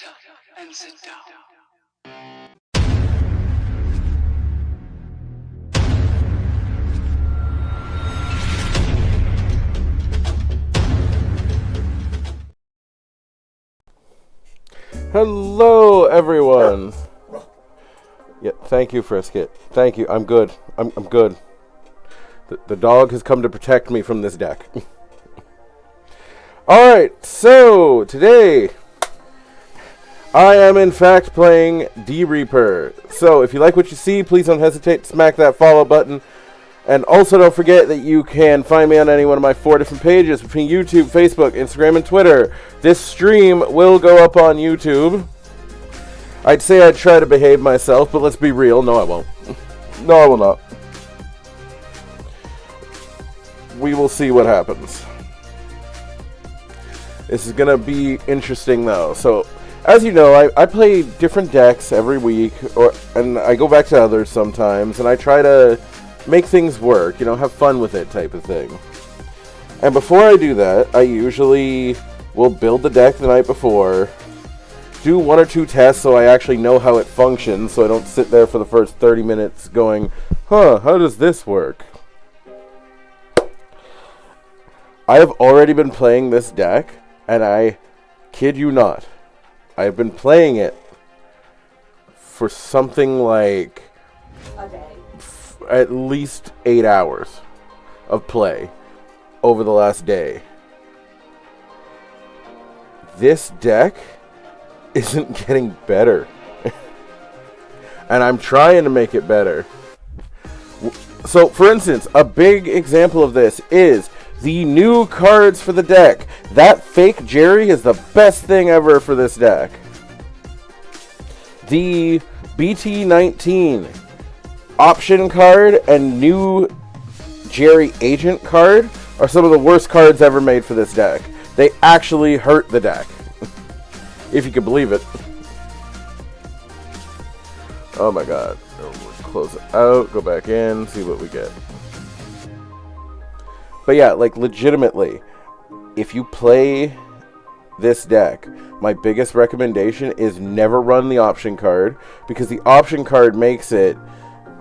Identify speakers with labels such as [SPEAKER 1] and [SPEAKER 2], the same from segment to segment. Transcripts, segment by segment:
[SPEAKER 1] up and sit down.
[SPEAKER 2] Hello, everyone. Yeah, thank you, Frisket. Thank you. I'm good. I'm good. The dog has come to protect me from this deck. Alright, so today I am in fact playing DIGIMON. So if you like what you see, please don't hesitate to smack that follow button. And also don't forget that you can find me on any one of my 4 different pages between YouTube, Facebook, Instagram, and Twitter. This stream will go up on YouTube. I'd say I'd try to behave myself, but let's be real. No, I won't. No, I will not. We will see what happens. This is going to be interesting, though. So, as you know, I play different decks every week, and I go back to others sometimes, and I try to make things work, you know, have fun with it type of thing. And before I do that, I usually will build the deck the night before, do 1 or 2 tests so I actually know how it functions, so I don't sit there for the first 30 minutes going, huh, how does this work? I have already been playing this deck, and I kid you not, I've been playing it for something like
[SPEAKER 3] a day.
[SPEAKER 2] At least 8 hours of play over the last day. This deck isn't getting better. And I'm trying to make it better. So, for instance, a big example of this is the new cards for the deck. That fake Jerry is the best thing ever for this deck. The BT19 option card and new Jerry Agent card are some of the worst cards ever made for this deck. They actually hurt the deck. If you can believe it. Oh my god. We'll close it out, go back in, see what we get. But yeah, like legitimately, if you play this deck, my biggest recommendation is never run the option card, because the option card makes it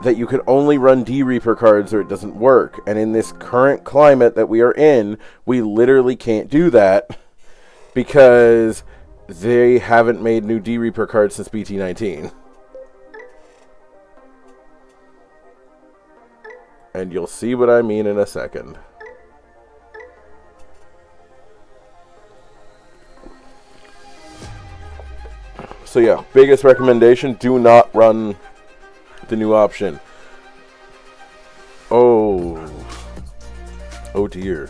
[SPEAKER 2] that you can only run D-Reaper cards or it doesn't work. And in this current climate that we are in, we literally can't do that because they haven't made new D-Reaper cards since BT19. And you'll see what I mean in a second. So yeah, biggest recommendation, do not run the new option. Oh dear.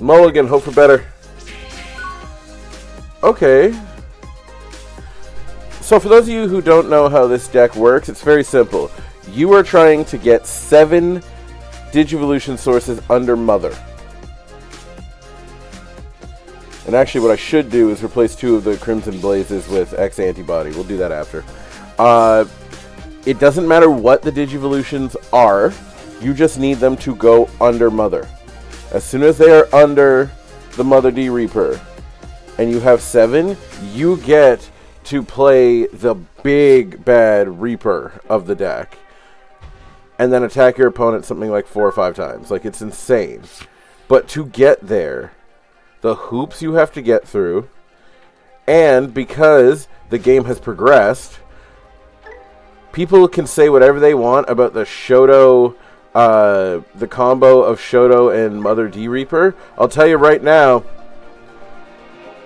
[SPEAKER 2] Mulligan, hope for better. Okay. So for those of you who don't know how this deck works, it's very simple. You are trying to get 7 Digivolution sources under Mother. And actually what I should do is replace 2 of the Crimson Blazes with X Antibody. We'll do that after. It doesn't matter what the Digivolutions are. You just need them to go under Mother. As soon as they are under the Mother D-Reaper and you have 7, you get to play the big bad Reaper of the deck. And then attack your opponent something like 4 or 5 times. Like, it's insane. But to get there, the hoops you have to get through, and because the game has progressed, people can say whatever they want about the Shoto, the combo of Shoto and Mother D-Reaper. I'll tell you right now,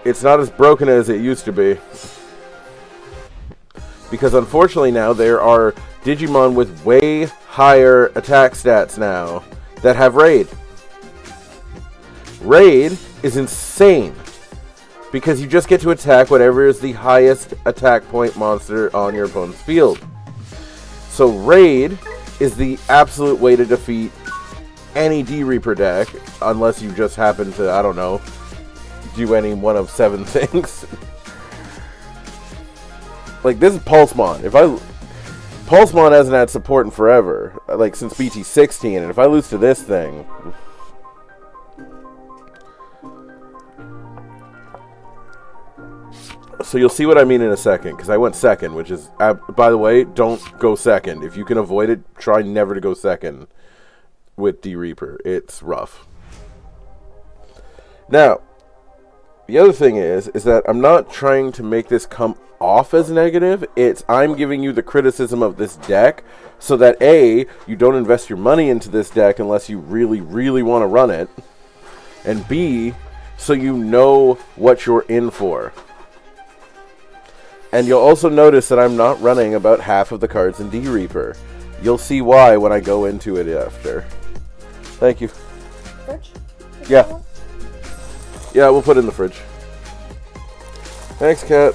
[SPEAKER 2] it's not as broken as it used to be. Because unfortunately now there are Digimon with way higher attack stats now that have Raid. Raid is insane because you just get to attack whatever is the highest attack point monster on your opponent's field. So Raid is the absolute way to defeat any D-Reaper deck, unless you just happen to, I don't know, do any one of 7 things. Like, this is Pulsemon. Pulsemon hasn't had support in forever, like since BT16, and if I lose to this thing, So you'll see what I mean in a second, because I went second, which is, by the way, don't go second. If you can avoid it, try never to go second with DReaper. It's rough. Now, the other thing is that I'm not trying to make this come off as negative. It's I'm giving you the criticism of this deck so that A, you don't invest your money into this deck unless you really, really want to run it, and B, so you know what you're in for. And you'll also notice that I'm not running about half of the cards in DReaper. You'll see why when I go into it after. Thank you.
[SPEAKER 3] Fridge?
[SPEAKER 2] Yeah. Yeah, we'll put it in the fridge. Thanks, Kat.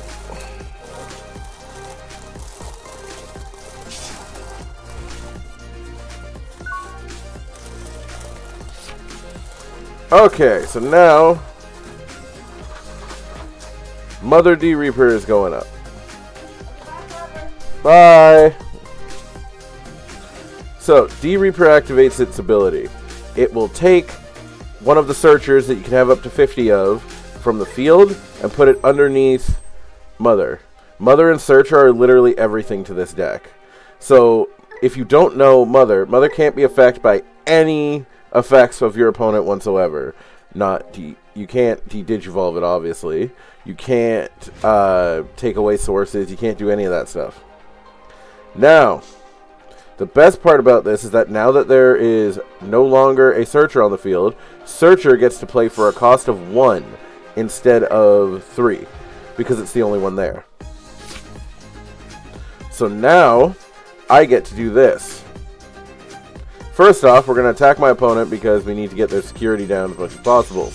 [SPEAKER 2] Okay, so now Mother DReaper is going up. Bye! So, DReaper activates its ability. It will take one of the searchers that you can have up to 50 of from the field and put it underneath Mother. Mother and Searcher are literally everything to this deck. So, if you don't know Mother, Mother can't be affected by any effects of your opponent whatsoever. You can't de-digivolve it, obviously. You can't take away sources. You can't do any of that stuff. Now, the best part about this is that now that there is no longer a Searcher on the field, Searcher gets to play for a cost of 1 instead of 3, because it's the only one there. So now, I get to do this. First off, we're going to attack my opponent because we need to get their security down as much as possible.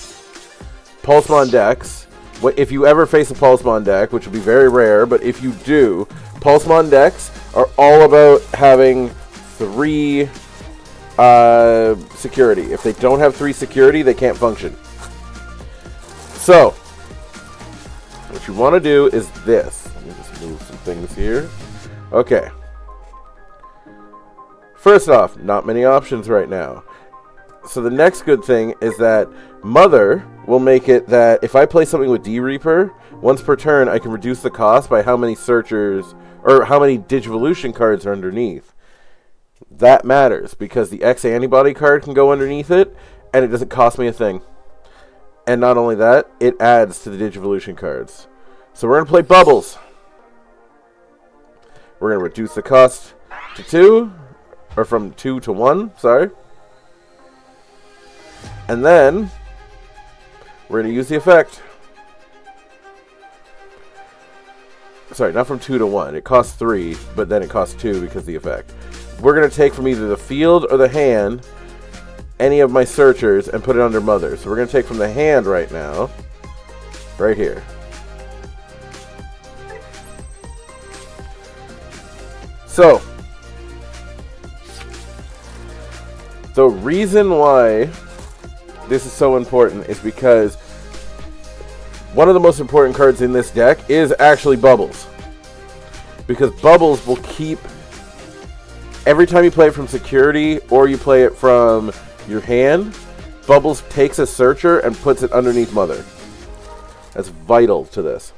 [SPEAKER 2] Pulsemon decks. If you ever face a Pulsemon deck, which will be very rare, but if you do, Pulsemon decks are all about having 3 security. If they don't have 3 security, they can't function. So, what you want to do is this. Let me just move some things here. Okay. First off, not many options right now. So the next good thing is that Mother will make it that if I play something with DReaper, once per turn I can reduce the cost by how many searchers or how many Digivolution cards are underneath. That matters because the X antibody card can go underneath it and it doesn't cost me a thing. And not only that, it adds to the Digivolution cards. So we're going to play Bubbles. We're going to reduce the cost to 2, or from 2 to 1, sorry. And then, we're going to use the effect. Sorry, not from 2 to 1. It costs 3, but then it costs 2 because of the effect. We're going to take from either the field or the hand any of my searchers and put it under Mother. So we're going to take from the hand right now, right here. So, the reason why this is so important is because one of the most important cards in this deck is actually Bubbles. Because Bubbles will keep, every time you play it from security or you play it from your hand, Bubbles takes a searcher and puts it underneath Mother. That's vital to this.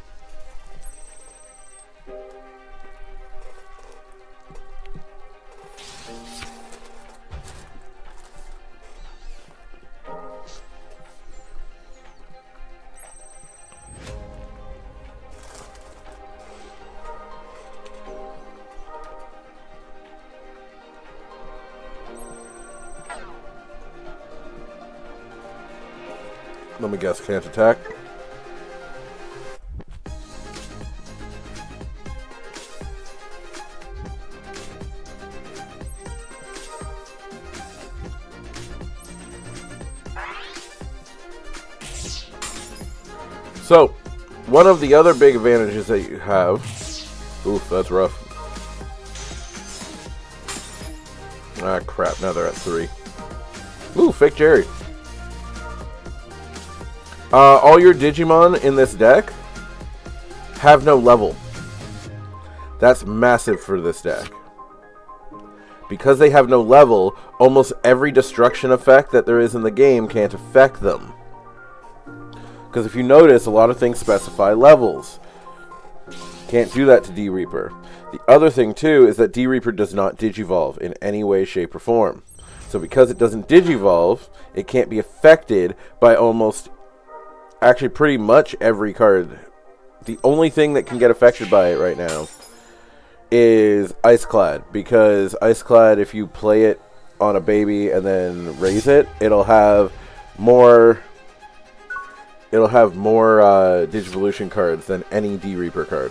[SPEAKER 2] Let me guess, can't attack. So, one of the other big advantages that you have... Oof, that's rough. Ah, crap, now they're at 3. Ooh, fake Jerry. All your Digimon in this deck have no level. That's massive for this deck. Because they have no level, almost every destruction effect that there is in the game can't affect them. Because if you notice, a lot of things specify levels. Can't do that to D-Reaper. The other thing, too, is that D-Reaper does not digivolve in any way, shape, or form. So because it doesn't digivolve, it can't be affected by actually pretty much every card. The only thing that can get affected by it right now is Iceclad. Because Iceclad, if you play it on a baby and then raise it, it'll have more Digivolution cards than any D-Reaper card.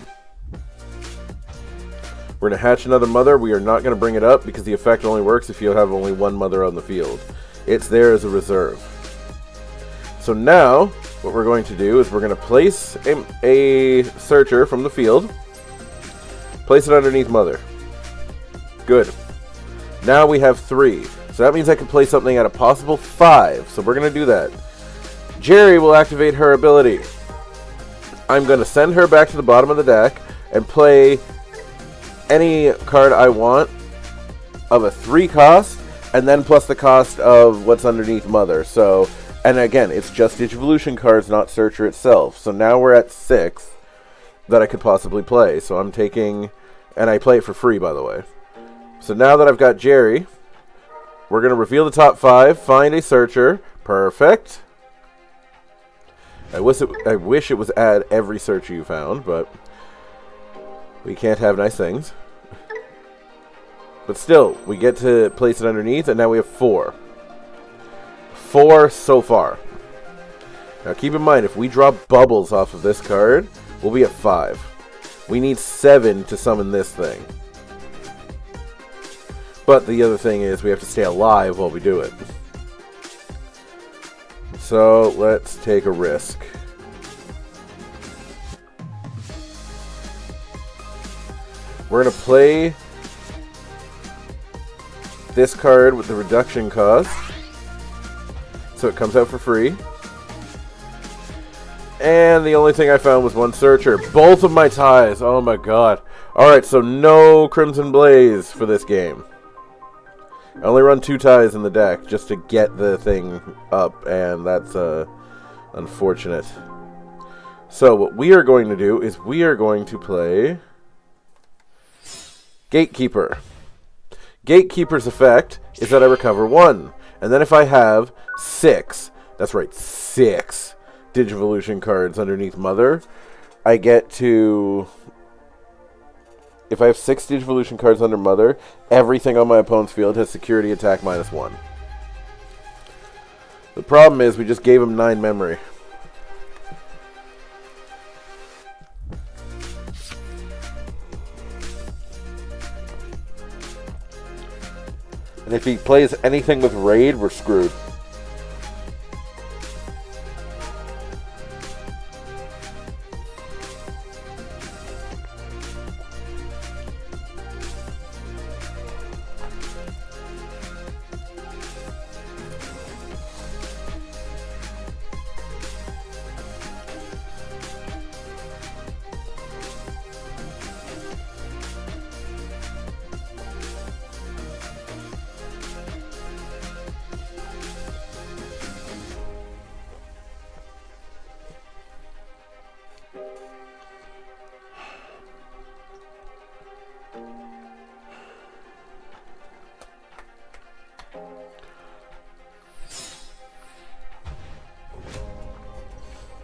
[SPEAKER 2] We're going to hatch another mother. We are not going to bring it up because the effect only works if you have only one mother on the field. It's there as a reserve. So now, what we're going to do is we're going to place a searcher from the field. Place it underneath mother. Good. Now we have 3. So that means I can play something at a possible 5. So we're going to do that. Jerry will activate her ability. I'm going to send her back to the bottom of the deck and play any card I want of a 3 cost, and then plus the cost of what's underneath mother. So, and again, it's just Digivolution cards, not Searcher itself. So now we're at 6 that I could possibly play. So I'm taking, and I play it for free, by the way. So now that I've got Jerry, we're going to reveal the top 5, find a Searcher. Perfect. I wish it was add every Searcher you found, but we can't have nice things. But still, we get to place it underneath, and now we have 4. 4 so far. Now keep in mind, if we draw bubbles off of this card, we'll be at 5. We need 7 to summon this thing. But the other thing is we have to stay alive while we do it. So let's take a risk. We're going to play this card with the reduction cost. So it comes out for free. And the only thing I found was 1 Searcher. Both of my ties. Oh my god. Alright, so no Crimson Blaze for this game. I only run 2 ties in the deck just to get the thing up, and that's unfortunate. So what we are going to do is we are going to play Gatekeeper. Gatekeeper's effect is that I recover 1. And then if I have 6, that's right, 6 Digivolution cards underneath Mother, I get to... If I have 6 Digivolution cards under Mother, everything on my opponent's field has security attack -1. The problem is we just gave him 9 memory. And if he plays anything with Raid, we're screwed.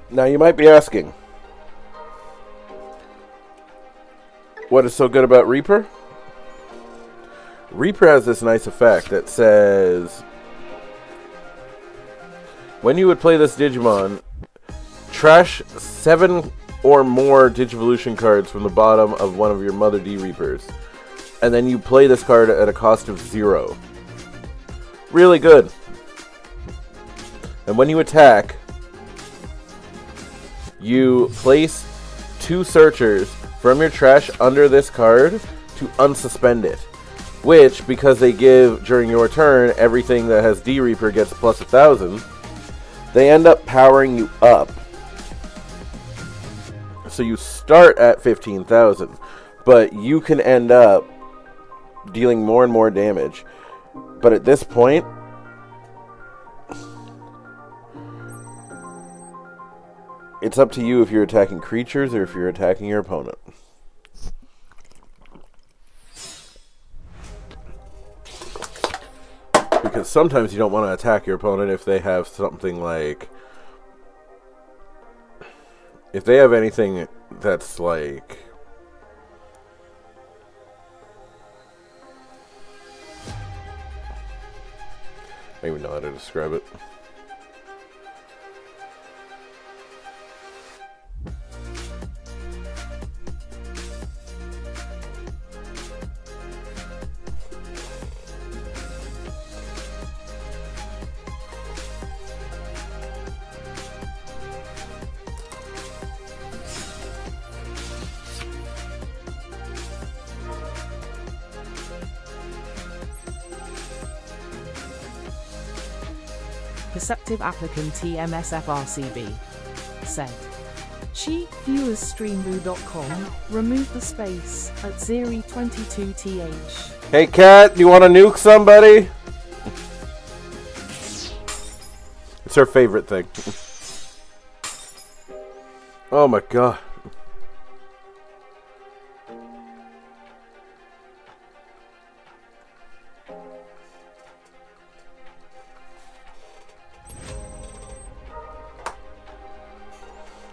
[SPEAKER 2] Now you might be asking, what is so good about Reaper? Reaper has this nice effect that says, when you would play this Digimon, trash 7 or more Digivolution cards from the bottom of one of your Mother D-Reapers. And then you play this card at a cost of 0. Really good. And when you attack, you place 2 Searchers from your trash under this card to unsuspend it. Which, because they give, during your turn, everything that has D-Reaper gets plus 1,000, they end up powering you up. So you start at 15,000, but you can end up dealing more and more damage. But at this point, it's up to you if you're attacking creatures or if you're attacking your opponent. sometimes you don't want to attack your opponent if they have something like... If they have anything that's like... I don't even know how to describe it.
[SPEAKER 3] Perceptive applicant TMSFRCB said. Cheap viewers streamroo.com. Remove the space at Zeri22th.
[SPEAKER 2] Hey cat, do you want to nuke somebody? It's her favorite thing. Oh my god.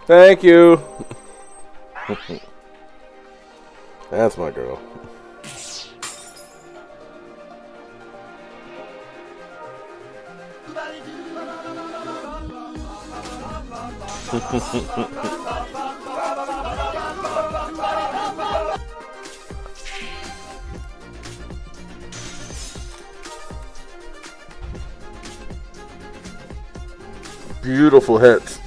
[SPEAKER 2] Thank you. That's my girl. Beautiful hits.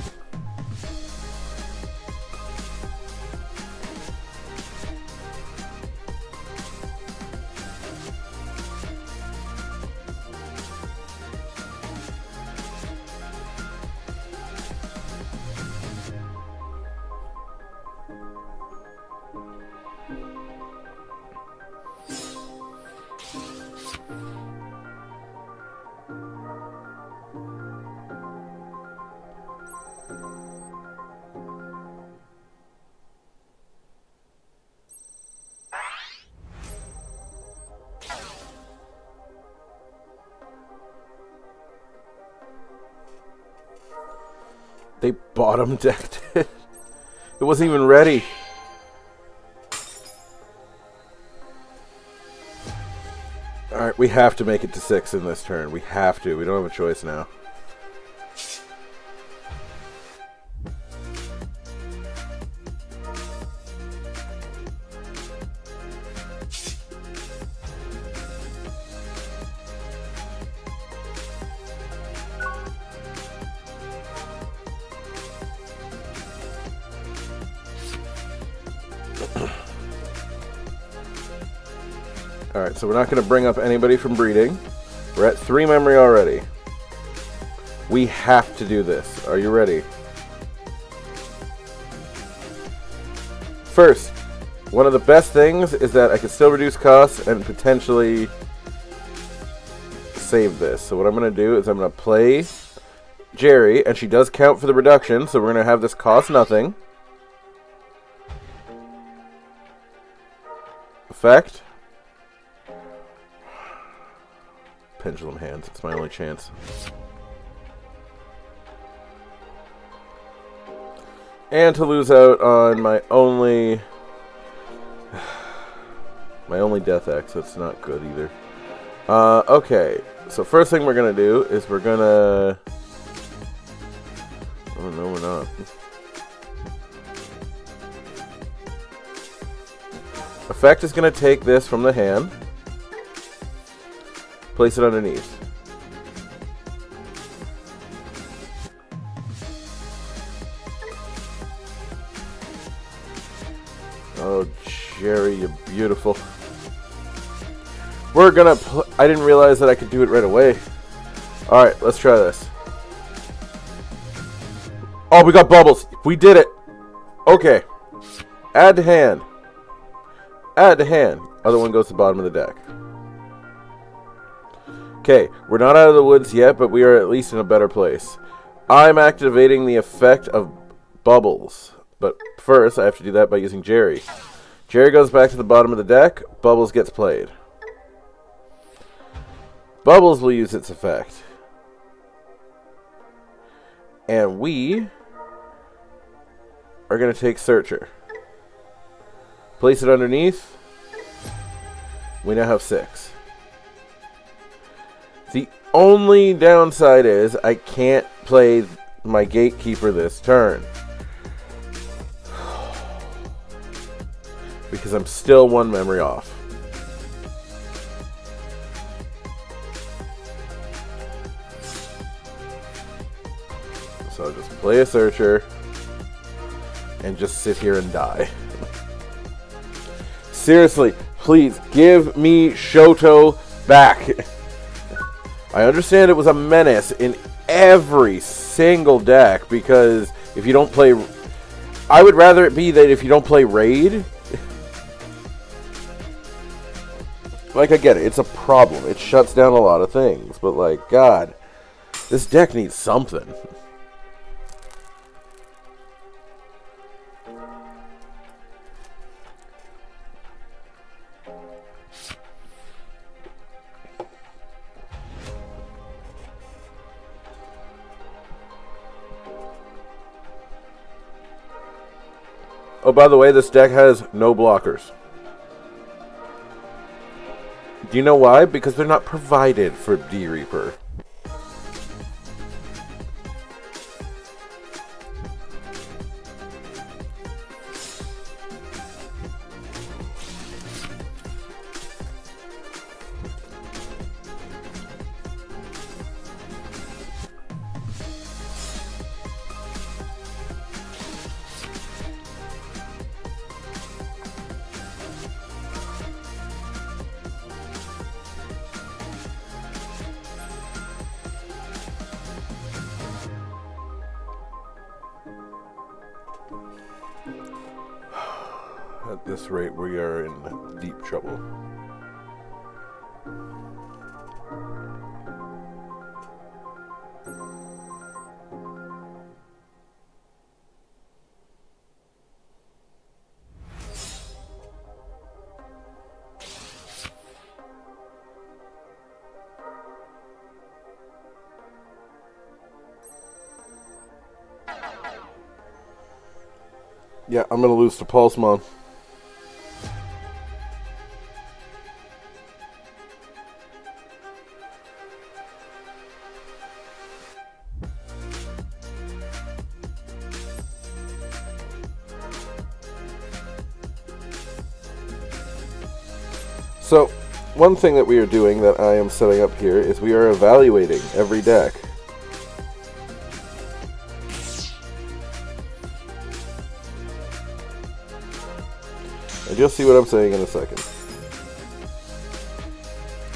[SPEAKER 2] They bottom decked it. It wasn't even ready. Alright, we have to make it to 6 in this turn. We have to. We don't have a choice now. Alright, so we're not going to bring up anybody from breeding. We're at 3 memory already. We have to do this. Are you ready? First, one of the best things is that I can still reduce costs and potentially save this. So what I'm going to do is I'm going to play Jerry, and she does count for the reduction, so we're going to have this cost nothing. Effect. Pendulum hands. It's my only chance. And to lose out on my only death X. That's not good either. Okay. So first thing we're gonna do is we're gonna... Oh no, we're not. Effect is gonna take this from the hand. Place it underneath. Oh, Jerry, you're beautiful. We're gonna I didn't realize that I could do it right away. Alright, let's try this. Oh, we got bubbles. We did it. Okay. Add to hand. Add to hand. Other one goes to the bottom of the deck. Okay, we're not out of the woods yet, but we are at least in a better place. I'm activating the effect of bubbles. But first, I have to do that by using Jerry. Jerry goes back to the bottom of the deck. Bubbles gets played. Bubbles will use its effect. And we are going to take Searcher. Place it underneath. We now have 6. The only downside is I can't play my Gatekeeper this turn. Because I'm still 1 memory off. So I'll just play a Searcher and just sit here and die. Seriously, please give me Shoto back. I understand it was a menace in every single deck because if you don't play... I would rather it be that if you don't play Raid... Like, I get it. It's a problem. It shuts down a lot of things. But, like, God, this deck needs something. Oh, by the way, this deck has no blockers. Do you know why? Because they're not provided for D-Reaper. At this rate, we are in deep trouble. Yeah, I'm going to lose to Pulsemon. So, one thing that we are doing that I am setting up here is we are evaluating every deck. And you'll see what I'm saying in a second.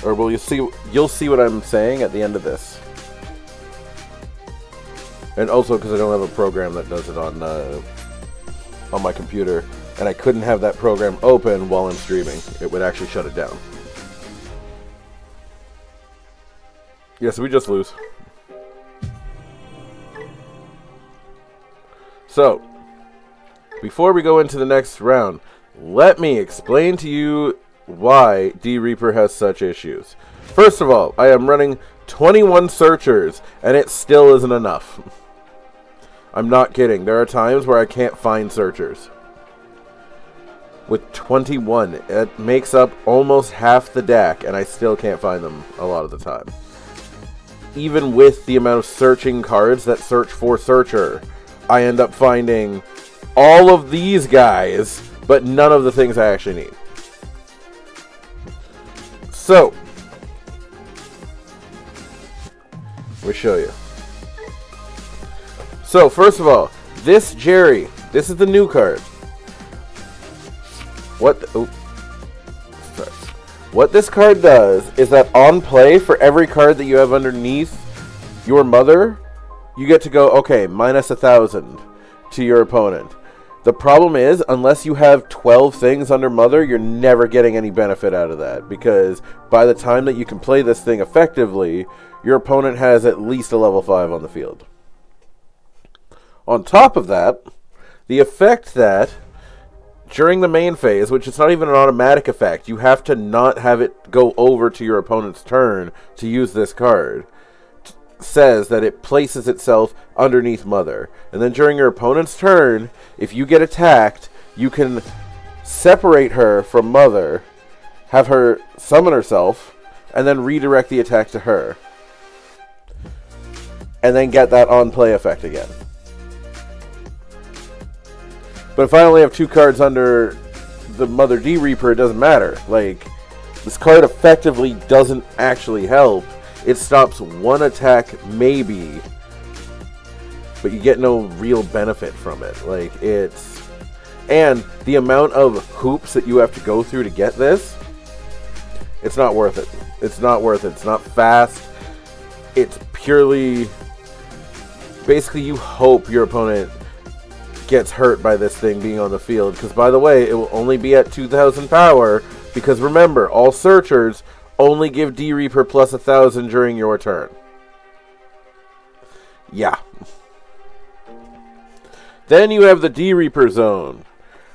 [SPEAKER 2] Or will you'll see what I'm saying at the end of this. And also because I don't have a program that does it on my computer, and I couldn't have that program open while I'm streaming. It would actually shut it down. Yeah, so we just lose. So, before we go into the next round, let me explain to you why D-Reaper has such issues. First of all, I am running 21 searchers, and it still isn't enough. I'm not kidding. There are times where I can't find searchers. With 21, it makes up almost half the deck, and I still can't find them a lot of the time. Even with the amount of searching cards that search for Searcher, I end up finding all of these guys, but none of the things I actually need. So, let me show you. So, first of all, this Jerry, this is the new card. What this card does is that on play, for every card that you have underneath your mother, you get to go, okay, minus 1,000 to your opponent. The problem is, unless you have 12 things under mother, you're never getting any benefit out of that. Because by the time that you can play this thing effectively, your opponent has at least a level 5 on the field. On top of that, the effect that during the main phase, which is not even an automatic effect, you have to not have it go over to your opponent's turn to use this card, says that it places itself underneath Mother. And then during your opponent's turn, if you get attacked, you can separate her from Mother, have her summon herself, and then redirect the attack to her. And then get that on-play effect again. But if I only have 2 cards under the Mother D Reaper, it doesn't matter. Like, this card effectively doesn't actually help. It stops one attack, maybe, but you get no real benefit from it. Like, it's... And the amount of hoops that you have to go through to get this, it's not worth it. It's not worth it. It's not fast. It's purely... Basically, you hope your opponent gets hurt by this thing being on the field. Because, by the way, it will only be at 2,000 power. Because, remember, all searchers only give D-Reaper plus 1,000 during your turn. Yeah. Then you have the D-Reaper Zone.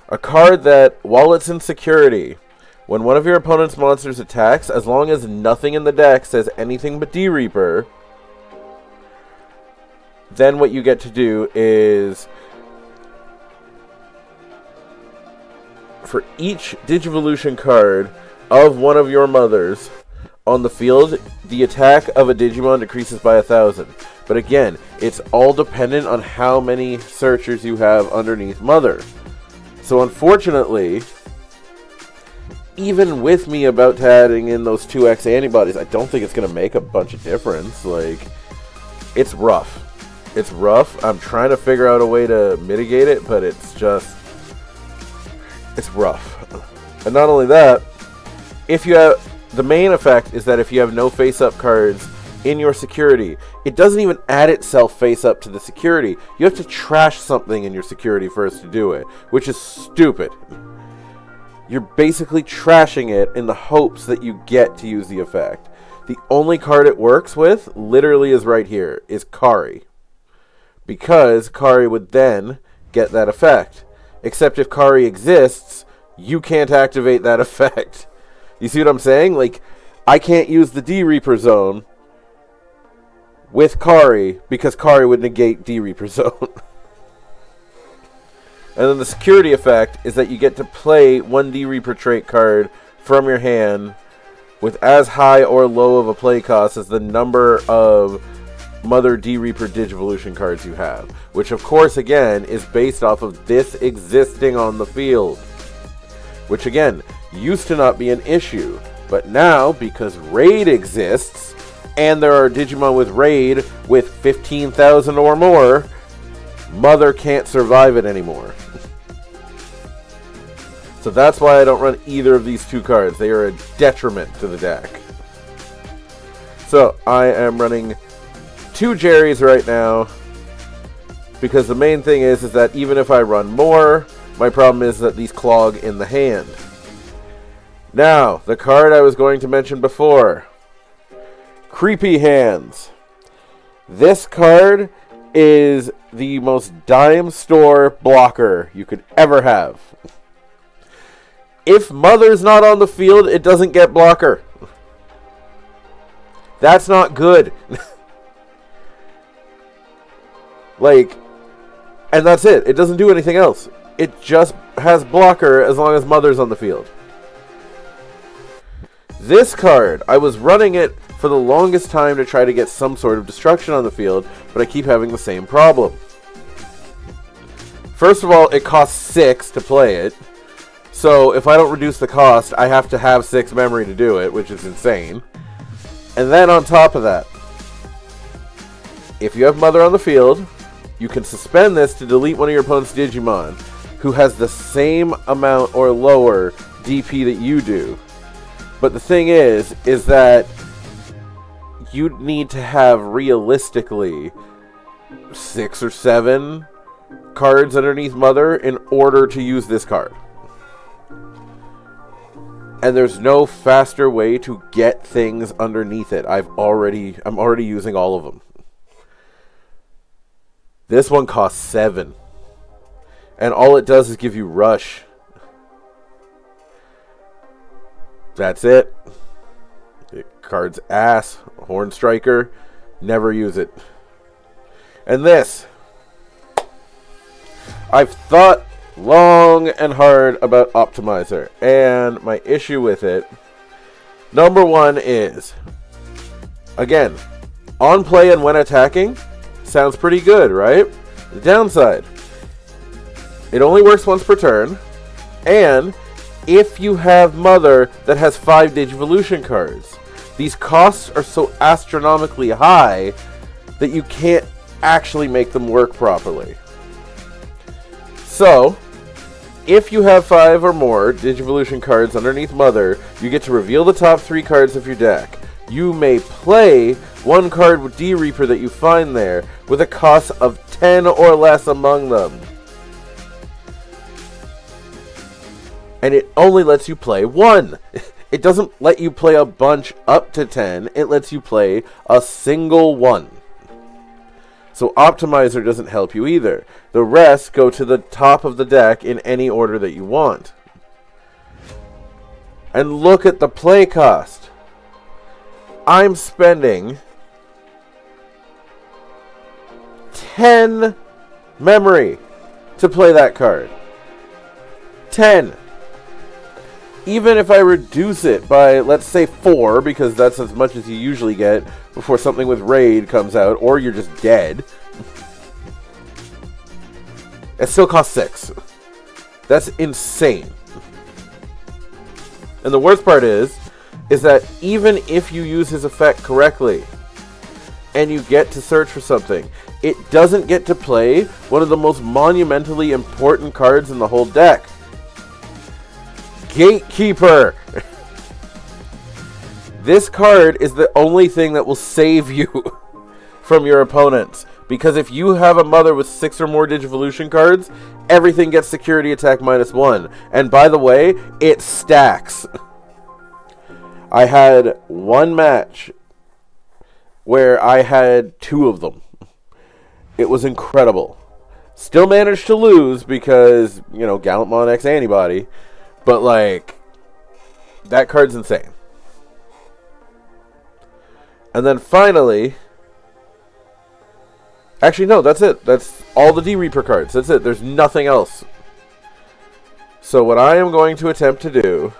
[SPEAKER 2] A card that, while it's in security, when one of your opponent's monsters attacks, as long as nothing in the deck says anything but D-Reaper, then what you get to do is, for each Digivolution card of one of your mothers on the field, the attack of a Digimon decreases by 1,000. But again, it's all dependent on how many searchers you have underneath Mother. So unfortunately, even with me about to adding in those 2x antibodies, I don't think it's going to make a bunch of difference. Like, it's rough. It's rough. I'm trying to figure out a way to mitigate it, but it's just... It's rough. And not only that, if you have... The main effect is that if you have no face-up cards in your security, it doesn't even add itself face-up to the security. You have to trash something in your security first to do it, which is stupid. You're basically trashing it in the hopes that you get to use the effect. The only card it works with, literally is right here, is Kari. Because Kari would then get that effect. Except if Kari exists, you can't activate that effect. You see what I'm saying? Like, I can't use the D-Reaper Zone with Kari because Kari would negate D-Reaper Zone. And then the security effect is that you get to play one D-Reaper trait card from your hand with as high or low of a play cost as the number of Mother D-Reaper Digivolution cards you have. Which, of course, again, is based off of this existing on the field. Which, again, used to not be an issue. But now, because Raid exists, and there are Digimon with Raid with 15,000 or more, Mother can't survive it anymore. So that's why I don't run either of these 2 cards. They are a detriment to the deck. So, I am running 2 Jerrys right now, because the main thing is that even if I run more, my problem is that these clog in the hand. Now, the card I was going to mention before. Creepy Hands. This card is the most dime store blocker you could ever have. If Mother's not on the field, it doesn't get blocker. That's not good. Like, and that's it. It doesn't do anything else. It just has blocker as long as Mother's on the field. This card, I was running it for the longest time to try to get some sort of destruction on the field, but I keep having the same problem. First of all, it costs 6 to play it. So if I don't reduce the cost, I have to have 6 memory to do it, which is insane. And then on top of that, if you have Mother on the field, you can suspend this to delete one of your opponent's Digimon, who has the same amount or lower DP that you do. But the thing is that you need to have realistically 6 or 7 cards underneath Mother in order to use this card. And there's no faster way to get things underneath it. I'm already using all of them. This one costs 7. And all it does is give you rush. That's it. Card's ass. Horn Striker. Never use it. And this. I've thought long and hard about Optimizer. And my issue with it, number one is, again, on play and when attacking, sounds pretty good, right? The downside, it only works once per turn, and if you have Mother that has 5 Digivolution cards, these costs are so astronomically high that you can't actually make them work properly. So, if you have 5 or more Digivolution cards underneath Mother, you get to reveal the top 3 cards of your deck. You may play one card with D-Reaper that you find there with a cost of 10 or less among them. And it only lets you play one. It doesn't let you play a bunch up to 10. It lets you play a single one. So Optimizer doesn't help you either. The rest go to the top of the deck in any order that you want. And look at the play cost. I'm spending 10 memory to play that card. 10. Even if I reduce it by, let's say, 4, because that's as much as you usually get before something with Raid comes out, or you're just dead, it still costs 6. That's insane. And the worst part is that even if you use his effect correctly, and you get to search for something, it doesn't get to play one of the most monumentally important cards in the whole deck. Gatekeeper! This card is the only thing that will save you from your opponents. Because if you have a Mother with 6 or more Digivolution cards, everything gets security attack -1. And by the way, it stacks. I had one match where I had 2 of them. It was incredible. Still managed to lose because, Gallantmon X Antibody. But, that card's insane. And then finally... Actually, no, that's it. That's all the D-Reaper cards. That's it. There's nothing else. So what I am going to attempt to do...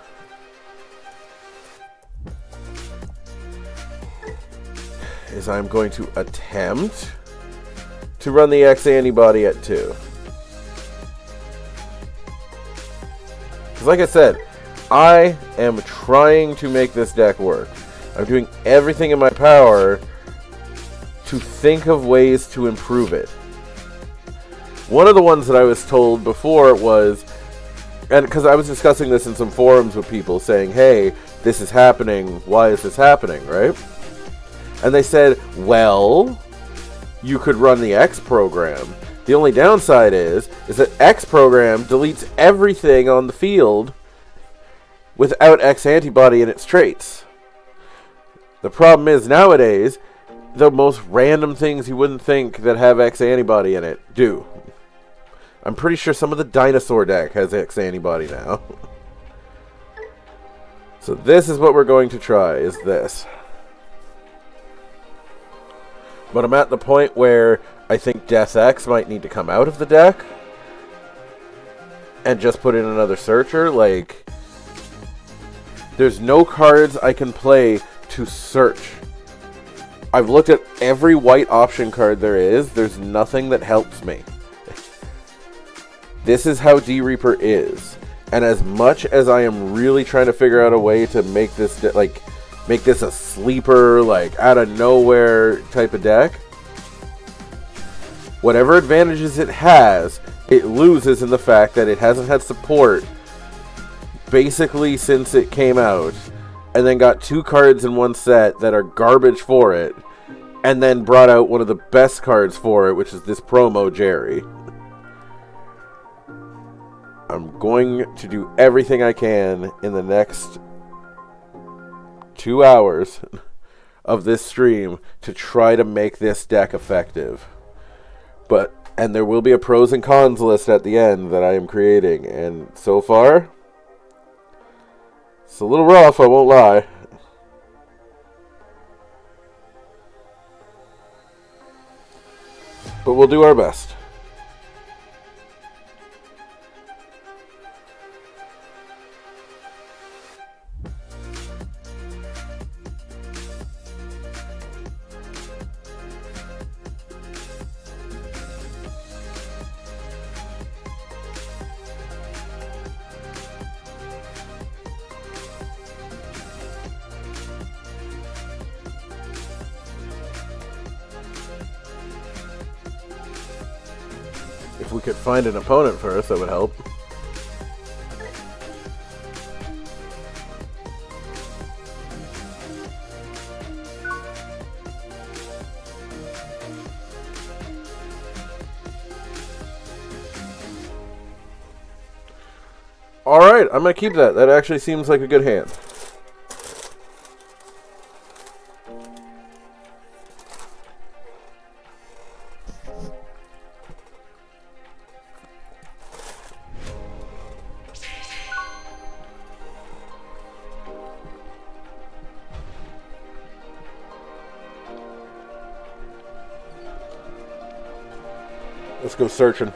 [SPEAKER 2] is I'm going to attempt to run the X Antibody at 2. Because like I said, I am trying to make this deck work. I'm doing everything in my power to think of ways to improve it. One of the ones that I was told before was, and because I was discussing this in some forums with people saying, hey, this is happening, why is this happening, right? And they said, well, you could run the X program. The only downside is that X program deletes everything on the field without X antibody in its traits. The problem is nowadays, the most random things you wouldn't think that have X antibody in it do. I'm pretty sure some of the dinosaur deck has X antibody now. So this is what we're going to try, is this. But I'm at the point where I think Death X might need to come out of the deck and just put in another searcher. There's no cards I can play to search. I've looked at every white option card there is. There's nothing that helps me. This is how D-Reaper is. And as much as I am really trying to figure out a way to make this make this a sleeper, out of nowhere type of deck, whatever advantages it has, it loses in the fact that it hasn't had support basically since it came out, and then got 2 cards in one set that are garbage for it, and then brought out one of the best cards for it, which is this promo Jerry. I'm going to do everything I can in the next 2 hours of this stream to try to make this deck effective. And there will be a pros and cons list at the end that I am creating, and so far, It's a little rough, I won't lie. But we'll do our best. If we could find an opponent first, that would help. Alright, I'm going to keep that. That actually seems like a good hand. Let's go searching.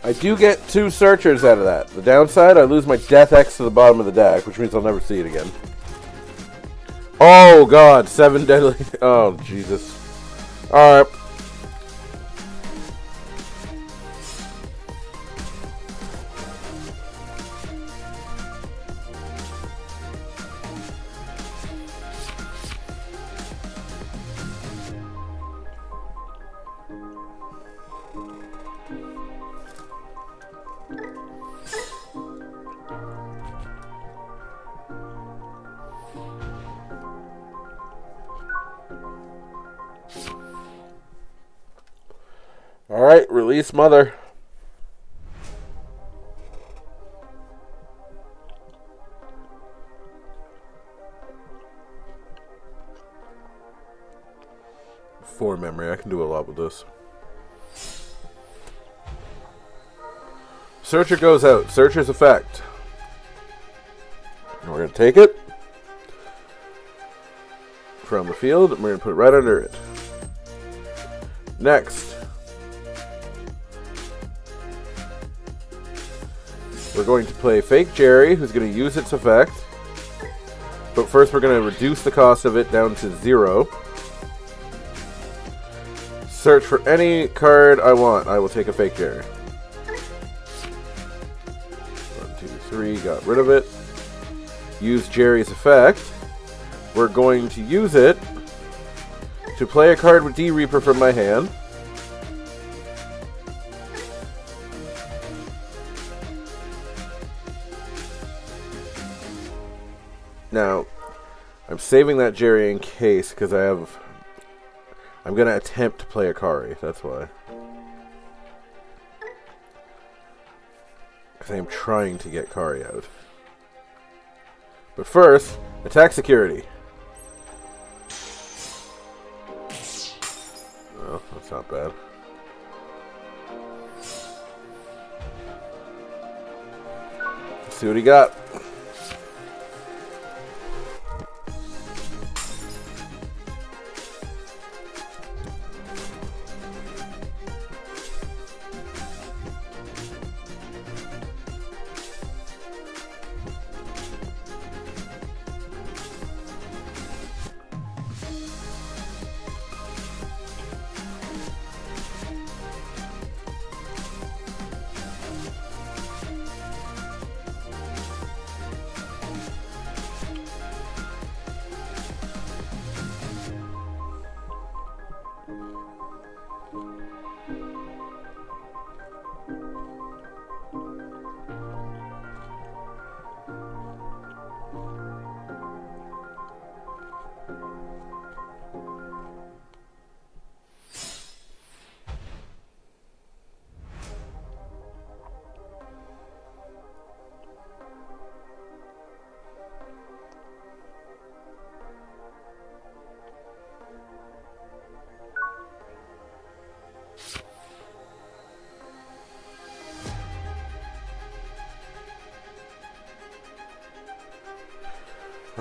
[SPEAKER 2] I do get 2 searchers out of that. The downside, I lose my Death X to the bottom of the deck, which means I'll never see it again. Oh god, 7 deadly. Oh Jesus. Alright. Alright, release Mother. Four memory, I can do a lot with this. Searcher goes out. Searcher's effect. And we're going to take it from the field and we're going to put it right under it. Next, we're going to play Fake Jerry, who's going to use its effect. But first we're going to reduce the cost of it down to 0. Search for any card I want. I will take a Fake Jerry. 1, 2, 3, got rid of it. Use Jerry's effect. We're going to use it to play a card with D-Reaper from my hand. Now, I'm saving that Jerry in case, because I'm going to attempt to play Akari, that's why. Because I am trying to get Kari out. But first, attack security. Oh, that's not bad. Let's see what he got.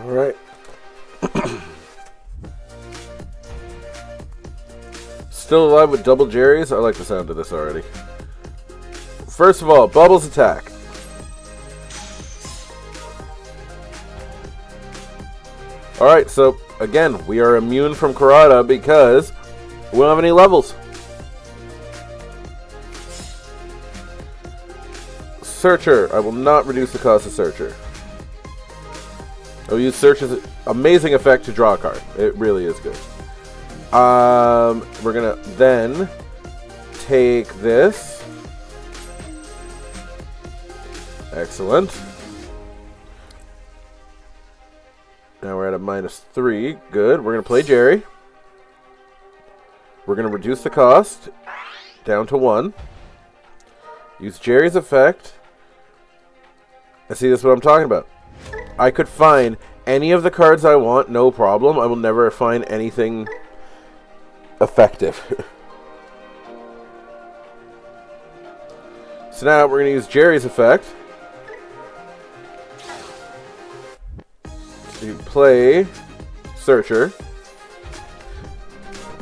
[SPEAKER 2] Alright. Still alive with double Jerry's? I like the sound of this already. First of all, Bubbles attack. Alright, so again, we are immune from Karada because we don't have any levels. Searcher. I will not reduce the cost of Searcher. I will use Searcher's amazing effect to draw a card. It really is good. We're gonna then take this. Excellent. Now we're at a -3. Good. We're gonna play Jerry. We're gonna reduce the cost down to 1. Use Jerry's effect. And see, this is what I'm talking about. I could find any of the cards I want, no problem. I will never find anything effective. So now we're going to use Jerry's effect to play Searcher.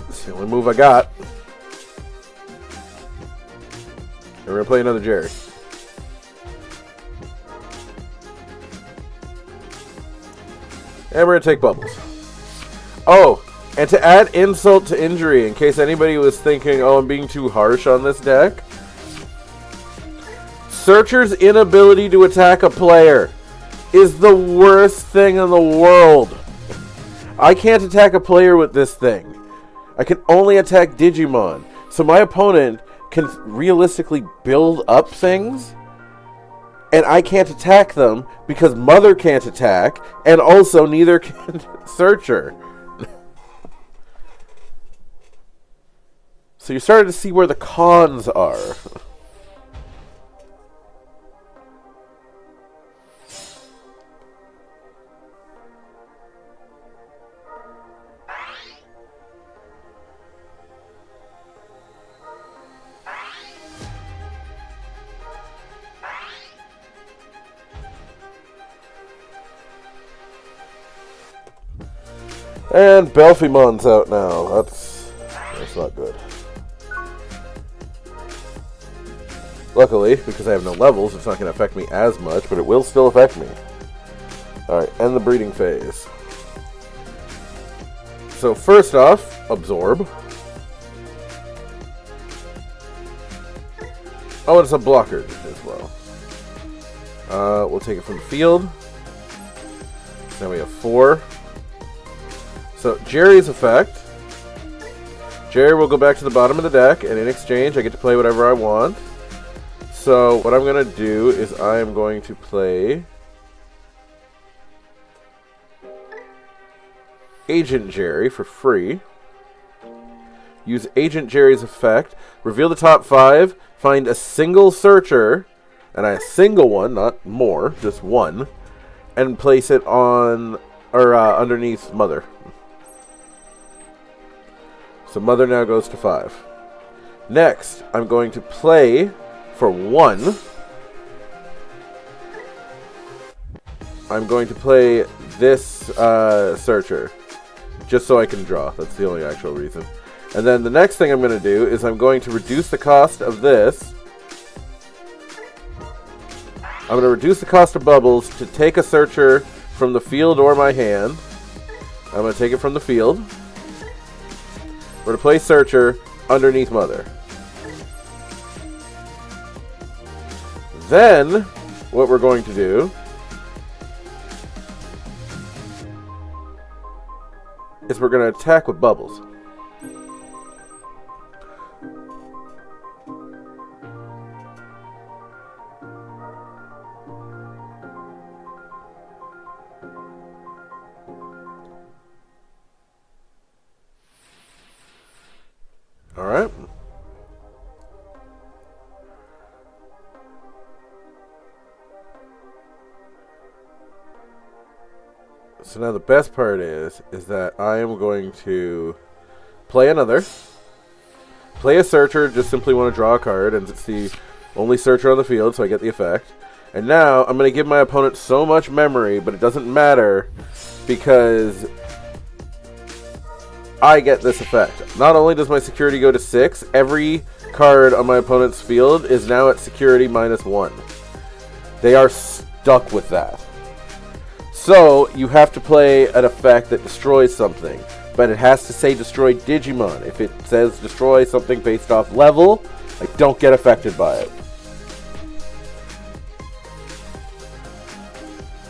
[SPEAKER 2] That's the only move I got. And we're going to play another Jerry. And we're going to take Bubbles. Oh, and to add insult to injury, in case anybody was thinking, oh, I'm being too harsh on this deck, Searcher's inability to attack a player is the worst thing in the world. I can't attack a player with this thing. I can only attack Digimon. So my opponent can realistically build up things, and I can't attack them because Mother can't attack, and also neither can Searcher. So you're starting to see where the cons are. And Belphymon's out now. That's not good. Luckily, because I have no levels, it's not going to affect me as much, but it will still affect me. Alright, end the breeding phase. So first off, absorb. Oh, and it's a blocker as well. We'll take it from the field. Now we have 4. So, Jerry's effect. Jerry will go back to the bottom of the deck, and in exchange, I get to play whatever I want. So, what I'm going to do is I am going to play Agent Jerry for free. Use Agent Jerry's effect. Reveal the top 5. Find a single Searcher, and a single one, not more, just one, and place it on, or underneath Mother. So Mother now goes to 5. Next, I'm going to play for 1. I'm going to play this Searcher, just so I can draw. That's the only actual reason. And then the next thing I'm going to do is I'm going to reduce the cost of this. I'm going to reduce the cost of Bubbles to take a Searcher from the field or my hand. I'm going to take it from the field. We're going to play Searcher underneath Mother. Then, what we're going to do is we're going to attack with Bubbles. Alright. So now the best part is that I am going to play another. Play a Searcher, just simply want to draw a card, and it's the only Searcher on the field, so I get the effect. And now I'm going to give my opponent so much memory, but it doesn't matter because I get this effect. Not only does my security go to 6, every card on my opponent's field is now at security -1. They are stuck with that. So you have to play an effect that destroys something, but it has to say destroy Digimon. If it says destroy something based off level, I don't get affected by it.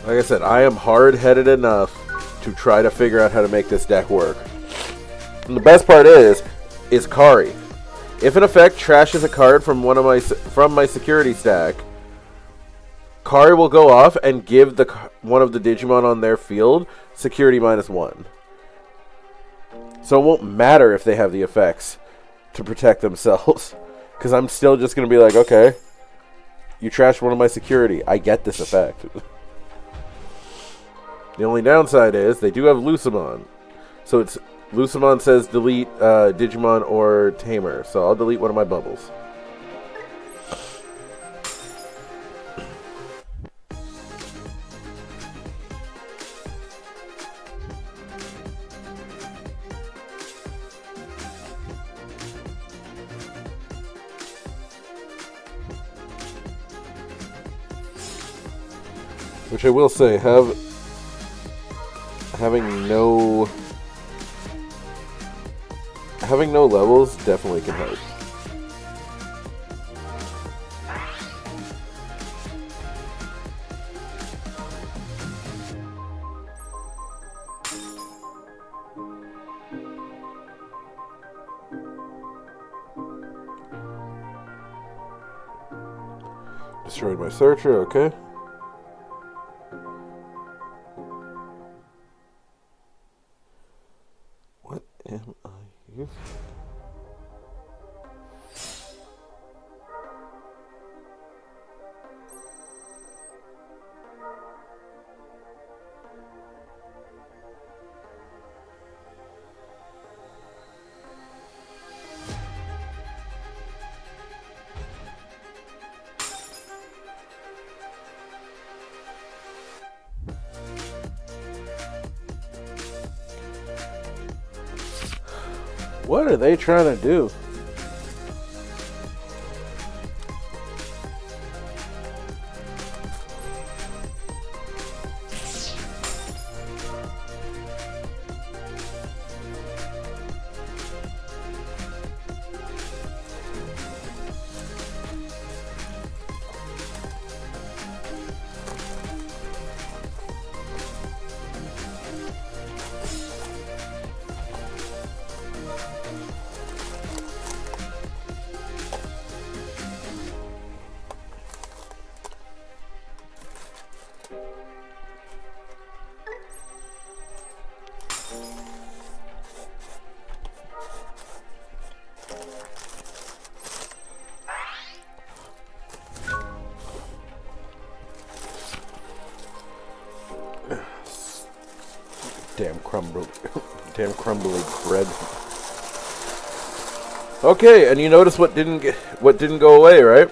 [SPEAKER 2] Like I said, I am hard-headed enough to try to figure out how to make this deck work. And the best part is Kari. If an effect trashes a card from my security stack, Kari will go off and give one of the Digimon on their field security -1. So it won't matter if they have the effects to protect themselves, because I'm still just going to be like, okay, you trashed one of my security. I get this effect. The only downside is they do have Lucimon. So it's Lucimon says delete Digimon or Tamer. So I'll delete one of my bubbles. Which I will say, having no levels definitely can help. Destroyed my searcher, okay. What am I using? What are they trying to do? Damn crumbly bread. Okay, and you notice what didn't go away, right?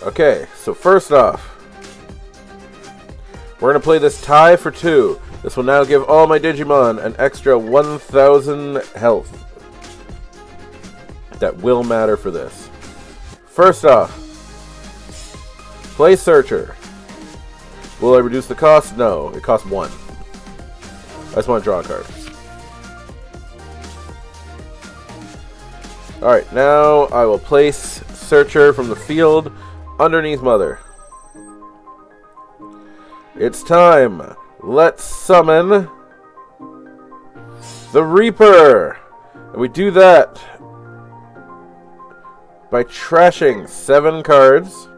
[SPEAKER 2] Okay, so first off, we're gonna play this tie for 2. This will now give all my Digimon an extra 1,000 health. That will matter for this. First off, play Searcher. Will I reduce the cost? No, it costs 1. I just want to draw a card. Alright, now I will place Searcher from the field underneath Mother. It's time. Let's summon the Reaper. And we do that by trashing 7 cards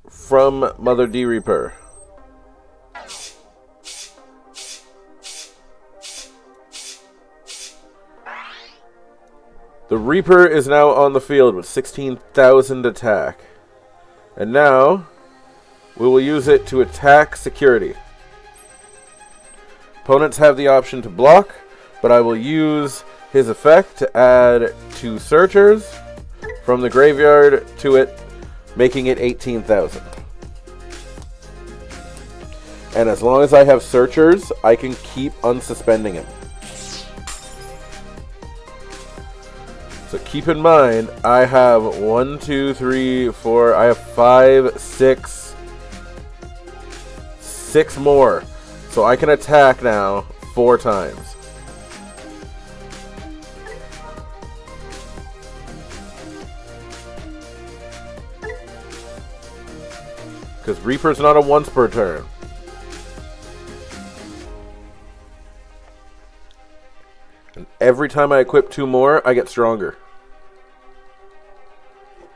[SPEAKER 2] from Mother D Reaper. The Reaper is now on the field with 16,000 attack. And now we will use it to attack security. Opponents have the option to block, but I will use his effect to add 2 searchers from the graveyard to it, making it 18,000. And as long as I have searchers, I can keep unsuspending him. So keep in mind, I have 1, 2, 3, 4, I have 5, 6 more. So I can attack now 4 times. Because Reaper's not a once per turn. And every time I equip 2 more, I get stronger.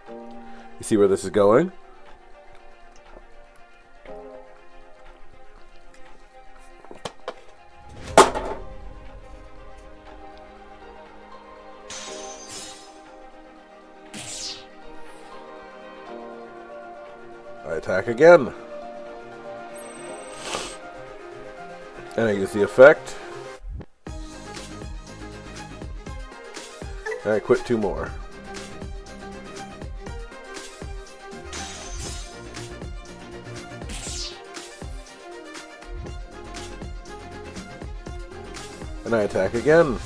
[SPEAKER 2] You see where this is going? I attack again. And I use the effect. And I quit 2 more. And I attack again.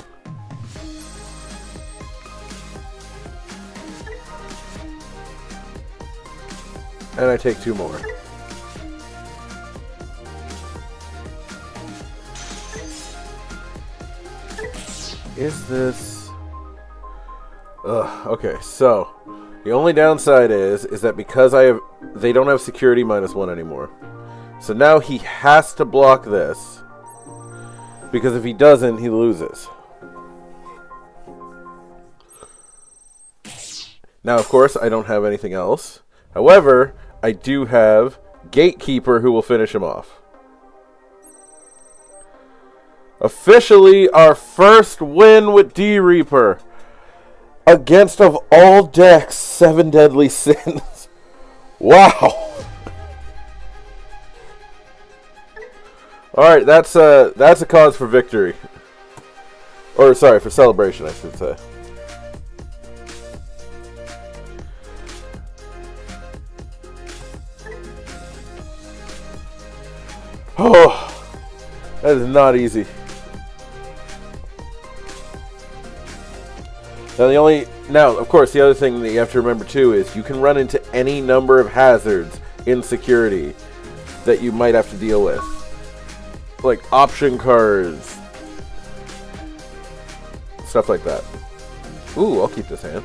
[SPEAKER 2] And I take 2 more. Is this... okay, so the only downside is that because they don't have security -1 anymore. So now he has to block this. Because if he doesn't, he loses. Now, of course, I don't have anything else. However, I do have Gatekeeper who will finish him off. Officially, our first win with D-Reaper. Against, of all decks, 7 Deadly Sins. Wow. Alright, that's a cause for victory. Or, sorry, for celebration, I should say. Oh, that is not easy. Now, of course, the other thing that you have to remember too is you can run into any number of hazards in security that you might have to deal with, like option cards, stuff like that. Ooh, I'll keep this hand.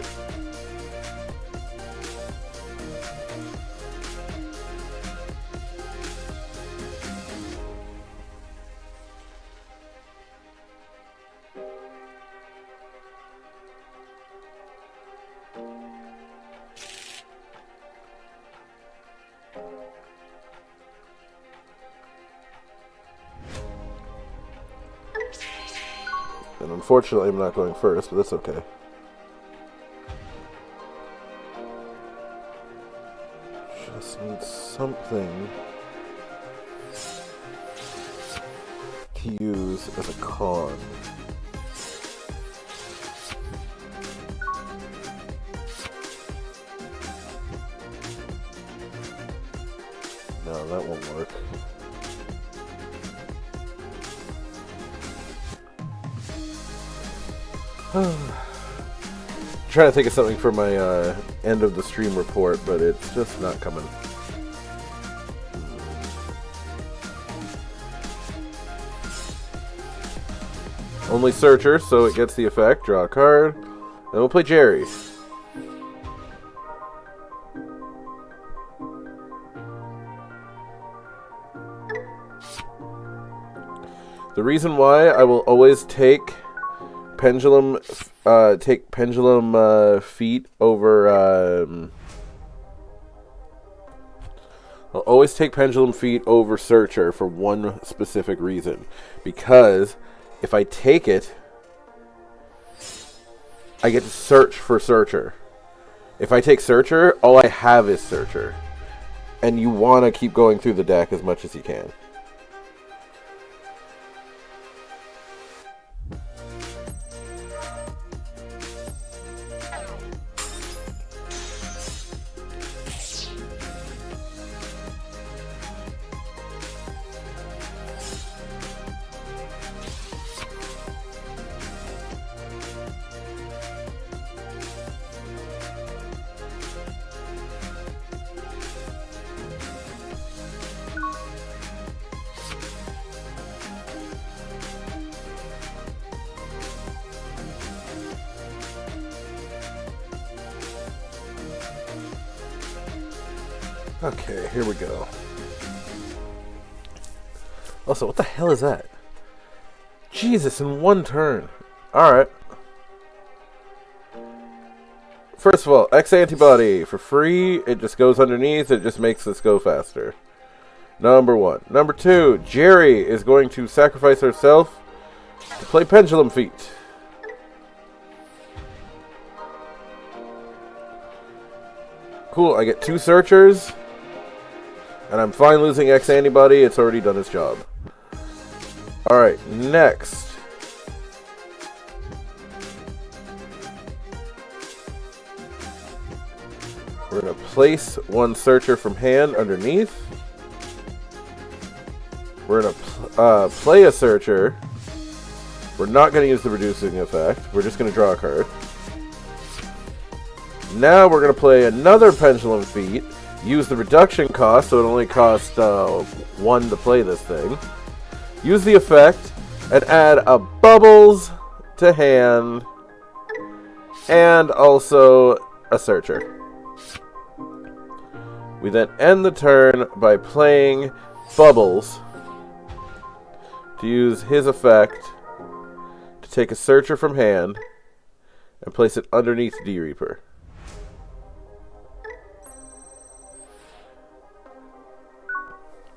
[SPEAKER 2] And unfortunately, I'm not going first, but that's okay. Just need something to use as a con. No, that won't work. Trying to think of something for my end of the stream report, but it's just not coming. Only Searcher, so it gets the effect. Draw a card. Then we'll play Jerry. The reason why I will always take Pendulum Feet over I'll always take Pendulum Feet over Searcher for one specific reason. Because if I take it, I get to search for Searcher. If I take Searcher, all I have is Searcher. And you want to keep going through the deck as much as you can. Okay, here we go. Also, what the hell is that? Jesus, in one turn. Alright. First of all, X antibody for free. It just goes underneath. It just makes this go faster. Number 1. Number 2, Jerry is going to sacrifice herself to play Pendulum Feet. Cool, I get 2 searchers. And I'm fine losing X antibody. It's already done its job. Alright, next. We're going to place 1 searcher from hand underneath. We're going to play a searcher. We're not going to use the reducing effect. We're just going to draw a card. Now we're going to play another Pendulum Feet. Use the reduction cost, so it only costs 1 to play this thing. Use the effect and add a Bubbles to hand. And also a searcher. We then end the turn by playing Bubbles to use his effect to take a searcher from hand and place it underneath D-Reaper.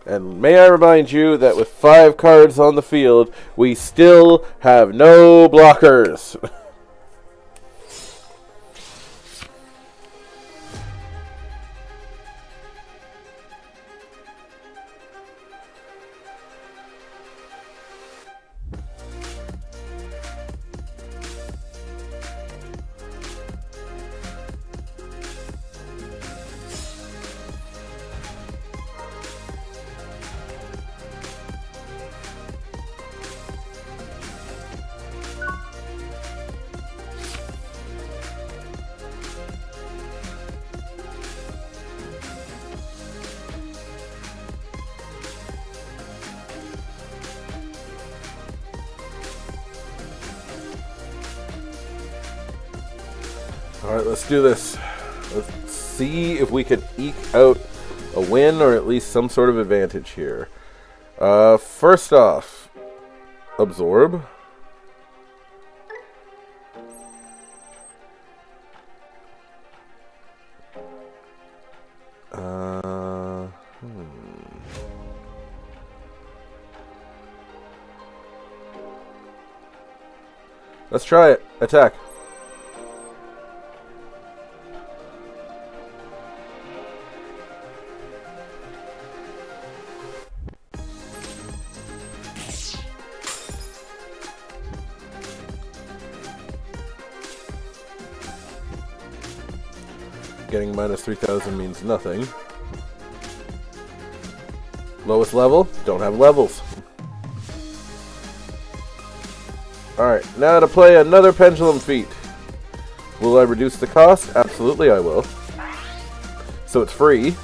[SPEAKER 2] And may I remind you that with 5 cards on the field, we still have no blockers. Alright, let's do this. Let's see if we can eke out a win or at least some sort of advantage here. First off, absorb. Let's try it. Attack. Getting minus 3,000 means nothing. Lowest level? Don't have levels. Alright, now to play another Pendulum Feet. Will I reduce the cost? Absolutely I will. So it's free.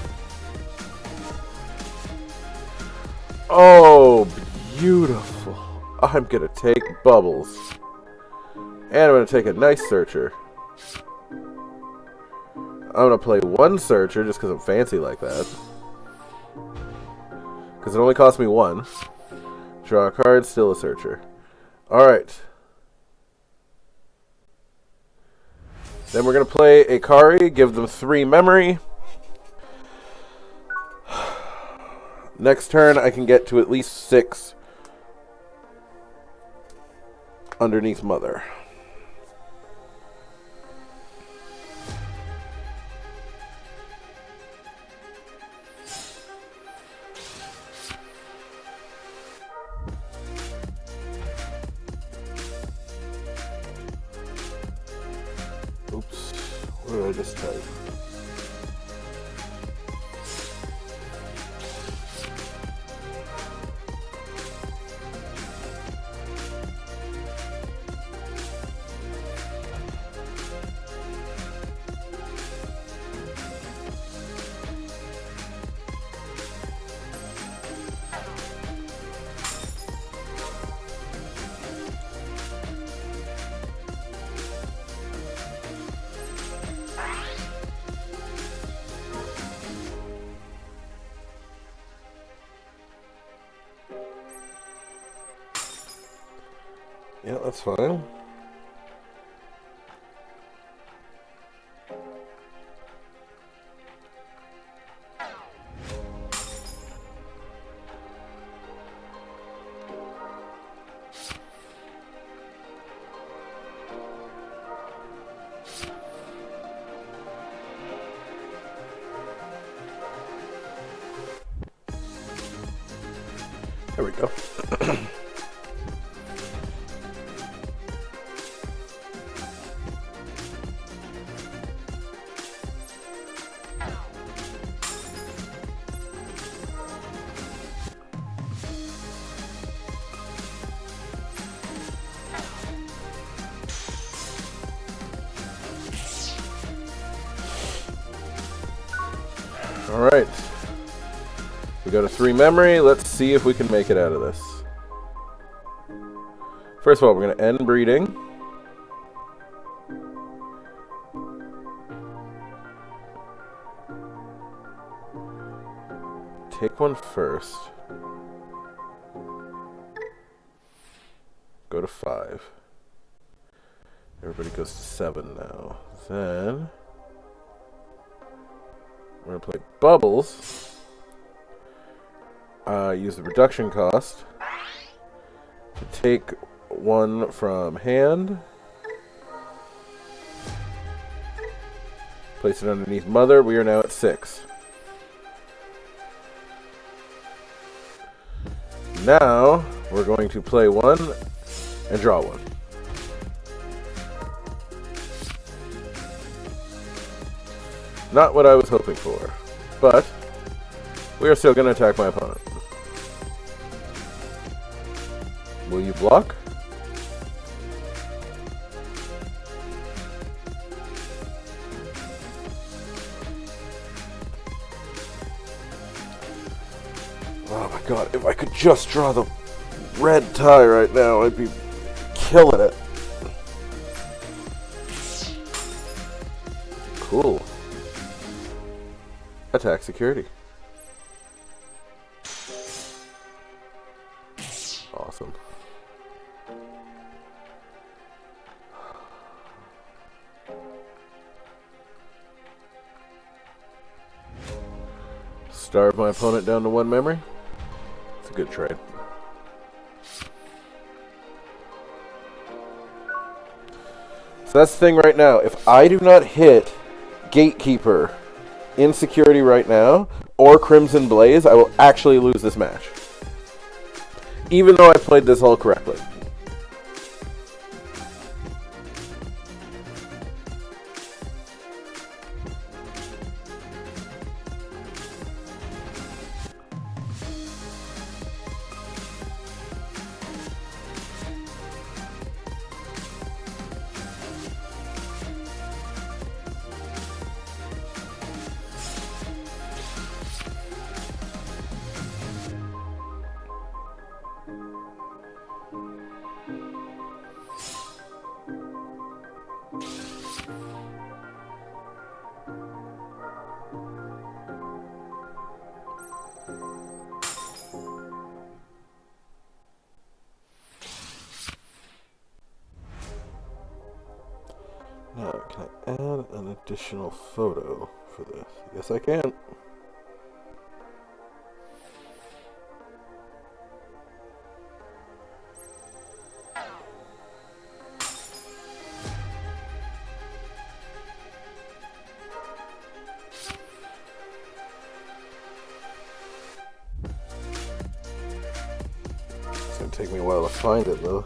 [SPEAKER 2] Oh, beautiful. I'm gonna take Bubbles. And I'm gonna take a nice searcher. I'm going to play 1 searcher just because I'm fancy like that. Because it only cost me 1. Draw a card, still a searcher. Alright. Then we're going to play a Kari, give them 3 memory. Next turn I can get to at least 6 underneath Mother. Oops, what did I just type? Yeah, that's fine. There we go. All right. We got a 3 memory. Let's see if we can make it out of this. First of all, we're going to end breeding. Take one first. Go to 5. Everybody goes to 7 now. Then we're going to play bubbles. Use the reduction cost to take one from hand. Place it underneath mother. We are now at 6. Now we're going to play one and draw one. Not what I was hoping for, but we are still going to attack my opponent. Will you block? Oh my god, if I could just draw the red tie right now, I'd be killing it. Cool. Attack security. Awesome. Starve my opponent down to 1 memory. It's a good trade. So that's the thing right now. If I do not hit Gatekeeper in security right now, or Crimson Blaze, I will actually lose this match. Even though I played this all correctly. Now, can I add an additional photo for this? Yes, I can. It's gonna take me a while to find it, though.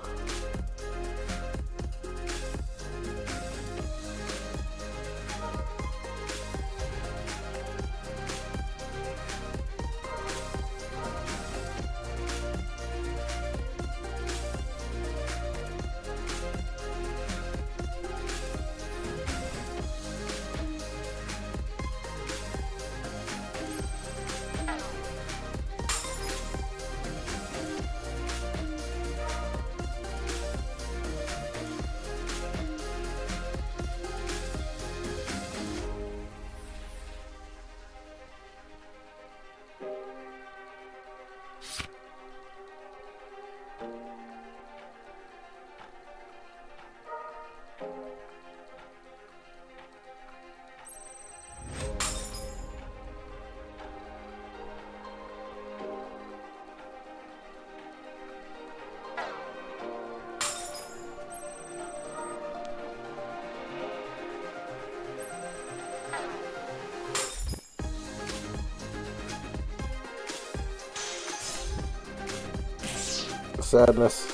[SPEAKER 2] sadness.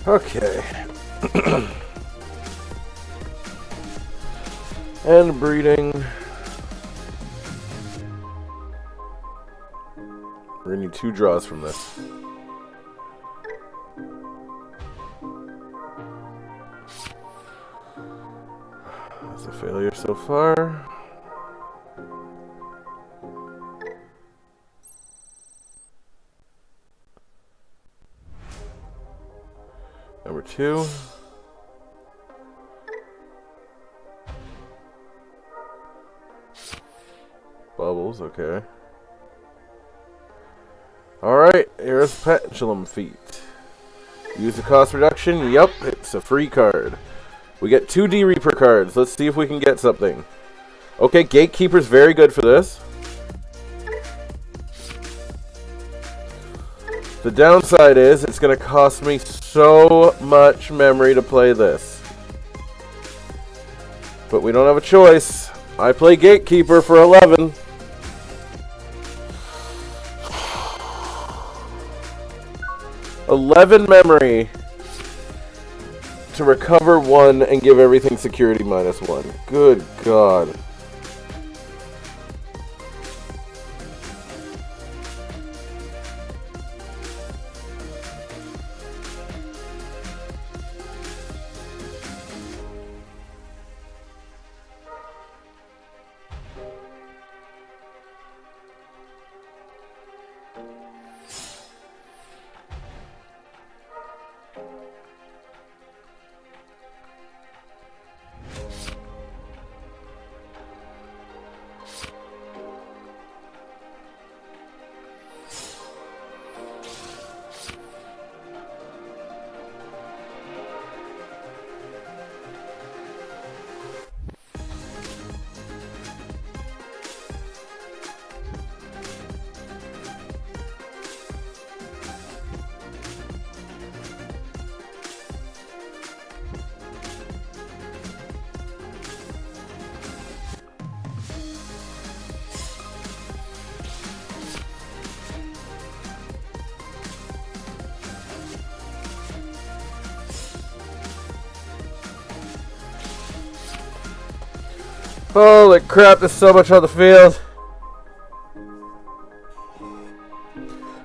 [SPEAKER 2] Okay. And breeding. We're gonna need 2 draws from this. That's a failure so far. Number 2. Bubbles, okay. Alright, here's Pendulum Feet. Use the cost reduction. Yup, it's a free card. We get 2 D-Reaper cards. Let's see if we can get something. Okay, Gatekeeper's very good for this. The downside is it's going to cost me so much memory to play this. But we don't have a choice. I play Gatekeeper for 11. $11 memory to recover 1 and give everything security -1. Good God. Holy crap, there's so much on the field.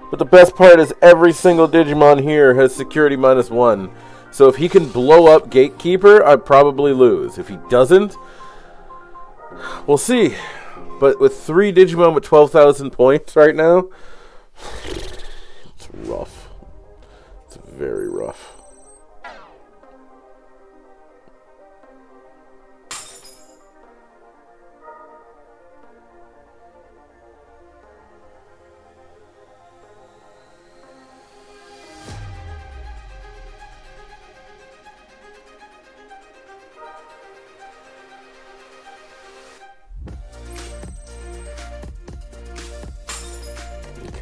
[SPEAKER 2] But the best part is every single Digimon here has security -1. So if he can blow up Gatekeeper, I probably lose. If he doesn't, we'll see. But with 3 Digimon with 12,000 points right now, it's rough. It's very rough.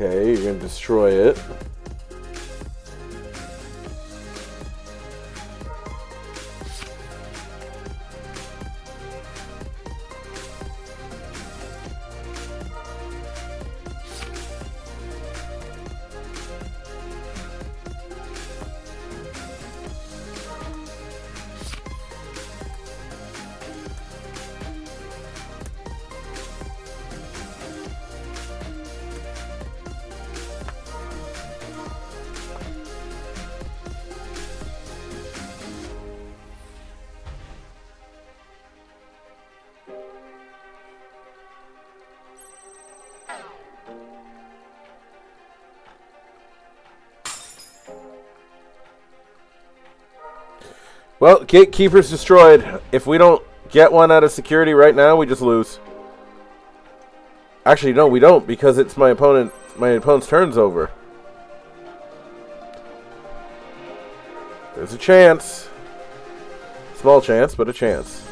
[SPEAKER 2] Okay, you're going to destroy it. Well, Gatekeeper's destroyed. If we don't get one out of security right now, we just lose. Actually, no, we don't, because it's my opponent's turn's over. There's a chance. Small chance, but a chance.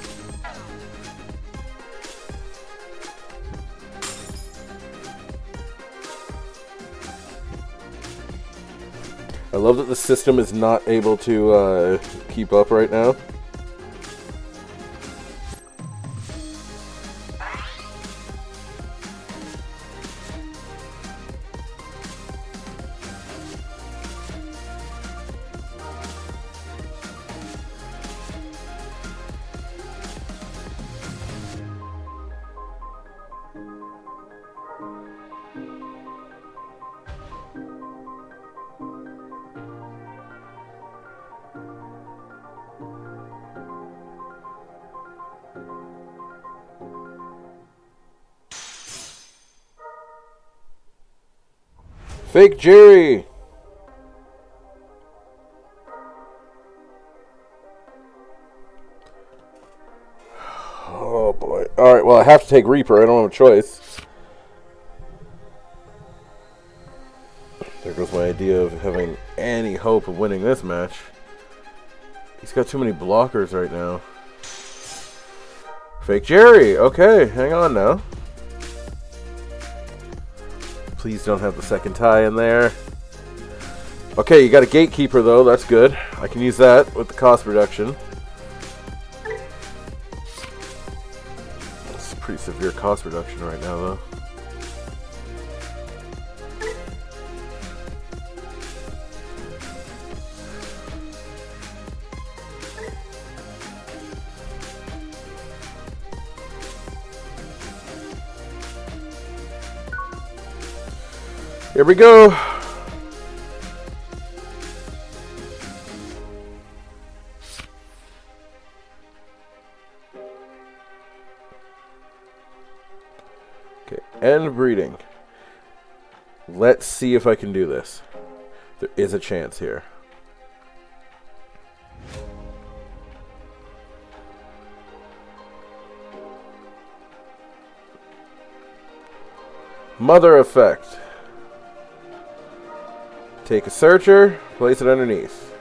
[SPEAKER 2] I love that the system is not able to keep up right now. Fake Jerry! Oh boy. Alright, well I have to take Reaper, I don't have a choice. There goes my idea of having any hope of winning this match. He's got too many blockers right now. Fake Jerry! Okay, hang on now. Please don't have the second tie in there. Okay, you got a Gatekeeper though, that's good. I can use that with the cost reduction. It's a pretty severe cost reduction right now though. Here we go. Okay, end breeding. Let's see if I can do this. There is a chance here. Mother effect. Take a searcher, place it underneath.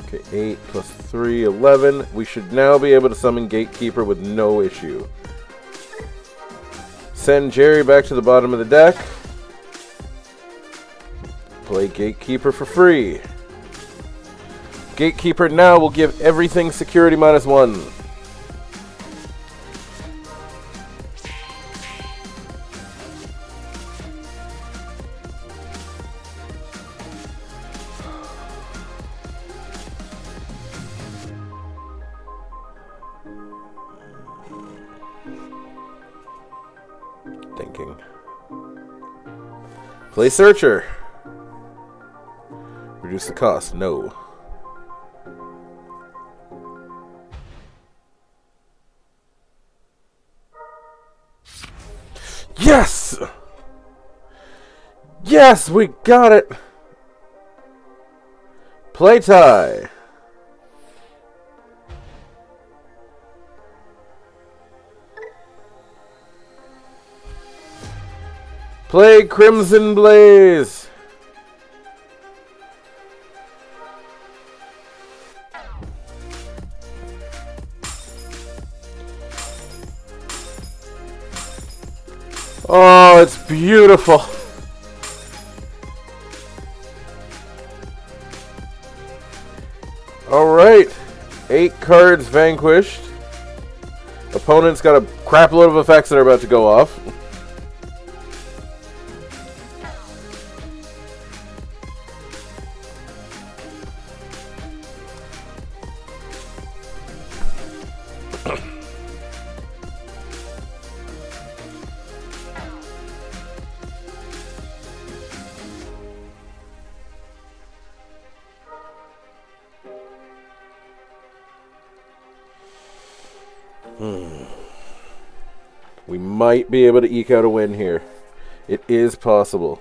[SPEAKER 2] Okay, 8 plus 3, 11. We should now be able to summon Gatekeeper with no issue. Send Jerry back to the bottom of the deck. Play Gatekeeper for free. Gatekeeper now will give everything security -1. Thinking. Play Searcher. Reduce the cost. No. Yes! Yes, we got it! Play tie. Play Crimson Blaze! Oh, it's beautiful! Alright, 8 cards vanquished. Opponent's got a crap load of effects that are about to go off. We might be able to eke out a win here. It is possible.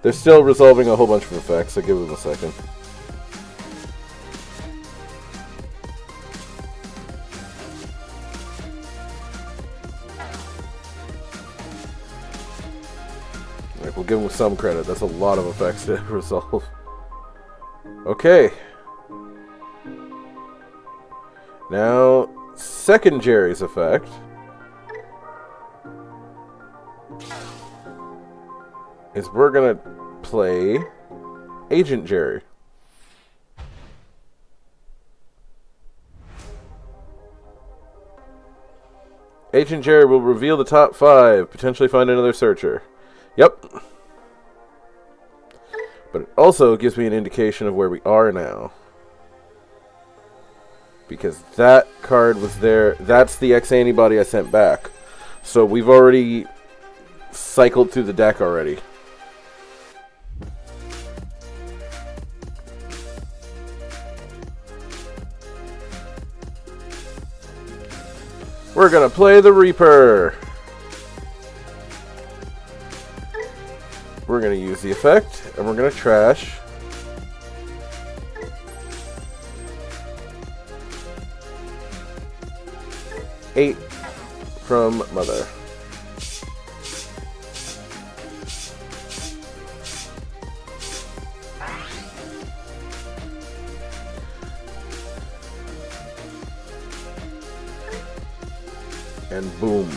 [SPEAKER 2] They're still resolving a whole bunch of effects, so give them a second. Alright, we'll give them some credit. That's a lot of effects to resolve. Okay. Now, second Jerry's effect. Is we're gonna play Agent Jerry. Agent Jerry will reveal the top 5, potentially find another searcher. Yep. But it also gives me an indication of where we are now. Because that card was there. That's the X antibody I sent back. So we've already cycled through the deck already. We're gonna play the Reaper. We're gonna use the effect, and we're gonna trash. Eight from Mother. And boom.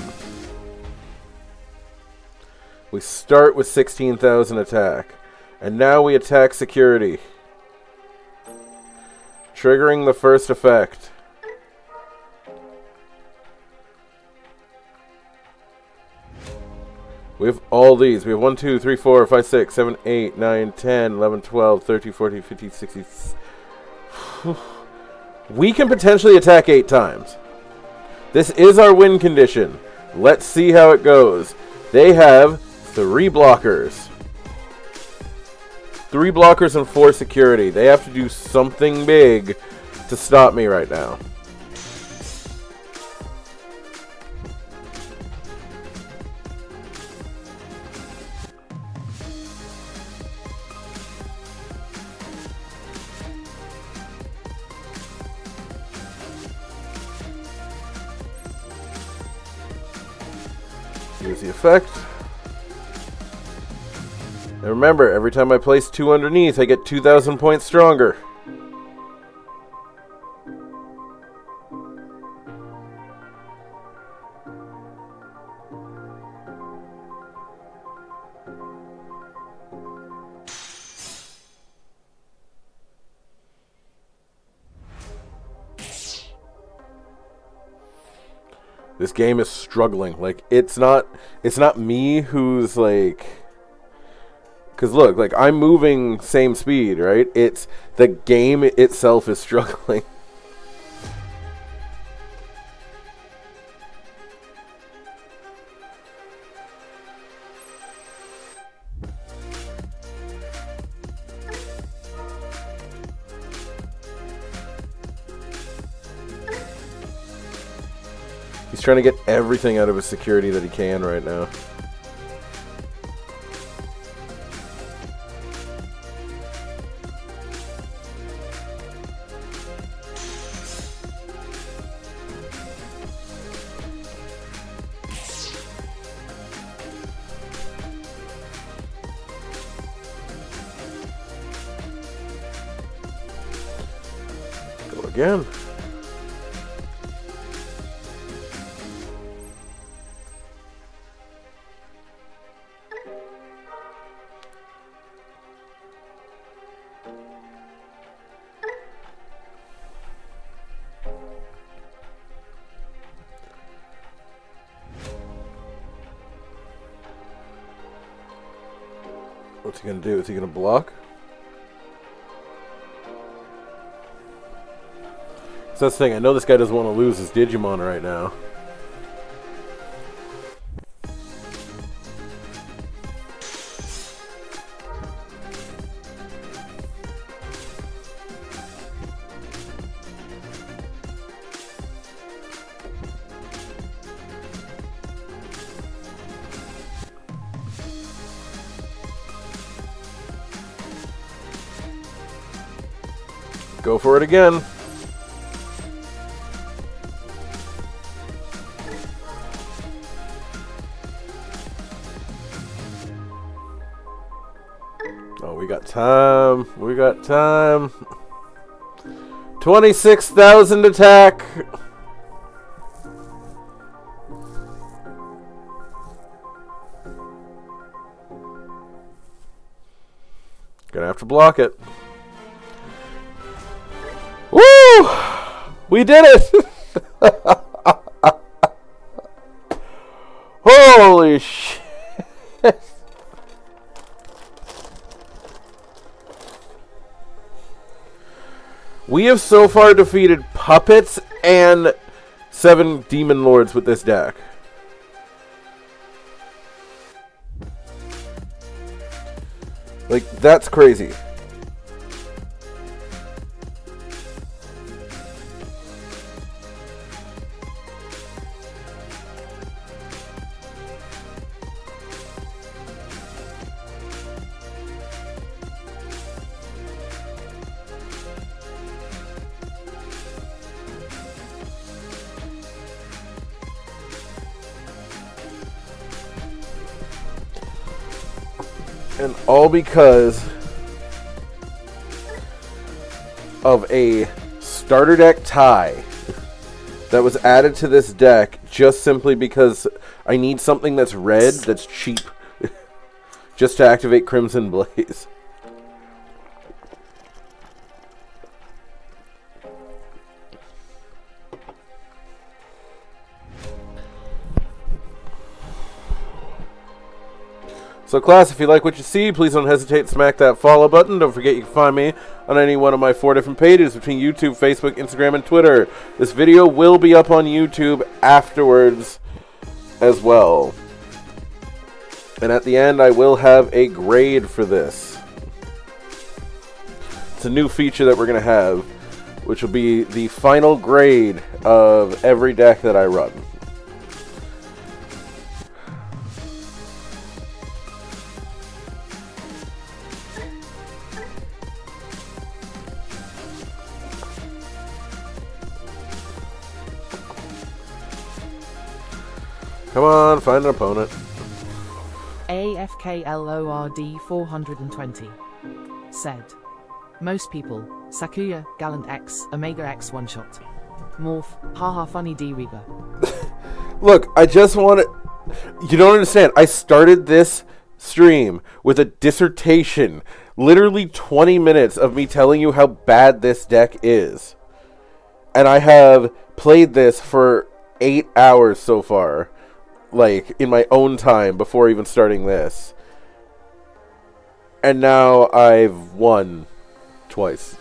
[SPEAKER 2] We start with 16,000 attack. And now we attack security. Triggering the first effect. We have all these. We have 1, 2, 3, 4, 5, 6, 7, 8, 9, 10, 11, 12, 13, 14, 15, 16. We can potentially attack 8 times. This is our win condition. Let's see how it goes. They have 3 blockers. 3 blockers and 4 security. They have to do something big to stop me right now. Use the effect. And remember, every time I place 2 underneath, I get 2,000 points stronger. This game is struggling. Like, it's not me who's like, because look, like, I'm moving same speed, right? It's the game itself is struggling. He's trying to get everything out of his security that he can right now. Go again. What's he going to do? Is he going to block? So that's the thing. I know this guy doesn't want to lose his Digimon right now. Go for it again. Oh, we got time. We got time. 26,000 attack. Gonna have to block it. Woo! We did it! Holy shit! We have so far defeated puppets and 7 demon lords with this deck. Like, that's crazy. And all because of a starter deck tie that was added to this deck just simply because I need something that's red, that's cheap, just to activate Crimson Blaze. So class, if you like what you see, please don't hesitate to smack that follow button. Don't forget you can find me on any one of my 4 different pages between YouTube, Facebook, Instagram, and Twitter. This video will be up on YouTube afterwards as well. And at the end, I will have a grade for this. It's a new feature that we're going to have, which will be the final grade of every deck that I run. Come on, find an opponent.
[SPEAKER 3] AFKLORD 420 said, most people, Sakuya, Gallant X, Omega X one-shot. Morph, haha funny D-Reaper.
[SPEAKER 2] Look, I just want to... You don't understand. I started this stream with a dissertation. Literally 20 minutes of me telling you how bad this deck is. And I have played this for 8 hours so far. Like, in my own time before even starting this. And now I've won twice.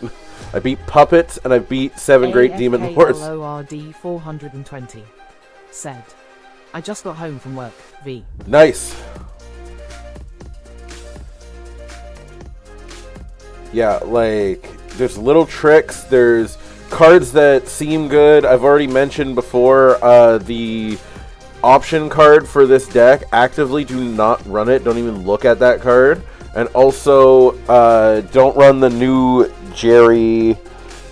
[SPEAKER 2] I beat puppets and I beat 7 great demon lords.
[SPEAKER 3] AFKLORD 420 said, I just got home from work, V.
[SPEAKER 2] Nice. Yeah, like, there's little tricks, there's cards that seem good. I've already mentioned before, the option card for this deck, actively do not run it. Don't even look at that card. And also, don't run the new Jerry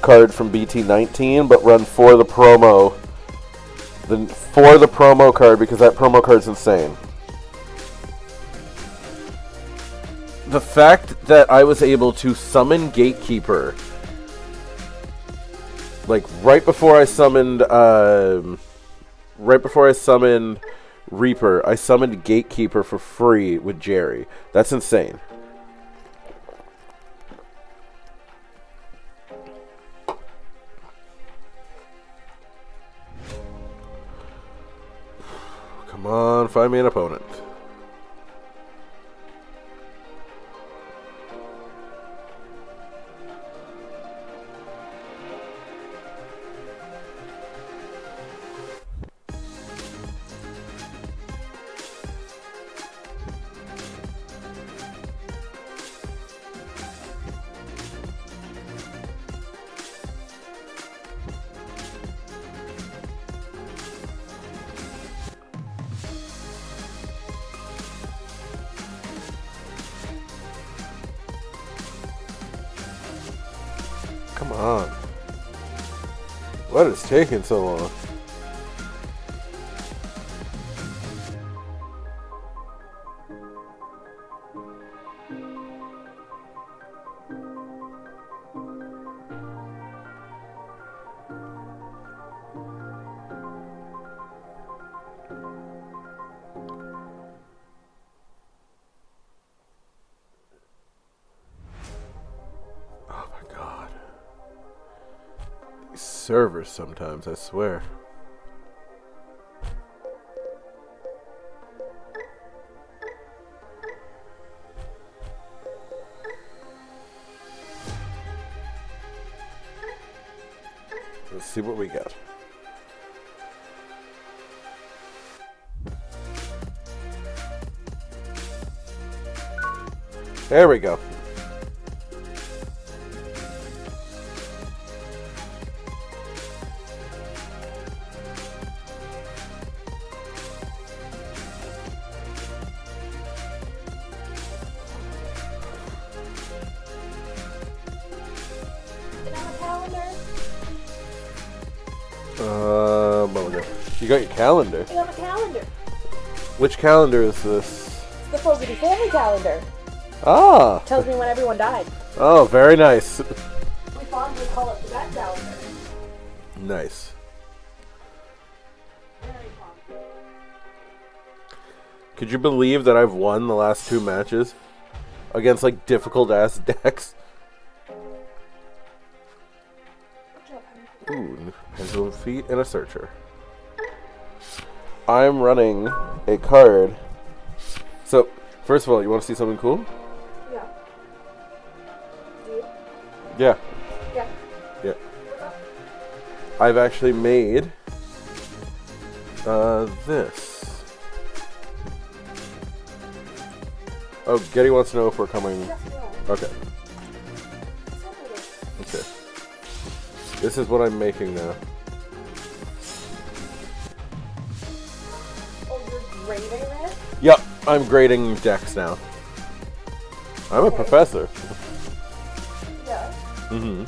[SPEAKER 2] card from BT19, but run for the promo. For the promo card, because that promo card's insane. The fact that I was able to summon Gatekeeper, like right before I summoned Reaper, I summoned Gatekeeper for free with Jerry. That's insane. Come on, find me an opponent. Come on. What is taking so long? Oh my god. These servers sometimes, I swear. Let's see what we got. There we go. You got your calendar.
[SPEAKER 4] I got my calendar.
[SPEAKER 2] Which calendar is this?
[SPEAKER 4] It's the Fogarty family calendar.
[SPEAKER 2] Ah.
[SPEAKER 4] Tells me when everyone died.
[SPEAKER 2] Oh, very nice.
[SPEAKER 4] We fondly call it the Bat calendar.
[SPEAKER 2] Nice.
[SPEAKER 4] Very fond.
[SPEAKER 2] Could you believe that I've won the last 2 matches against like difficult ass decks? Ooh, pendulum feet and a searcher. I'm running a card. So, first of all, you want to see something cool?
[SPEAKER 4] Yeah. Do you?
[SPEAKER 2] Yeah.
[SPEAKER 4] Yeah.
[SPEAKER 2] Yeah. I've actually made this. Oh, Getty wants to know if we're coming.
[SPEAKER 4] Yeah.
[SPEAKER 2] Okay. Okay. This is what I'm making now.
[SPEAKER 4] Oh, you're grading this?
[SPEAKER 2] Yep, I'm grading decks now. I'm a professor.
[SPEAKER 4] Yeah.
[SPEAKER 2] Mm-hmm.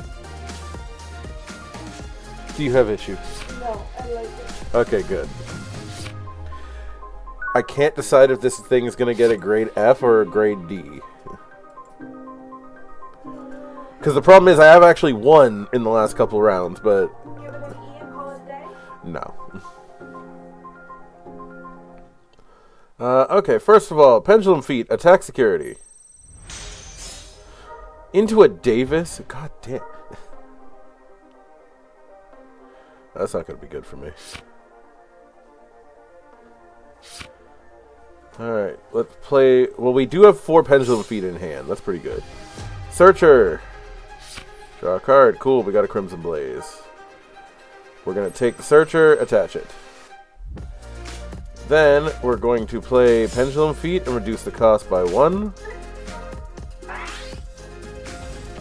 [SPEAKER 2] Do you have issues?
[SPEAKER 4] No, I like it.
[SPEAKER 2] Okay, good. I can't decide if this thing is going to get a grade F or a grade D. Because the problem is I have actually won in the last couple rounds, but...
[SPEAKER 4] Give it an E and call it a day?
[SPEAKER 2] No. Okay, first of all, pendulum feet, attack security. Into a Davis? God damn. That's not going to be good for me. Alright, let's play... Well, we do have 4 pendulum feet in hand. That's pretty good. Searcher. Draw a card. Cool, we got a Crimson Blaze. We're going to take the Searcher, attach it. Then, we're going to play Pendulum Feet and reduce the cost by 1.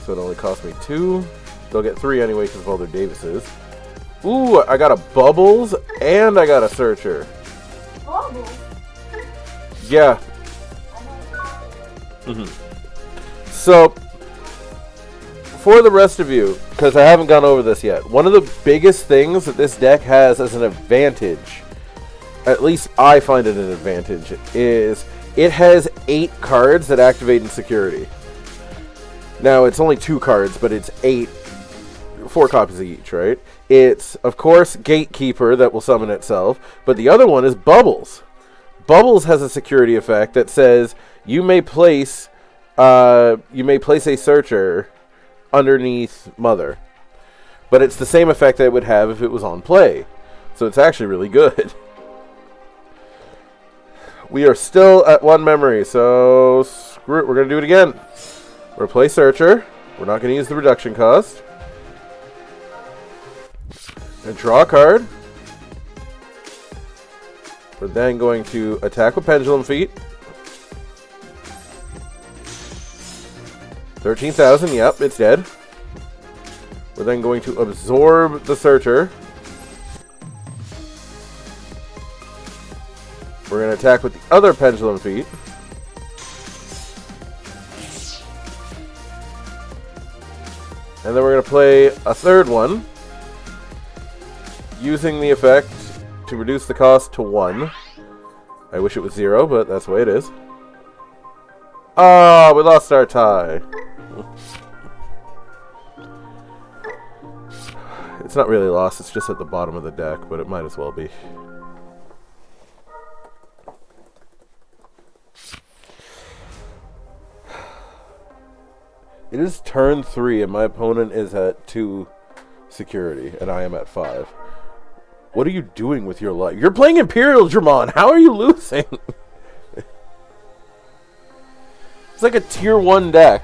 [SPEAKER 2] So it only costs me 2. They'll get 3 anyway because of all their Davises. Ooh, I got a Bubbles and I got a Searcher.
[SPEAKER 4] Bubbles?
[SPEAKER 2] Yeah. So, for the rest of you, because I haven't gone over this yet, one of the biggest things that this deck has as an advantage, at least I find it an advantage, is it has 8 cards that activate in security. Now, it's only 2 cards, but it's 8, 4 copies each, right? It's, of course, Gatekeeper that will summon itself, but the other one is Bubbles. Bubbles has a security effect that says you may place a Searcher underneath Mother, but it's the same effect that it would have if it was on play. So it's actually really good. We are still at 1 memory, so screw it. We're gonna do it again. Replace Searcher. We're not gonna use the reduction cost. And draw a card. We're then going to attack with Pendulum Feet. 13,000, yep, it's dead. We're then going to absorb the Searcher. We're going to attack with the other Pendulum Feet. And then we're going to play a third one, using the effect to reduce the cost to 1. I wish it was 0, but that's the way it is. Ah, we lost our tie. It's not really lost, it's just at the bottom of the deck, but it might as well be. It is turn 3 and my opponent is at 2 security and I am at 5. What are you doing with your life? You're playing Imperial Dramon. How are you losing? It's like a tier 1 deck.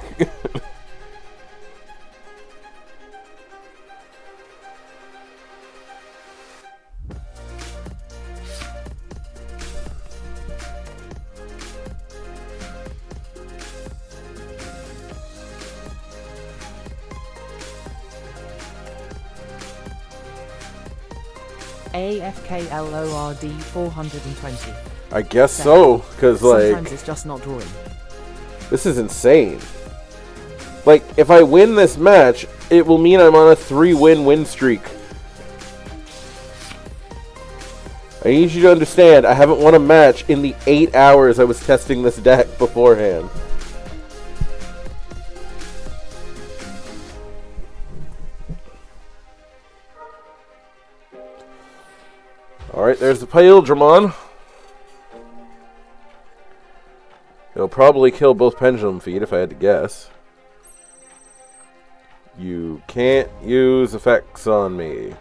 [SPEAKER 3] AFKLORD 420.
[SPEAKER 2] I guess so, because
[SPEAKER 3] Sometimes
[SPEAKER 2] like
[SPEAKER 3] it's just not drawing.
[SPEAKER 2] this is insane. Like if I win this match, it will mean I'm on a 3-win streak. I need you to understand, I haven't won a match in the 8 hours I was testing this deck beforehand. Alright, there's the Pale Dramon. It'll probably kill both Pendulum Feet if I had to guess. You can't use effects on me.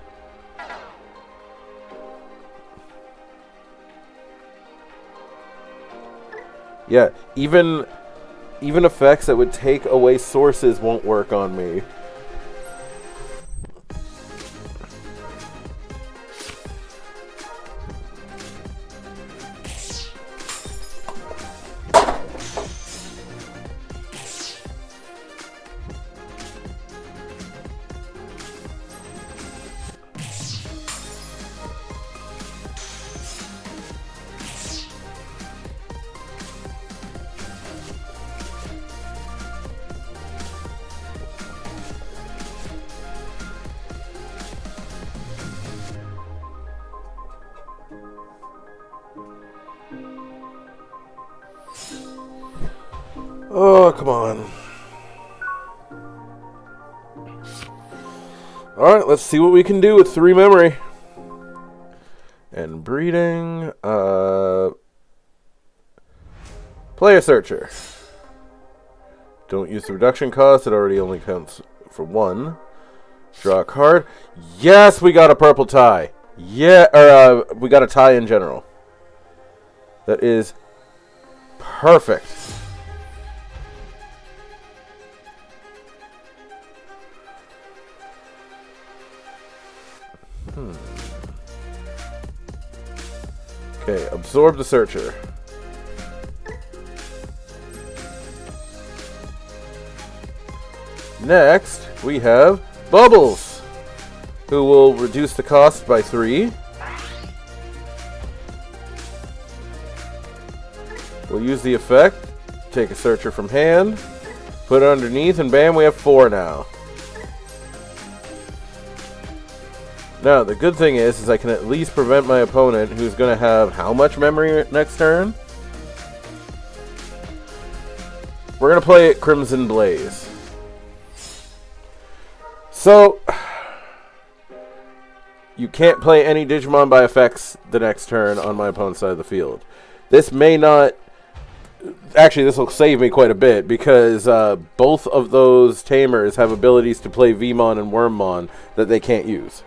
[SPEAKER 2] Yeah, even effects that would take away sources won't work on me. Oh, come on. Alright, let's see what we can do with 3 memory. And breeding. Player Searcher. Don't use the reduction cost, it already only counts for 1. Draw a card. Yes, we got a purple tie. Yeah, or we got a tie in general. That is perfect. Okay, absorb the Searcher. Next, we have Bubbles, who will reduce the cost by 3. We'll use the effect, take a Searcher from hand, put it underneath, and bam, we have 4 now. Now, the good thing is I can at least prevent my opponent, who's going to have how much memory next turn? We're going to play Crimson Blaze. So, you can't play any Digimon by effects the next turn on my opponent's side of the field. This may not... Actually, this will save me quite a bit, because both of those Tamers have abilities to play Vmon and Wormmon that they can't use.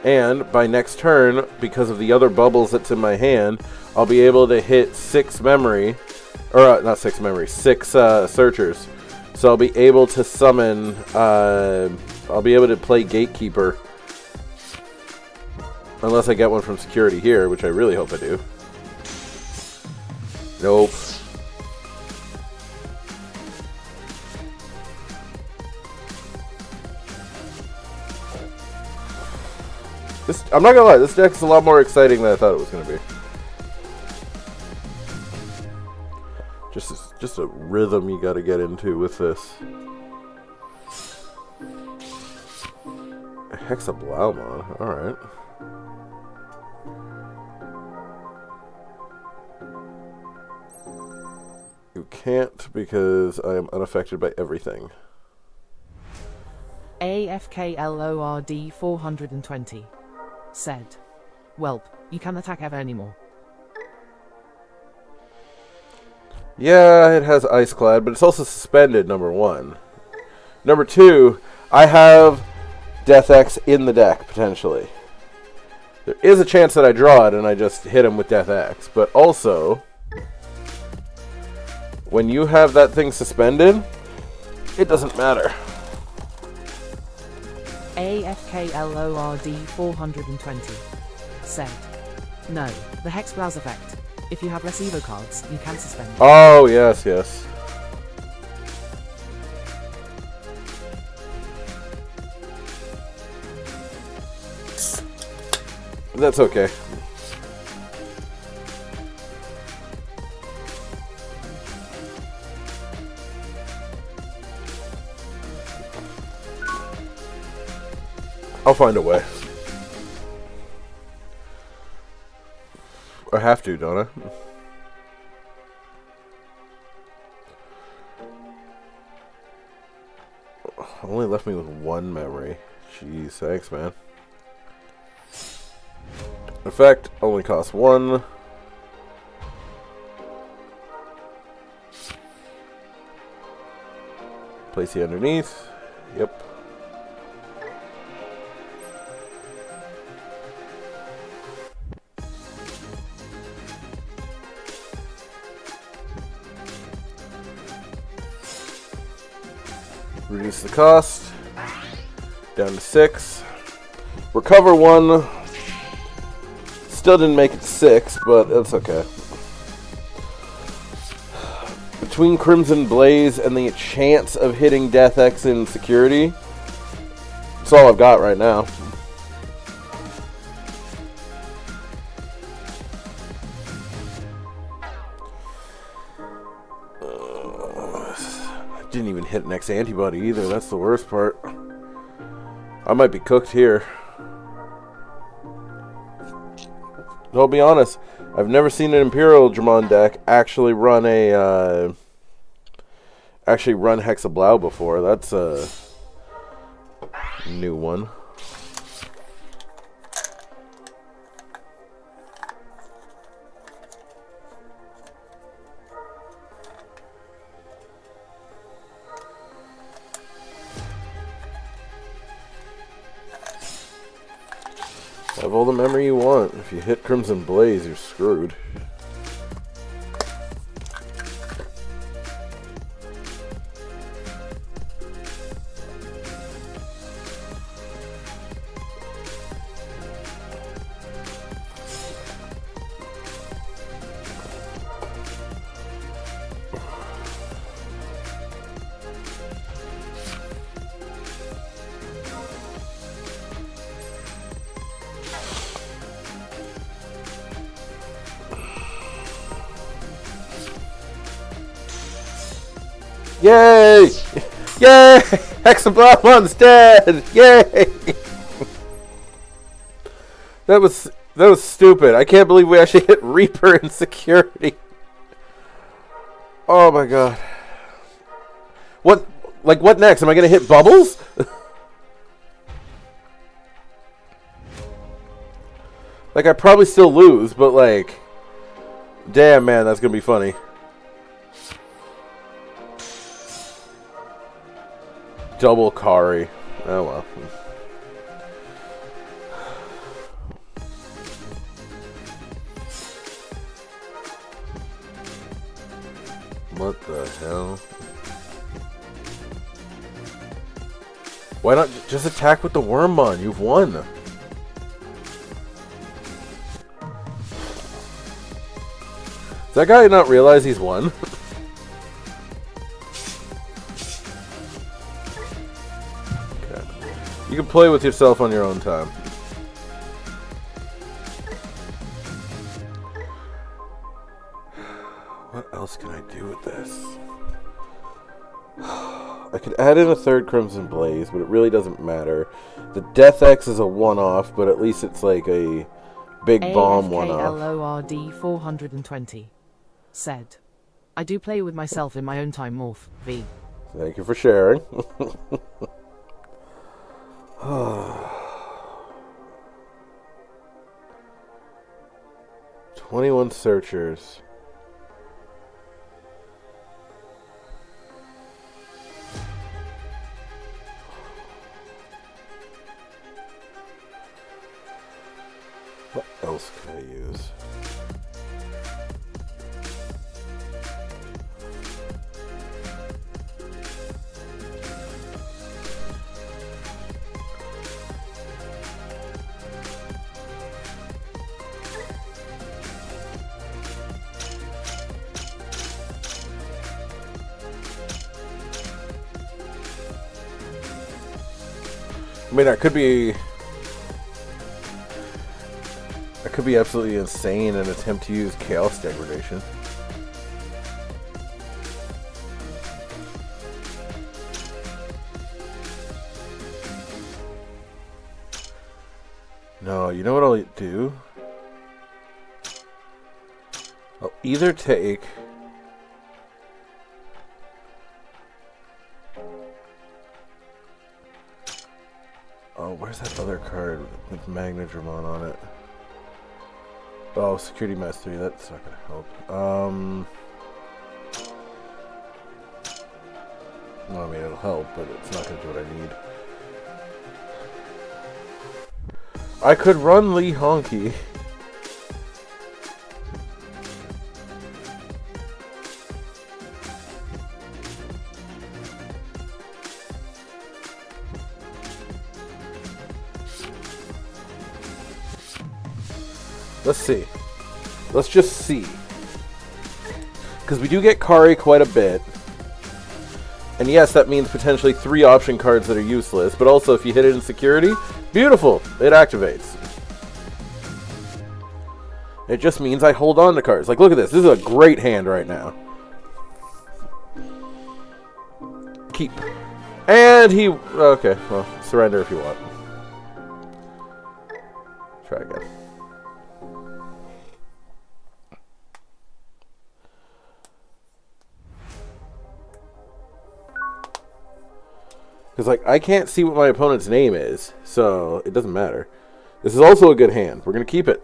[SPEAKER 2] And by next turn, because of the other bubbles that's in my hand, I'll be able to hit 6 memory, or not 6 memory, 6 searchers. So I'll be able to summon, I'll be able to play Gatekeeper. Unless I get one from security here, which I really hope I do. Nope. I'm not gonna lie, this deck's a lot more exciting than I thought it was gonna be. Just a rhythm you got to get into with this. Hexablaumon, all right. You can't because I am unaffected by everything.
[SPEAKER 3] AFKLORD 420 said, "Welp, you can't attack ever anymore."
[SPEAKER 2] Yeah, it has Ice Clad, but it's also suspended, number one. Number two, I have Death X in the deck, potentially. There is a chance that I draw it and I just hit him with Death X, but also, when you have that thing suspended, it doesn't matter.
[SPEAKER 3] AFKLORD 420 said, "No, the Hex Browse effect. If you have less Evo cards, you can suspend."
[SPEAKER 2] Oh, yes, yes. That's okay. I'll find a way. I have to, don't I? Only left me with one memory. Jeez, thanks, man. Effect only costs one. Place it underneath. Yep. Reduce the cost down to 6. Recover 1. Still didn't make it 6, but that's okay. Between Crimson Blaze and the chance of hitting Death X in security, that's all I've got right now. Didn't even hit an X antibody either. That's the worst part. I might be cooked here. I'll be honest. I've never seen an Imperial Digimon deck actually run a run Hexablau before. That's a new one. Have all the memory you want. If you hit Crimson Blaze, you're screwed. Yay! Yay! Hexablamon's dead! Yay! That was stupid. I can't believe we actually hit Reaper in security. Oh my god. What next? Am I gonna hit Bubbles? Like, I probably still lose, but like, damn man, that's gonna be funny. Double Kari. Oh well. What the hell? Why not just attack with the Wormmon? You've won. Does that guy not realize he's won? You can play with yourself on your own time. What else can I do with this? I could add in a third Crimson Blaze, but it really doesn't matter. The Death X is a one-off, but at least it's like a big bomb one-off.
[SPEAKER 3] AFKLORD 420 said, I do play with myself in my own time, Morph. V.
[SPEAKER 2] Thank you for sharing. 21 searchers. What else can I use? I mean, I could be absolutely insane and attempt to use Chaos Degradation. No, you know what I'll do? I'll either take... Oh, where's that other card with DIGIMON on it? Oh, Security Mastery, that's not gonna help. Well, I mean, it'll help, but it's not gonna do what I need. I could run Lee Honky. Let's see. Let's just see. Because we do get Kari quite a bit. And yes, that means potentially 3 option cards that are useless. But also, if you hit it in security, beautiful! It activates. It just means I hold on to cards. Like, look at this. This is a great hand right now. Keep. And he... Okay, well, surrender if you want. Try again. Because, like, I can't see what my opponent's name is, so it doesn't matter. This is also a good hand. We're going to keep it.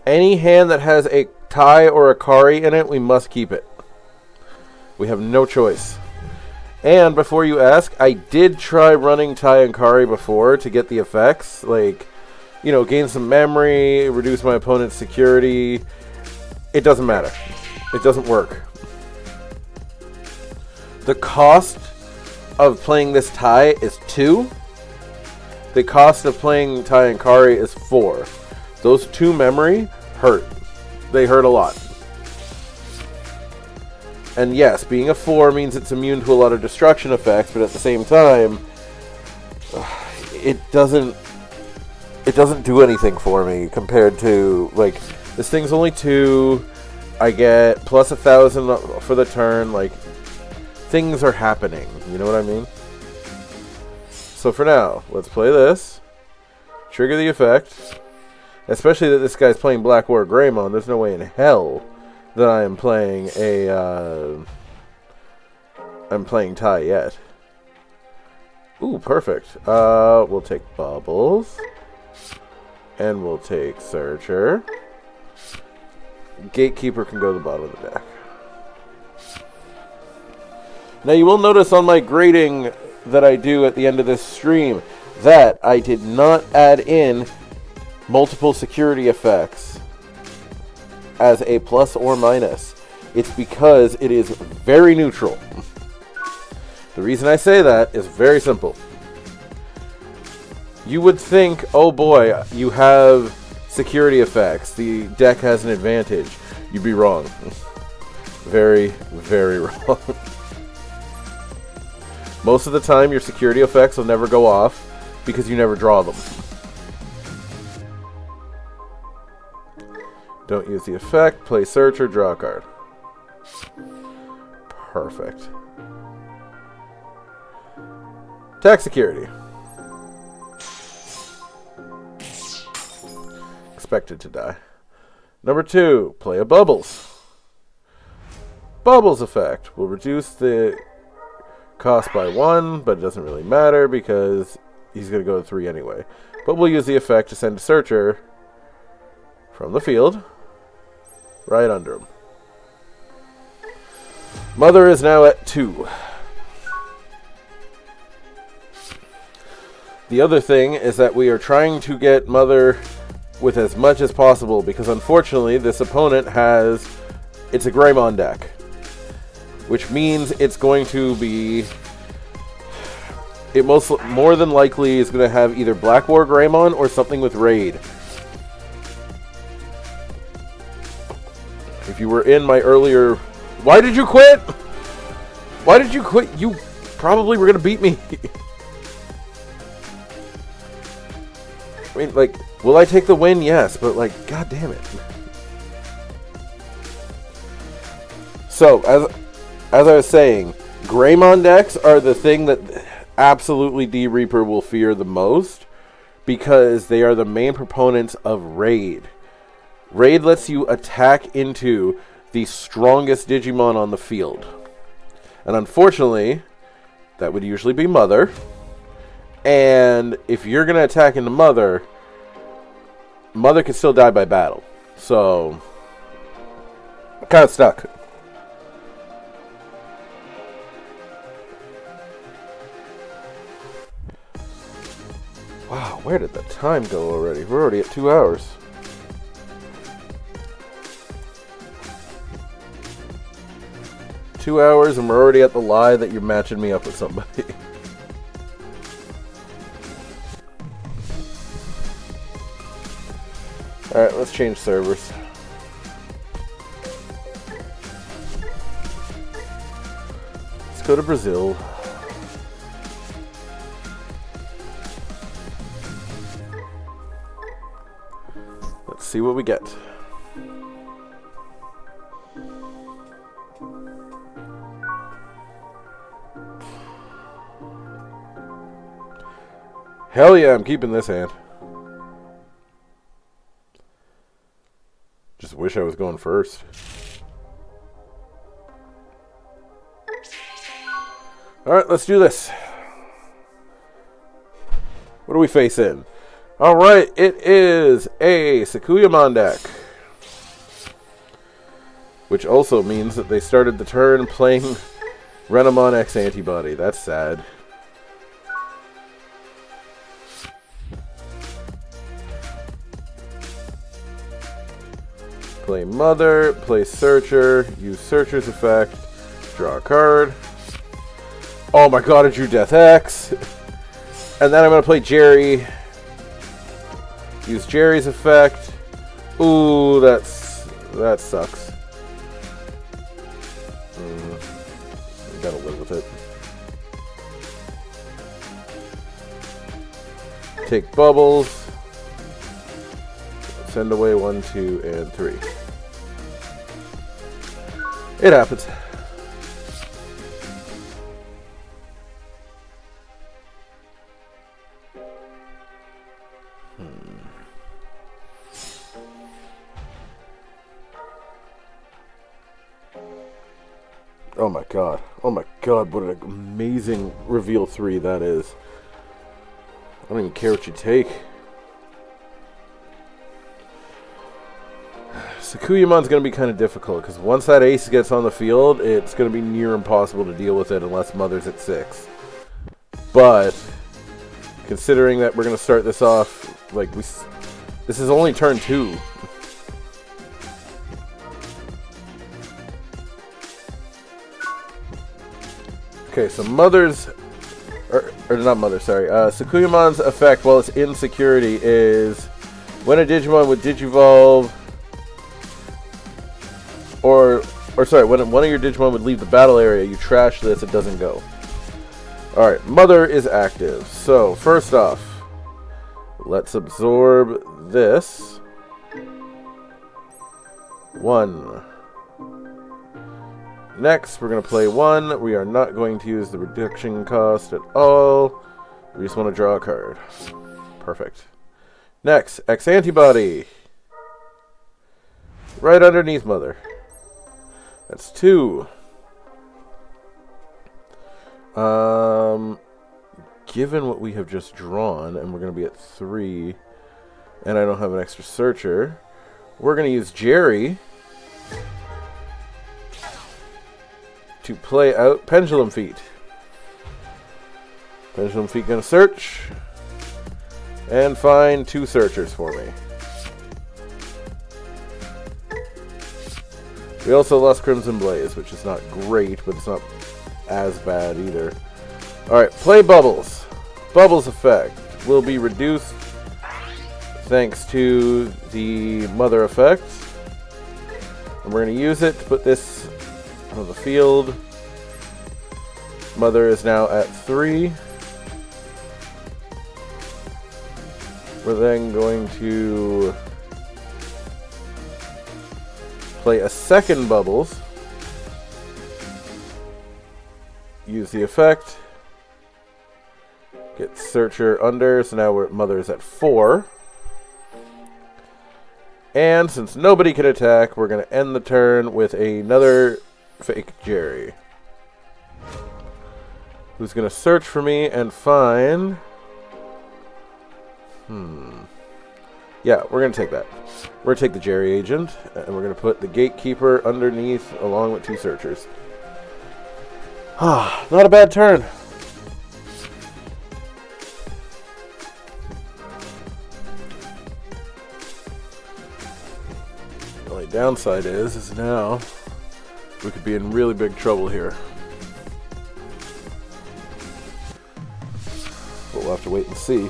[SPEAKER 2] Any hand that has a Tai or a Kari in it, we must keep it. We have no choice. And, before you ask, I did try running Tai and Kari before to get the effects. Like, you know, gain some memory, reduce my opponent's security. It doesn't matter. It doesn't work. The cost of playing this Tai is 2. The cost of playing Tai and Kari is 4. Those 2 memory hurt. They hurt a lot. And yes, being a 4 means it's immune to a lot of destruction effects, but at the same time, it doesn't do anything for me compared to, like, this thing's only 2. I get plus 1,000 for the turn, like, things are happening, you know what I mean? So for now, let's play this. Trigger the effect. Especially that this guy's playing Black War Greymon. There's no way in hell that I am playing I'm playing Tai yet. Ooh, perfect. We'll take Bubbles. And we'll take Searcher. Gatekeeper can go to the bottom of the deck. Now you will notice on my grading that I do at the end of this stream that I did not add in multiple security effects as a plus or minus. It's because it is very neutral. The reason I say that is very simple. You would think, oh boy, you have security effects. The deck has an advantage. You'd be wrong. Very, very wrong. Most of the time, your security effects will never go off because you never draw them. Don't use the effect, play Searcher, draw a card. Perfect. Tax security. Expected to die. Number 2, play a bubbles. Bubbles effect will reduce the cost by 1, but it doesn't really matter because he's going to go to 3 anyway. But we'll use the effect to send a searcher from the field right under him. Mother is now at 2. The other thing is that we are trying to get Mother with as much as possible because unfortunately this opponent has... It's a Greymon deck. Which means it's going to be... It more than likely is going to have either Black War Greymon or something with Raid. If you were in my earlier... Why did you quit? Why did you quit? You probably were going to beat me. I mean, like, will I take the win? Yes, but, like, god damn it. So, as I was saying, Greymon decks are the thing that absolutely D-Reaper will fear the most because they are the main proponents of Raid. Raid lets you attack into the strongest Digimon on the field. And unfortunately, that would usually be Mother. And if you're going to attack into Mother, Mother can still die by battle. So, I'm kind of stuck. Wow, where did the time go already? We're already at 2 hours. Two hours and we're already at the lie that you're matching me up with somebody. Alright, let's change servers. Let's go to Brazil. Let's see what we get. Hell yeah, I'm keeping this hand. Just wish I was going first. Alright, let's do this. What do we face in? Alright, it is a Sakuyamon deck. Which also means that they started the turn playing Renamon X Antibody. That's sad. Play Mother, play Searcher, use Searcher's effect, draw a card. Oh my god, I drew Death X. And then I'm going to play Jerry. Use Jerry's effect. Ooh, that sucks. Gotta live with it. Take Bubbles. Send away 1, 2, and 3. It happens. Oh my god. Oh my god, what an amazing reveal 3 that is. I don't even care what you take. Sakuyamon's going to be kind of difficult, because once that ace gets on the field, it's going to be near impossible to deal with it unless Mother's at 6. But, considering that we're going to start this off, like, this is only turn 2. Okay, so Mother's, or not Mother, sorry, Sakuyamon's effect while it's in security is when a Digimon would Digivolve, or sorry, when one of your Digimon would leave the battle area, you trash this, it doesn't go. Alright, Mother is active. So, first off, let's absorb this. 1, next we're going to play one. We are not going to use the reduction cost at all. We just want to draw a card. Perfect. Next, X antibody. Right underneath Mother. That's 2. Given what we have just drawn, and we're going to be at 3, and I don't have an extra searcher, we're going to use Jerry to play out Pendulum Feet. Pendulum Feet going to search and find 2 searchers for me. We also lost Crimson Blaze, which is not great, but it's not as bad either. Alright, play Bubbles. Bubbles effect will be reduced thanks to the Mother effect. And we're going to use it to put this on the field. Mother is now at 3. We're then going to play a second Bubbles. Use the effect. Get Searcher under, so now Mother is at 4. And since nobody can attack, we're going to end the turn with another fake Jerry, who's going to search for me and find... Yeah, we're going to take that. We're going to take the Jerry agent, and we're going to put the Gatekeeper underneath along with 2 searchers. Not a bad turn. The only downside is now we could be in really big trouble here. But we'll have to wait and see.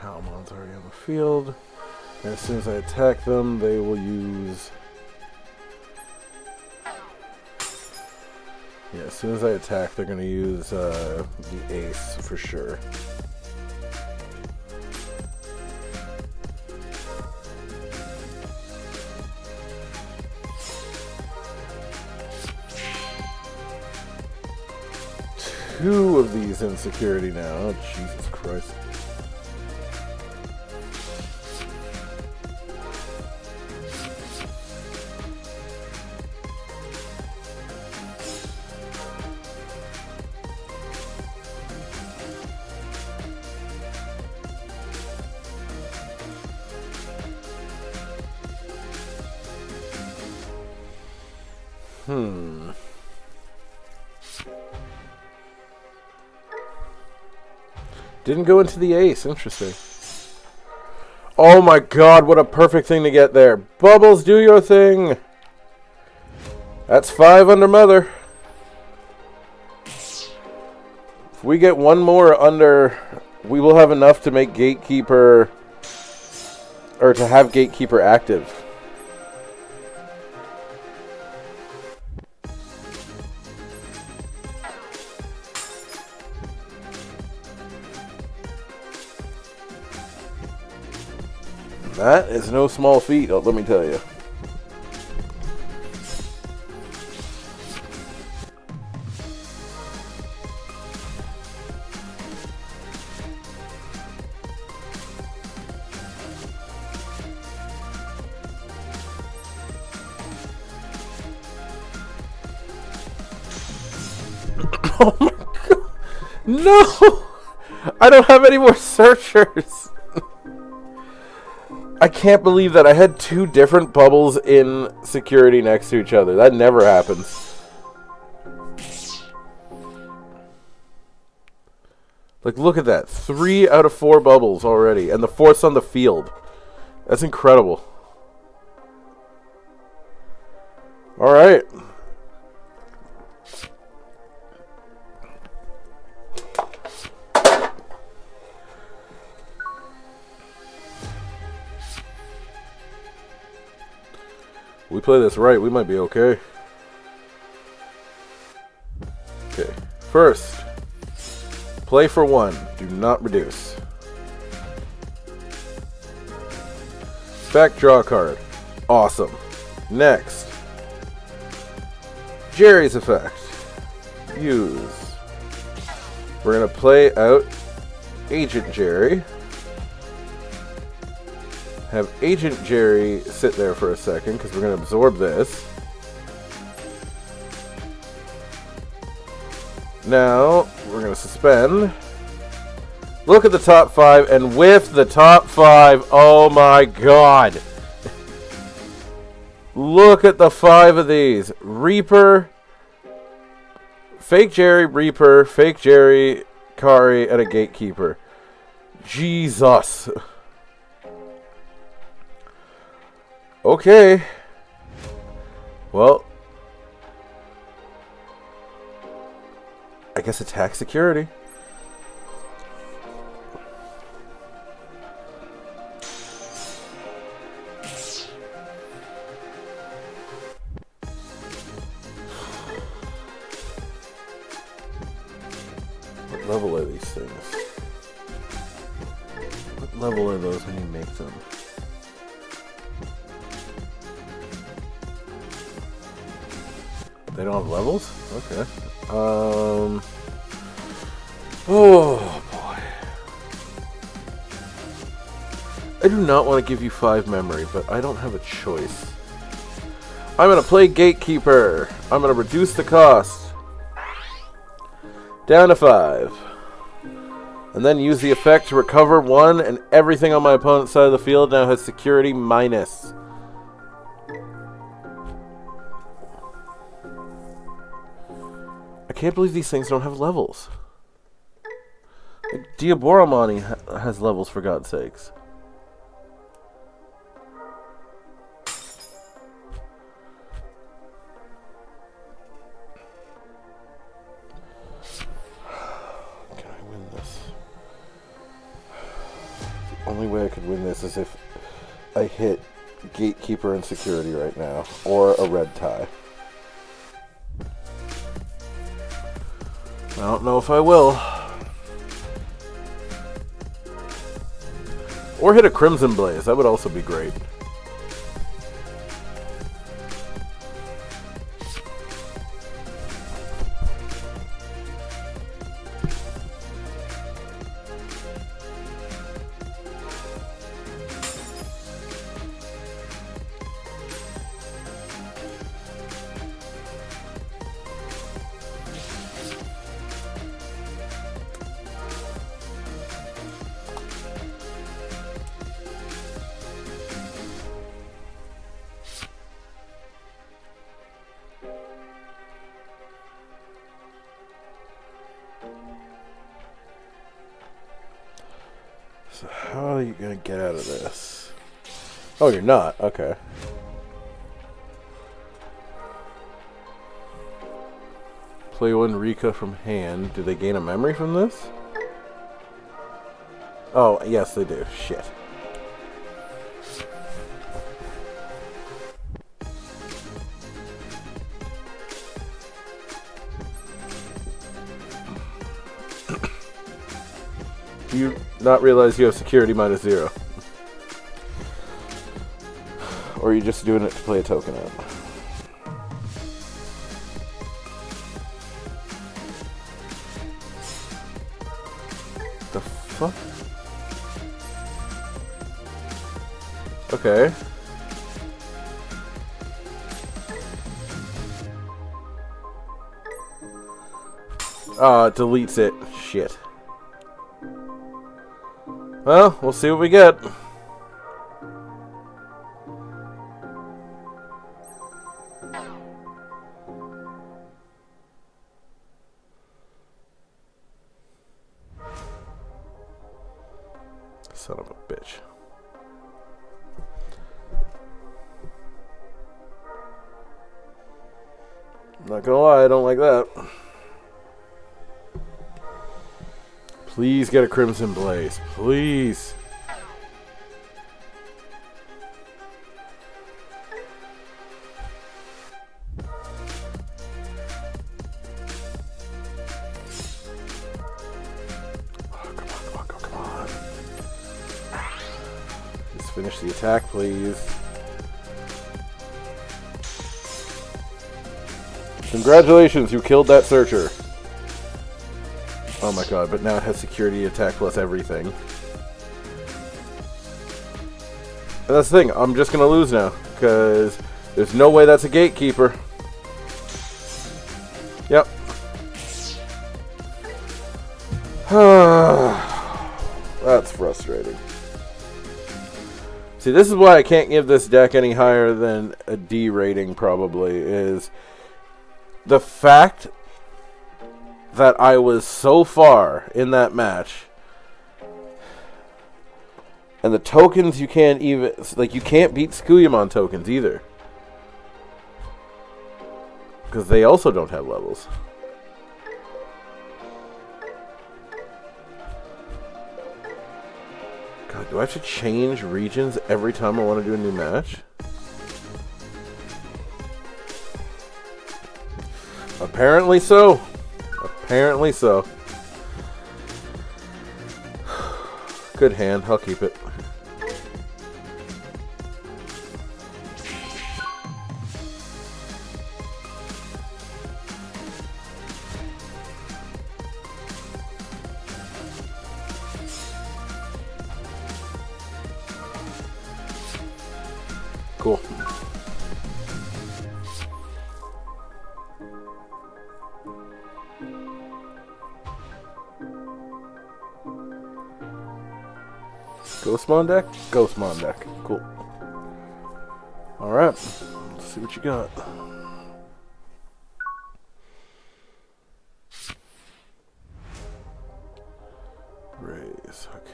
[SPEAKER 2] Talmon's already on the field. And as soon as I attack them, they will use... Yeah, as soon as I attack, they're going to use the ace for sure. Two of these in security now. Oh, Jesus Christ. Didn't go into the ace. Interesting. Oh my god, what a perfect thing to get there. Bubbles, do your thing. That's 5 under Mother. If we get one more under, we will have enough to make Gatekeeper, or to have Gatekeeper active. That is no small feat, let me tell you. Oh my god. No! I don't have any more searchers. I can't believe that I had two different bubbles in security next to each other. That never happens. Like, look at that. 3 out of 4 bubbles already. And the 4th's on the field. That's incredible. Alright. We play this right, we might be okay. Okay. First, play for 1. Do not reduce. Back draw card. Awesome. Next. Jerry's effect. Use. We're going to play out Agent Jerry. Have Agent Jerry sit there for a second because we're going to absorb this. Now, we're going to suspend. Look at the top 5, and with the top 5, oh my god. Look at the 5 of these. Reaper, Fake Jerry, Reaper, Fake Jerry, Kari, and a Gatekeeper. Jesus. Okay. Well, I guess attack security. What level are these things? What level are those when you make them? They don't have levels? Okay. Oh boy. I do not want to give you 5 memory, but I don't have a choice. I'm going to play Gatekeeper. I'm going to reduce the cost down to 5. And then use the effect to recover 1, and everything on my opponent's side of the field now has security minus. I can't believe these things don't have levels. Like, Diaboromani has levels, for God's sakes. Can I win this? The only way I could win this is if I hit Gatekeeper and security right now, or a red tie. I don't know if I will. Or hit a Crimson Blaze. That would also be great. So how are you going to get out of this? Oh, you're not? Okay. Play 1 Rika from hand. Do they gain a memory from this? Oh, yes they do. Shit. Do you not realize you have security minus 0? Or are you just doing it to play a token out? The fuck? Okay. Ah, it deletes it. Shit. Well, we'll see what we get. Son of a bitch. Not gonna lie, I don't like that. Please get a Crimson Blaze. Please. Finish the attack, please. Congratulations, you killed that searcher. Oh my god, but now it has security attack plus everything. And that's the thing, I'm just gonna lose now, because there's no way that's a gatekeeper. Yep. That's frustrating. See, this is why I can't give this deck any higher than a D rating, probably, is the fact that I was so far in that match, and the tokens you can't even, like, you can't beat Skuyamon tokens either, because they also don't have levels. God, do I have to change regions every time I want to do a new match? Apparently so. Apparently so. Good hand. I'll keep it. Cool. Ghostmon deck? Ghostmon deck. Cool. Alright. Let's see what you got. Raise. Okay.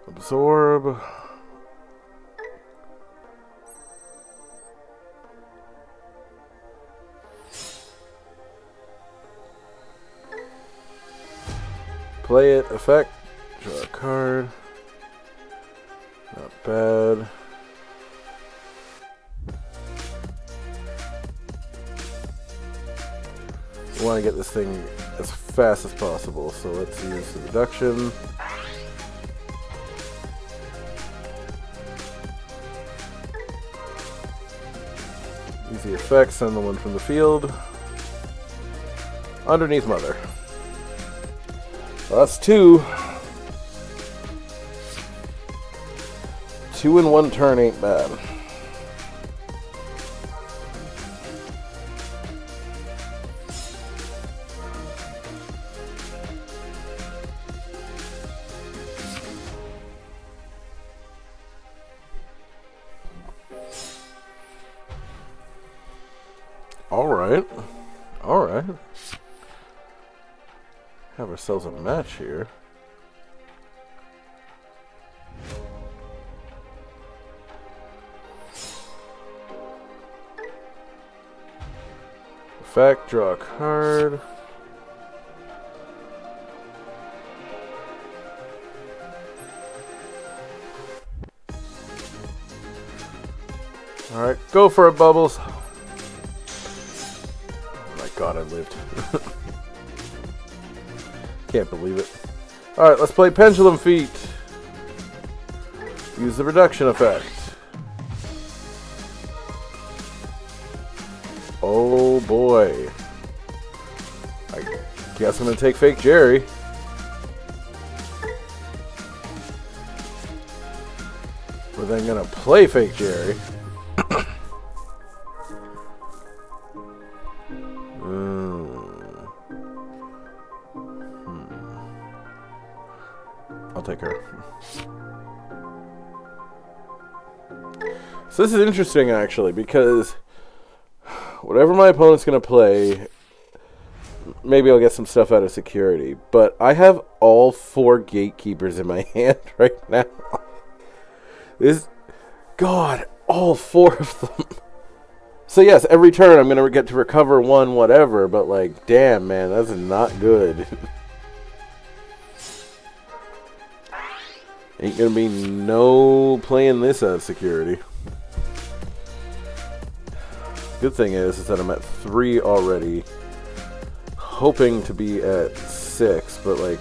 [SPEAKER 2] Absorb. Play it, effect, draw a card. Not bad. We want to get this thing as fast as possible, so let's use the reduction. Use the effect, send the one from the field. Underneath Mother. Well, that's two. 2 in 1 turn ain't bad. Alright. Alright. Have ourselves a match here. Effect, draw a card. Alright, go for it, Bubbles. Oh my god, I lived. Can't believe it. Alright, let's play Pendulum Feet. Use the reduction effect. Oh boy. I guess I'm gonna take Fake Jerry. We're then gonna play Fake Jerry. I'll take her. So this is interesting, actually, because whatever my opponent's going to play, maybe I'll get some stuff out of security. But I have all 4 gatekeepers in my hand right now. God, all 4 of them. So yes, every turn I'm going to get to recover 1 whatever, but like, damn, man, that's not good. Ain't going to be no playing this out of security. Good thing is that I'm at 3 already. Hoping to be at 6, but like...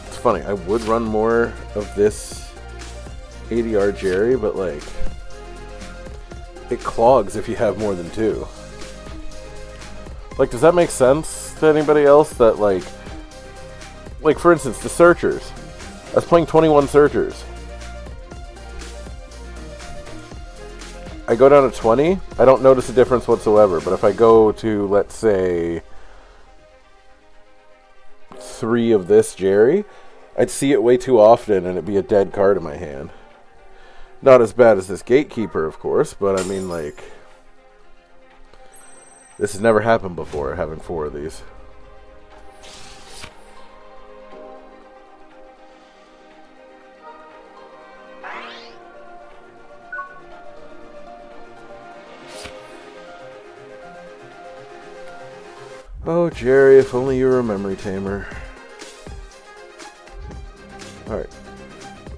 [SPEAKER 2] It's funny, I would run more of this ADR Jerry, but like... It clogs if you have more than 2. Like, does that make sense to anybody else? That like for instance, the Searchers. I was playing 21 Searchers. I go down to 20, I don't notice a difference whatsoever. But if I go to, let's say, 3 of this Jerry, I'd see it way too often and it'd be a dead card in my hand. Not as bad as this Gatekeeper, of course, but I mean, like, this has never happened before, having 4 of these. Oh, Jerry, if only you were a memory tamer. Alright.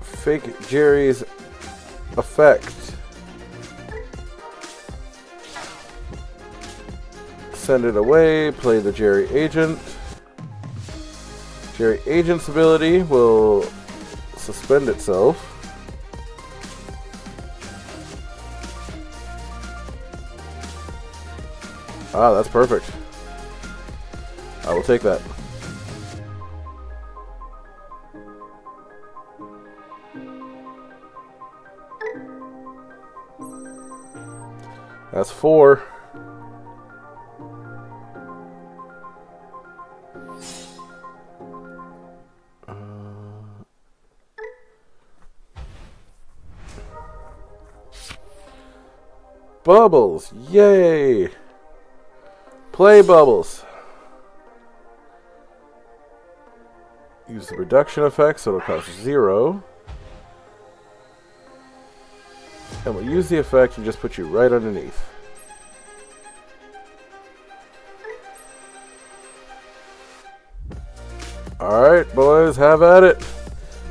[SPEAKER 2] Fake Jerry's effect. Send it away, play the Jerry Agent. Jerry Agent's ability will suspend itself. Ah, that's perfect. I will take that. That's 4. Bubbles! Yay! Play Bubbles! Use the reduction effect, so it'll cost 0. And we'll use the effect and just put you right underneath. Alright, boys, have at it.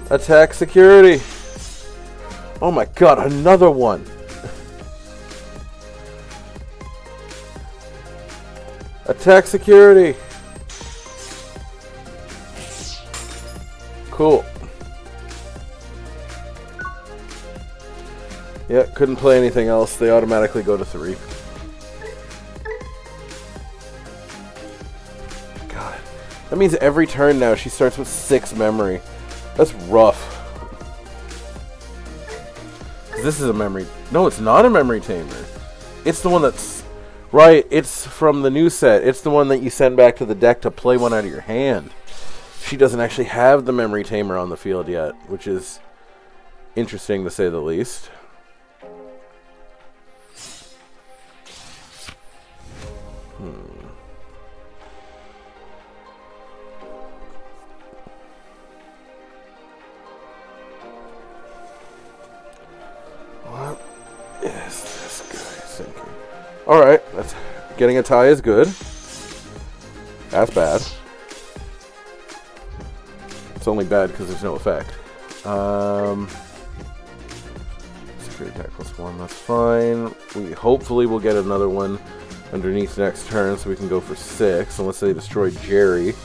[SPEAKER 2] Attack security. Oh my god, another one. Attack security. Cool. Yeah, couldn't play anything else. They automatically go to 3. God. That means every turn now she starts with 6 memory. That's rough. This is a memory... No, it's not a memory tamer. It's the one that's... Right, it's from the new set. It's the one that you send back to the deck to play one out of your hand. She doesn't actually have the memory tamer on the field yet, which is interesting to say the least. What is this guy thinking? Alright, that's getting a tie is good. That's bad. It's only bad because there's no effect. Security attack +1, that's fine. We hopefully will get another one underneath next turn so we can go for 6, unless they destroy Jerry.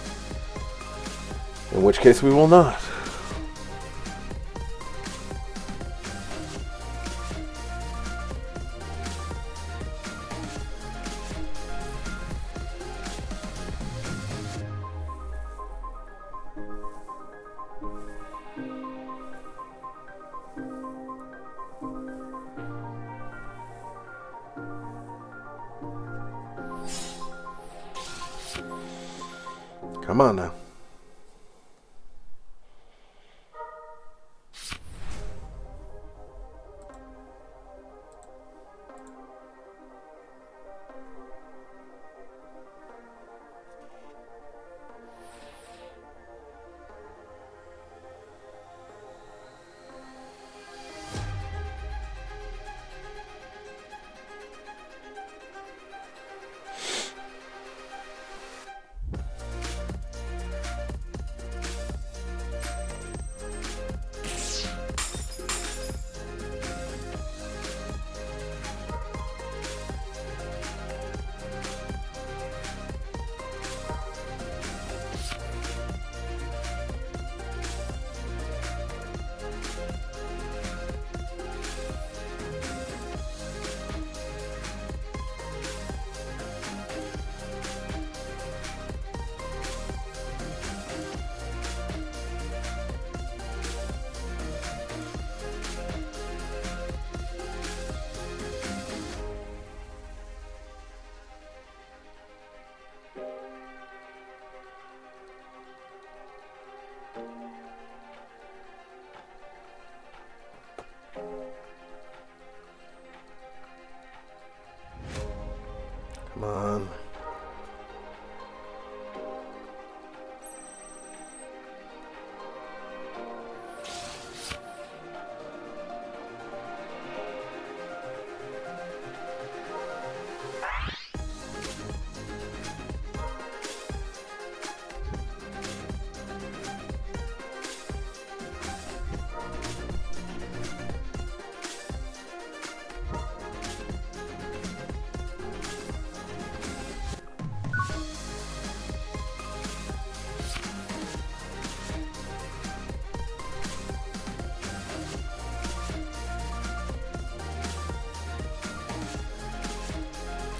[SPEAKER 2] In which case we will not. Come on now.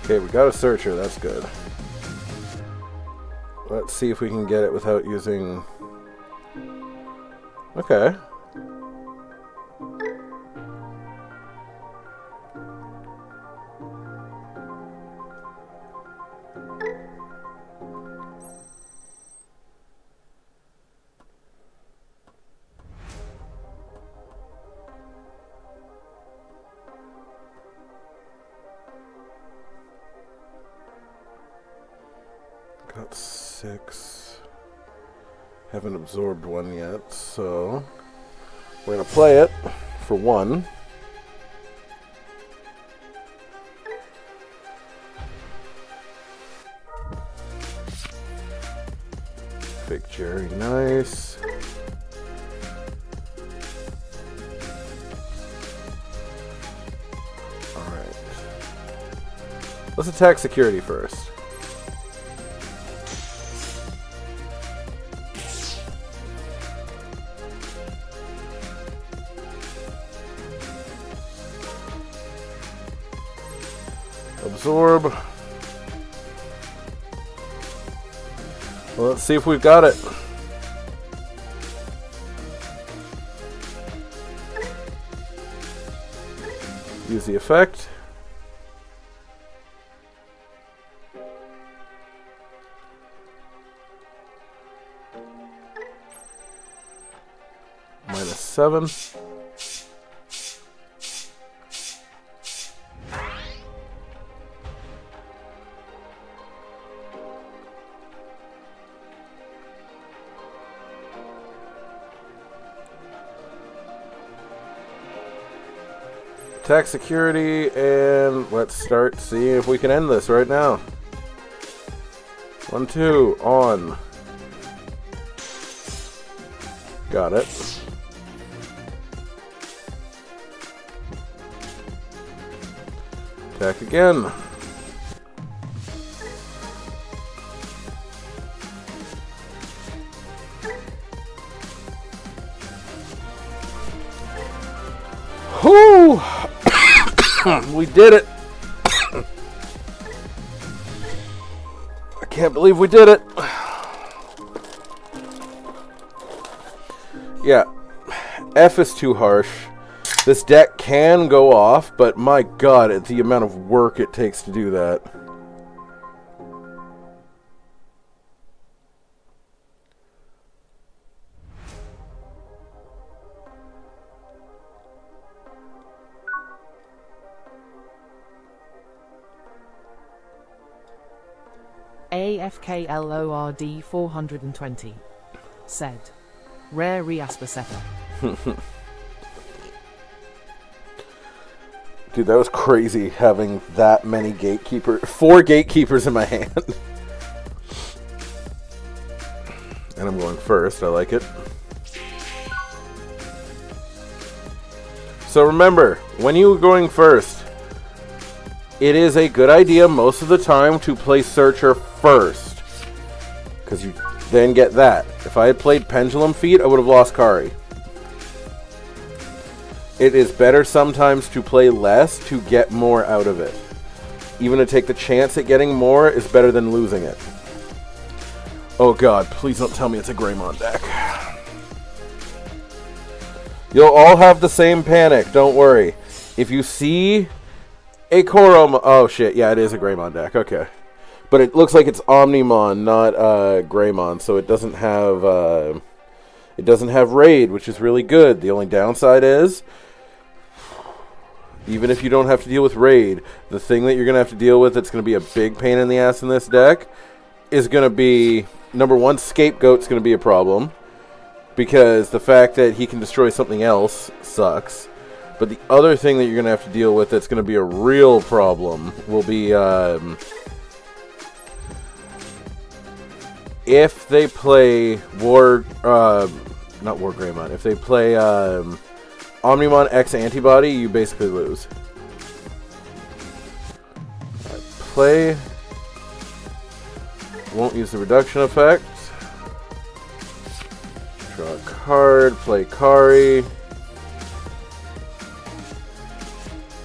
[SPEAKER 2] Okay, we got a searcher. That's good. Let's see if we can get it without using... Okay. Got 6. Haven't absorbed one yet, so we're going to play it for 1. Fake Jerry, nice. Alright. Let's attack security first. Absorb. Well, let's see if we've got it. Use the effect. -7. Attack security, and let's start seeing if we can end this right now. 1, 2, on. Got it. Attack again. Whoo! We did it! I can't believe we did it! Yeah, F is too harsh. This deck can go off, but my god, it's the amount of work it takes to do that.
[SPEAKER 3] AFKLORD 420 said, Rare REAPER setter.
[SPEAKER 2] Dude, that was crazy having that many gatekeepers. 4 gatekeepers in my hand. And I'm going first. I like it. So remember, when you're going first, it is a good idea most of the time to play Searcher first. Because you then get that. If I had played Pendulum Feet, I would have lost Kari. It is better sometimes to play less to get more out of it. Even to take the chance at getting more is better than losing it. Oh god, please don't tell me it's a Greymon deck. You'll all have the same panic, don't worry. If you see a Koromon... Oh shit, yeah, it is a Greymon deck, okay. But it looks like it's Omnimon, not Greymon, so it doesn't have... It doesn't have Raid, which is really good. The only downside is... Even if you don't have to deal with Raid, the thing that you're going to have to deal with that's going to be a big pain in the ass in this deck is going to be, number one, Scapegoat's going to be a problem. Because the fact that he can destroy something else sucks. But the other thing that you're going to have to deal with that's going to be a real problem will be, if they play not War Greymon, if they play, Omnimon X Antibody, you basically lose. Right, play. Won't use the reduction effect. Draw a card, play Kari.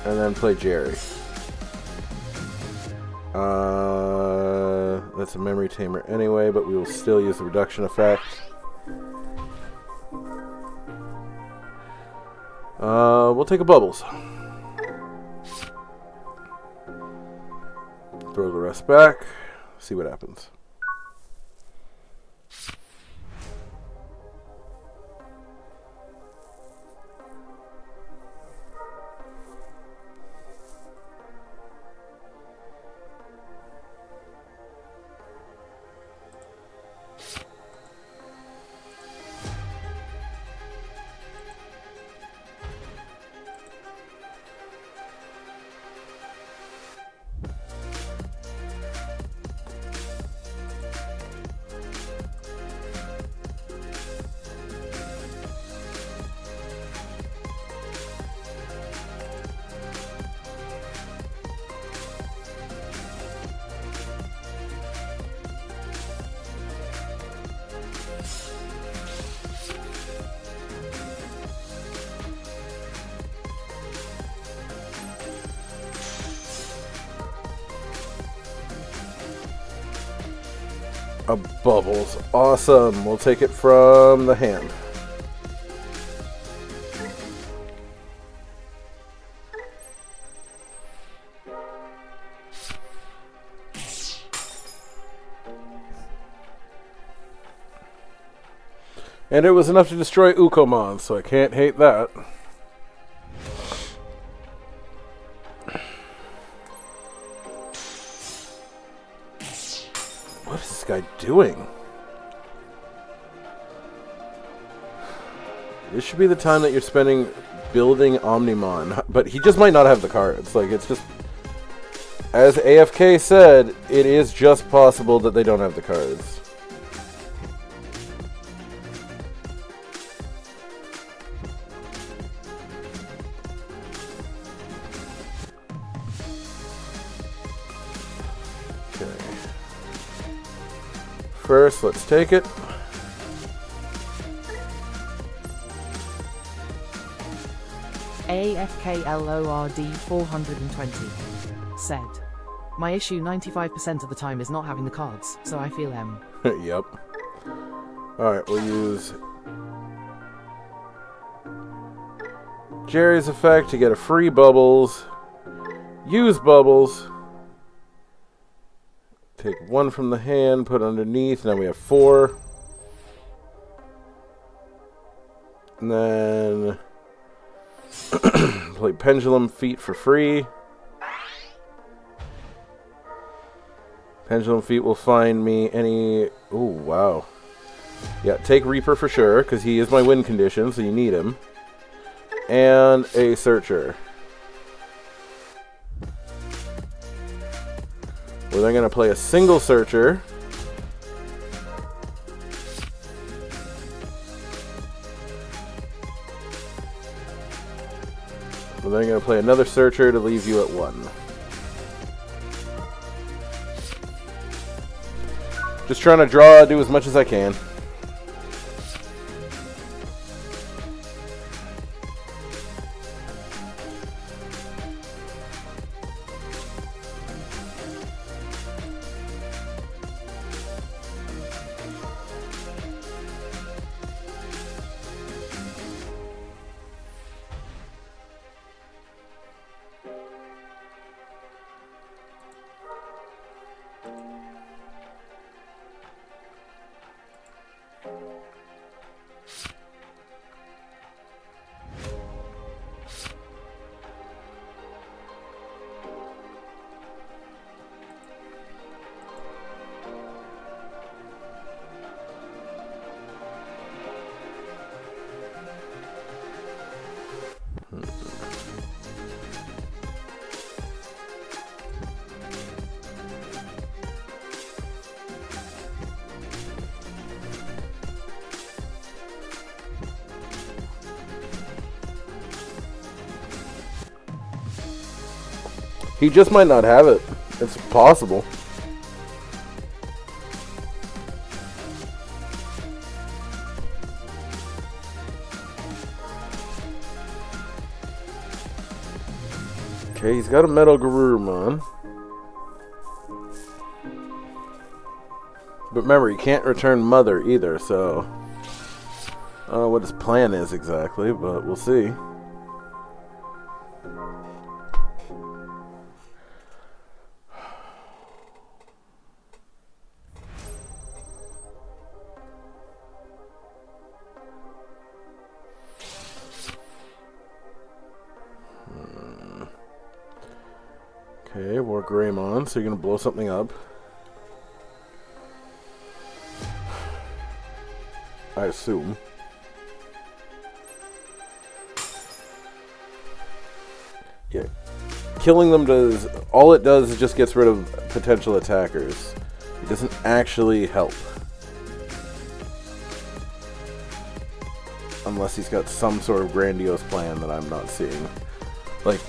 [SPEAKER 2] And then play Jerry. That's a memory tamer anyway, but we will still use the reduction effect. We'll take a bubbles. Throw the rest back. See what happens. A bubbles. Awesome. We'll take it from the hand. And it was enough to destroy Ukomon, so I can't hate that. What is this guy doing? This should be the time that you're spending building Omnimon, but he just might not have the cards. Like, it's just, as AFK said, it is just possible that they don't have the cards. First, let's take it.
[SPEAKER 3] AFKLORD 420 said, "My issue 95% of the time is not having the cards, so I feel M."
[SPEAKER 2] Yep. Alright, we'll use Jerry's effect to get a free bubbles. Use bubbles. Take one from the hand, put underneath. Now we have 4. And then play Pendulum Feet for free. Pendulum Feet will find me any... Oh, wow. Yeah, take Reaper for sure, because he is my win condition, so you need him. And a Searcher. We're then going to play a single Searcher. We're then going to play another Searcher to leave you at 1. Just trying to draw, do as much as I can. He just might not have it. It's possible. Okay, he's got a Metal Garurumon. But remember, he can't return Mother either, so... I don't know what his plan is exactly, but we'll see. Okay, more Greymon, so you're going to blow something up. I assume. Yeah. Killing them does... All it does is just gets rid of potential attackers. It doesn't actually help. Unless he's got some sort of grandiose plan that I'm not seeing. Like...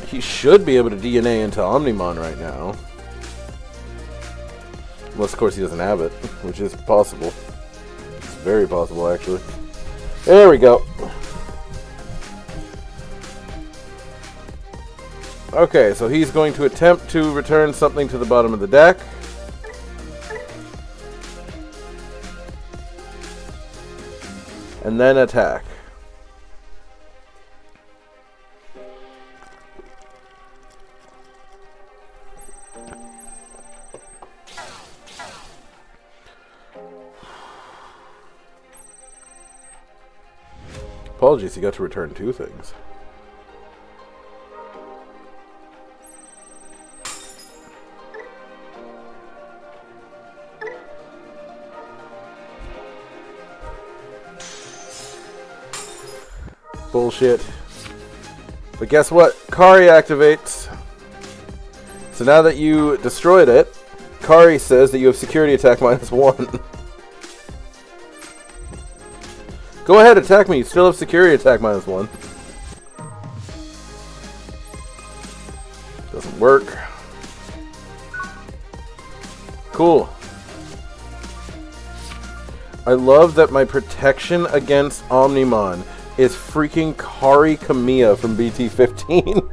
[SPEAKER 2] He should be able to DNA into Omnimon right now. Unless, of course, he doesn't have it, which is possible. It's very possible, actually. There we go. Okay, so he's going to attempt to return something to the bottom of the deck. And then attack. Apologies, he got to return 2 things. Bullshit. But guess what? Kari activates. So now that you destroyed it, Kari says that you have security attack -1. Go ahead, attack me. You still have security attack -1. Doesn't work. Cool. I love that my protection against Omnimon is freaking Kari Kamiya from BT15.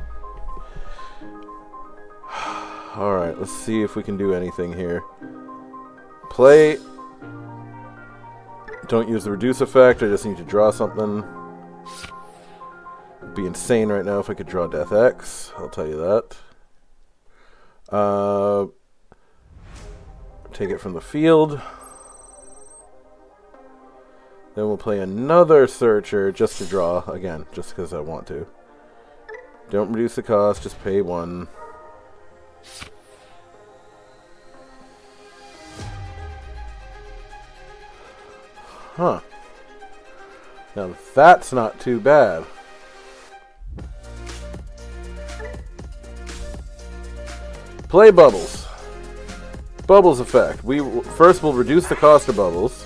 [SPEAKER 2] Alright, let's see if we can do anything here. Play... Don't use the reduce effect, I just need to draw something. It'd be insane right now if I could draw Death X, I'll tell you that. Take it from the field. Then we'll play another Searcher just to draw, again, just because I want to. Don't reduce the cost, just pay 1. Huh. Now that's not too bad. Play Bubbles. Bubbles effect. First we'll reduce the cost of Bubbles.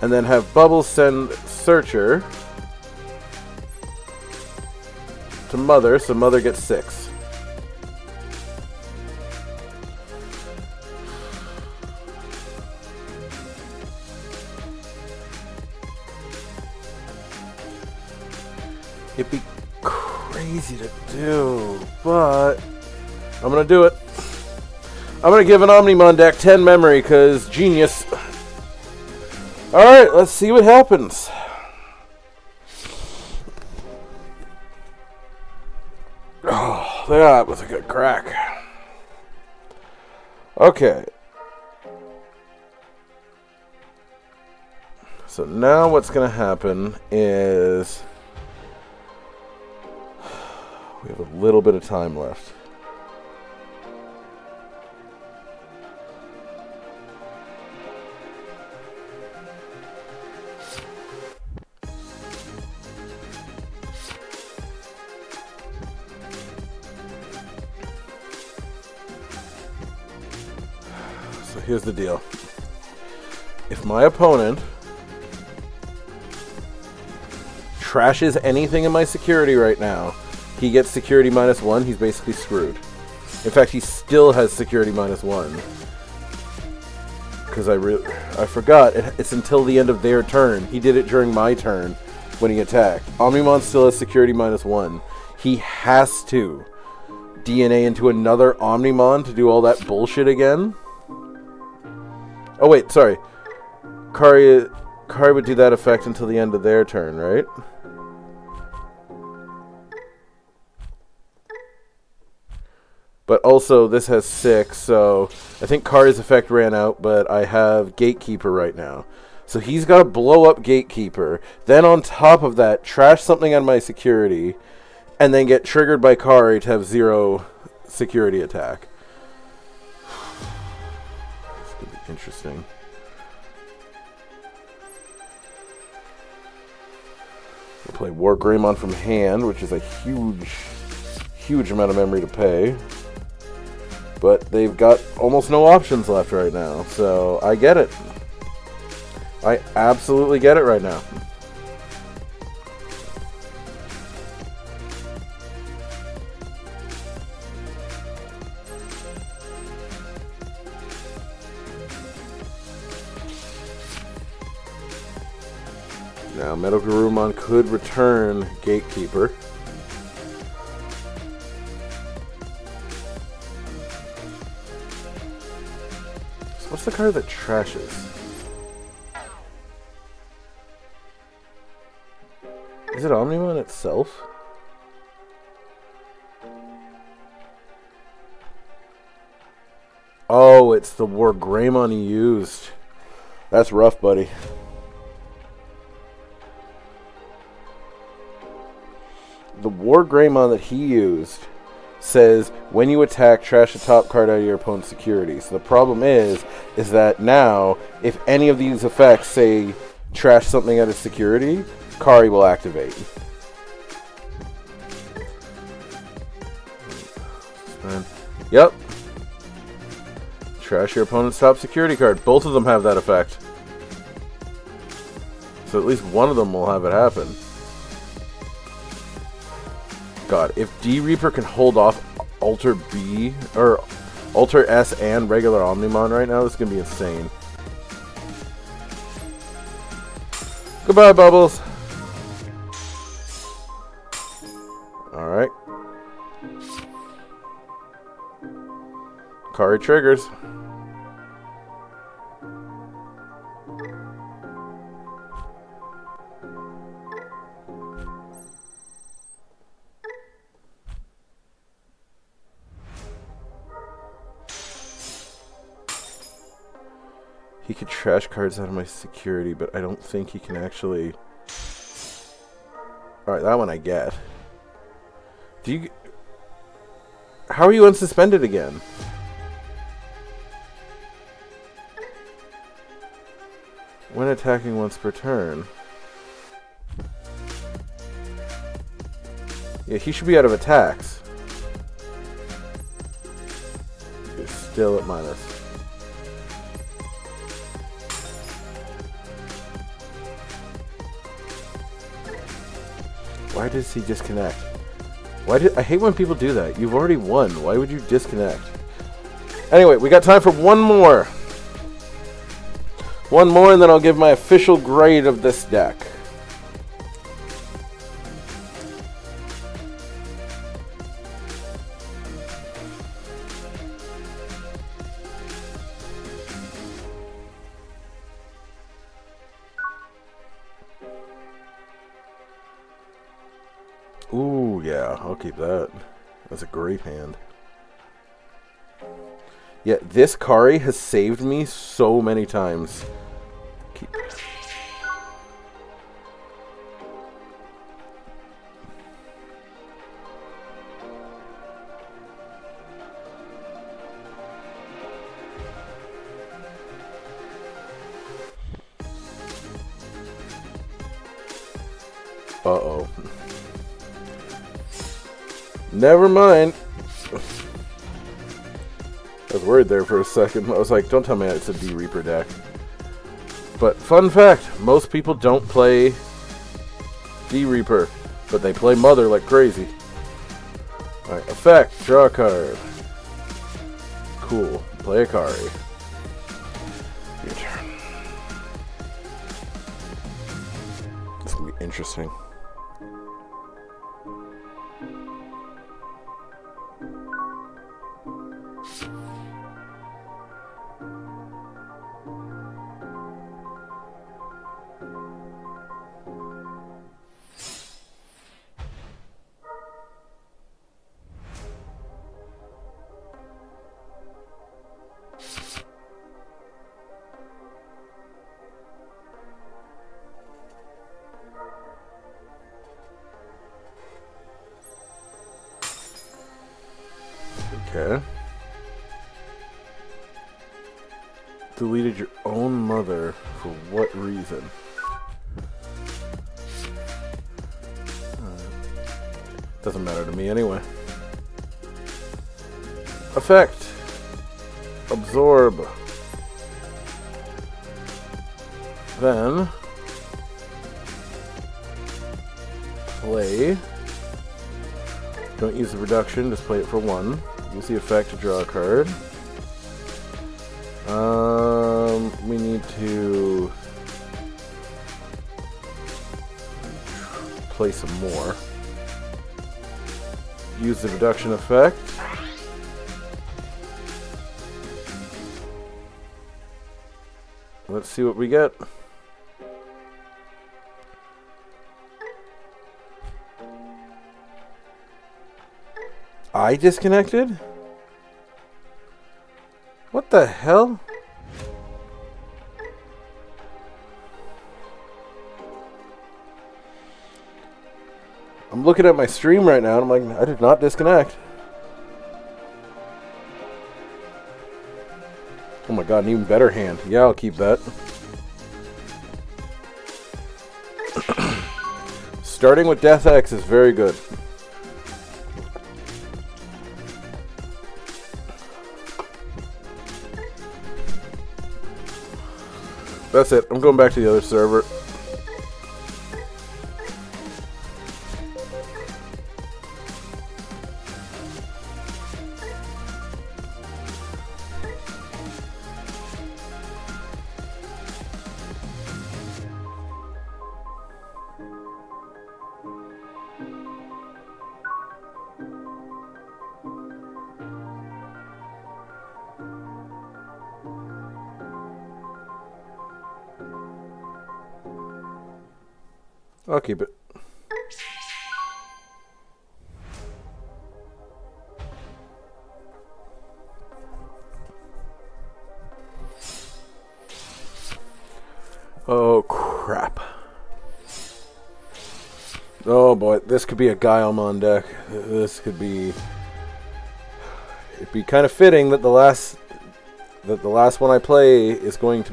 [SPEAKER 2] And then have Bubbles send Searcher to Mother, so Mother gets 6. It'd be crazy to do, but I'm gonna do it. I'm gonna give an Omnimon deck 10 memory, because genius. Alright, let's see what happens. Oh, that was a good crack. Okay. So now what's gonna happen is... we have a little bit of time left. So here's the deal. If my opponent trashes anything in my security right now, he gets security -1, he's basically screwed. In fact, he still has security -1. Because I forgot, it's until the end of their turn. He did it during my turn when he attacked. Omnimon still has security -1. He has to DNA into another Omnimon to do all that bullshit again. Oh wait, sorry. Kari would do that effect until the end of their turn, right? But also, this has 6, so I think Kari's effect ran out, but I have Gatekeeper right now. So he's got to blow up Gatekeeper. Then on top of that, trash something on my security, and then get triggered by Kari to have 0 security attack. This could be interesting. We'll play War Greymon from hand, which is a huge amount of memory to pay. But they've got almost no options left right now, so I get it. I absolutely get it right now. Now, Metal Garurumon could return Gatekeeper. So what's the card that trashes? Is it Omnimon itself? Oh, it's the War Greymon he used. That's rough, buddy. The War Greymon that he used says when you attack, trash the top card out of your opponent's security. So the problem is that now, if any of these effects say trash something out of security, Kari will activate. Yep. Trash your opponent's top security card. Both of them have that effect. So at least one of them will have it happen. God, if D-Reaper can hold off Alter B, or Alter S and regular Omnimon right now, this is going to be insane. Goodbye, Bubbles. Alright. Kari triggers. He could trash cards out of my security, but I don't think he can actually... Alright, that one I get. Do you... How are you unsuspended again? When attacking once per turn. Yeah, he should be out of attacks. He's still at minus. Why does he disconnect? I hate when people do that. You've already won. Why would you disconnect? Anyway, we got time for one more. One more, and then I'll give my official grade of this deck. Ooh, yeah, I'll keep that. That's a great hand. Yeah, this Kari has saved me so many times. Keep. Uh-oh. Never mind. I was worried there for a second. I was like, don't tell me it's a D-Reaper deck. But fun fact, most people don't play D-Reaper, but they play Mother like crazy. Alright, effect, draw a card. Cool. Play a Kari. Your turn. This is going to be interesting. Okay. Deleted your own mother. For what reason? Doesn't matter to me anyway. Effect. Absorb. Then play. Don't use the reduction, just play it for 1. Use the effect to draw a card. We need to play some more. Use the reduction effect. Let's see what we get. I disconnected? What the hell? I'm looking at my stream right now and I'm like, I did not disconnect. Oh my god, an even better hand. Yeah, I'll keep that. Starting with Death X is very good. That's it. I'm going back to the other server. I'll keep it. Oh, crap. Oh, boy. This could be a Guilemon deck. This could be... It'd be kind of fitting that the last one I play is going to...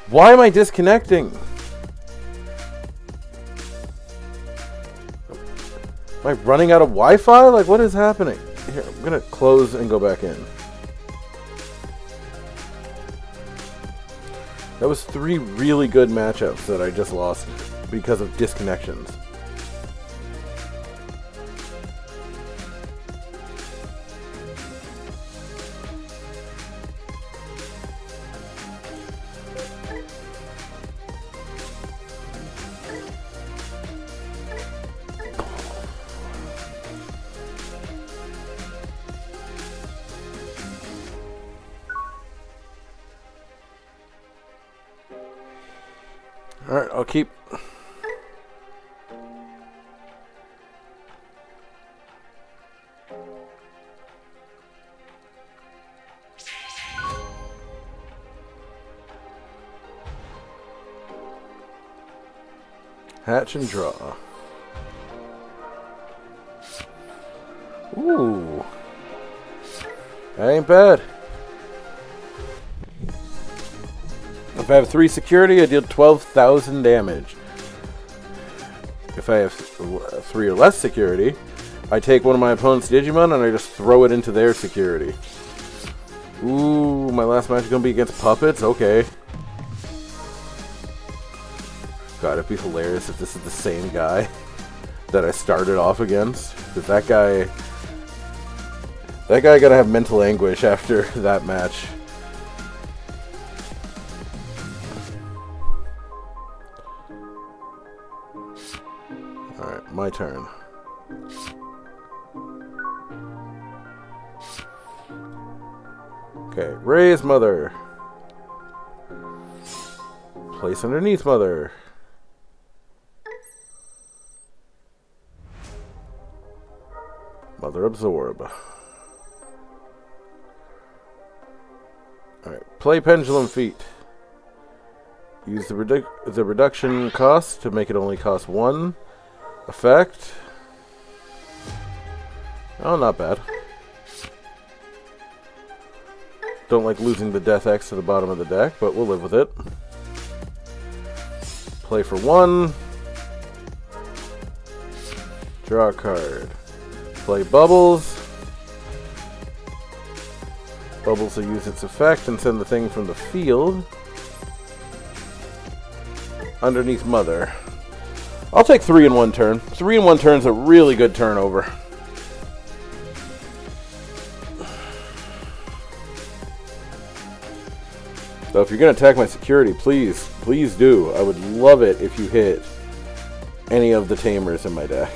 [SPEAKER 2] Why am I disconnecting? Am I running out of Wi-Fi? Like, what is happening? Here, I'm going to close and go back in. That was 3 really good matchups that I just lost because of disconnections. Alright, I'll keep... Hatch and draw. Ooh. That ain't bad. If I have 3 security, I deal 12,000 damage. If I have 3 or less security, I take one of my opponent's Digimon and I just throw it into their security. Ooh, my last match is going to be against puppets? Okay. God, it'd be hilarious if this is the same guy that I started off against. Because that guy gotta have mental anguish after that match. Alright, my turn. Okay, raise mother. Place underneath mother. Mother absorb. Alright, play pendulum feet. Use the reduction cost to make it only cost 1. Effect. Oh, not bad. Don't like losing the Death X to the bottom of the deck, but we'll live with it. Play for 1. Draw a card. Play Bubbles. Bubbles will use its effect and send the thing from the field underneath Mother. I'll take 3 in 1 turn. 3 in 1 turn is a really good turnover. So if you're going to attack my security, please do. I would love it if you hit any of the Tamers in my deck.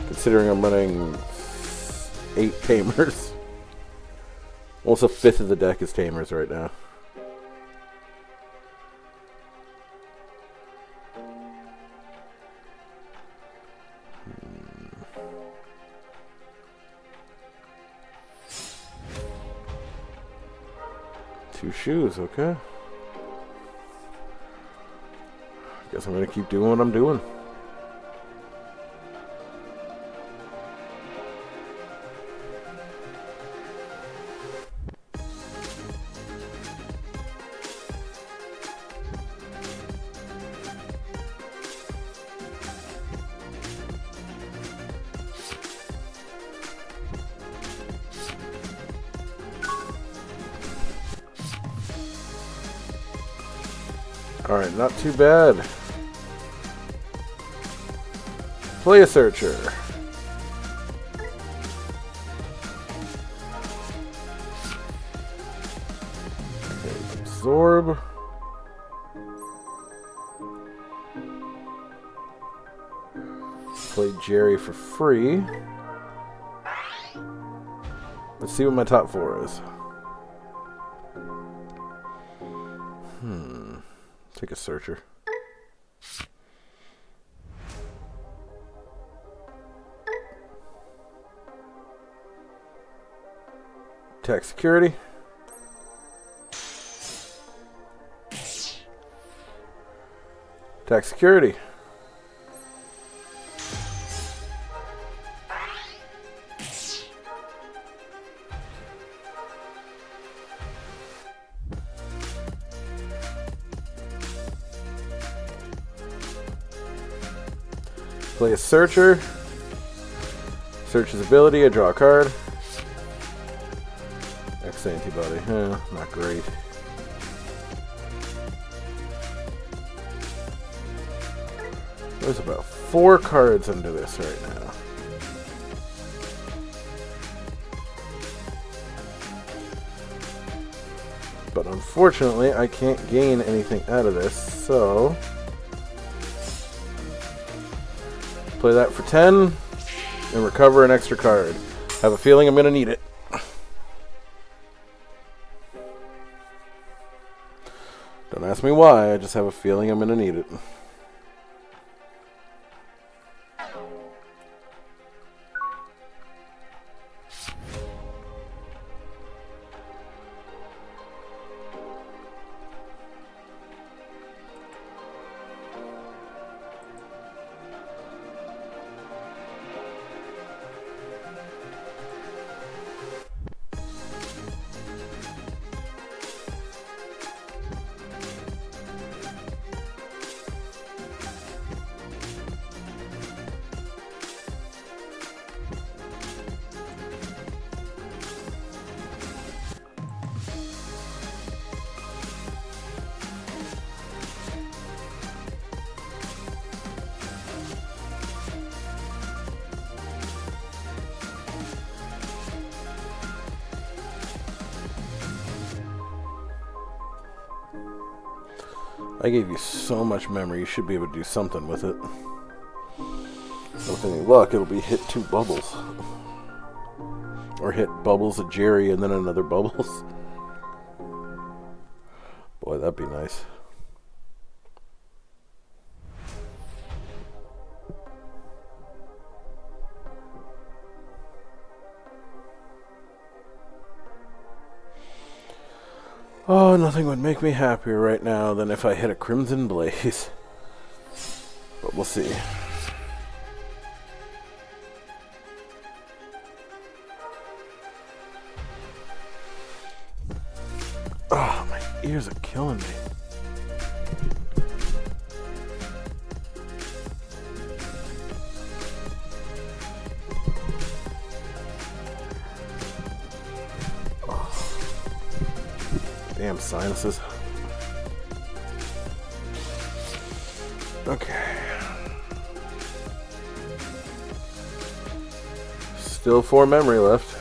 [SPEAKER 2] Considering I'm running 8 Tamers. Almost a fifth of the deck is Tamers right now. Two shoes, okay. Guess I'm gonna keep doing what I'm doing. Alright, not too bad. Play a Searcher. Okay, absorb. Play Jerry for free. Let's see what my top 4 is. Take a Searcher. Tax security. Tax security. Play a Searcher. Search his ability, I draw a card. X antibody, not great. There's about 4 cards under this right now. But unfortunately, I can't gain anything out of this, so play that for 10 and recover an extra card. Have a feeling I'm going to need it. Don't ask me why, I just have a feeling I'm going to need it. I gave you so much memory, you should be able to do something with it. With any luck, it'll be hit 2 bubbles. Or hit bubbles at Jerry and then another bubbles. Boy, that'd be nice. Oh, nothing would make me happier right now than if I hit a Crimson Blaze. But we'll see. Ears are killing me. Damn sinuses. Okay. Still 4 memory left.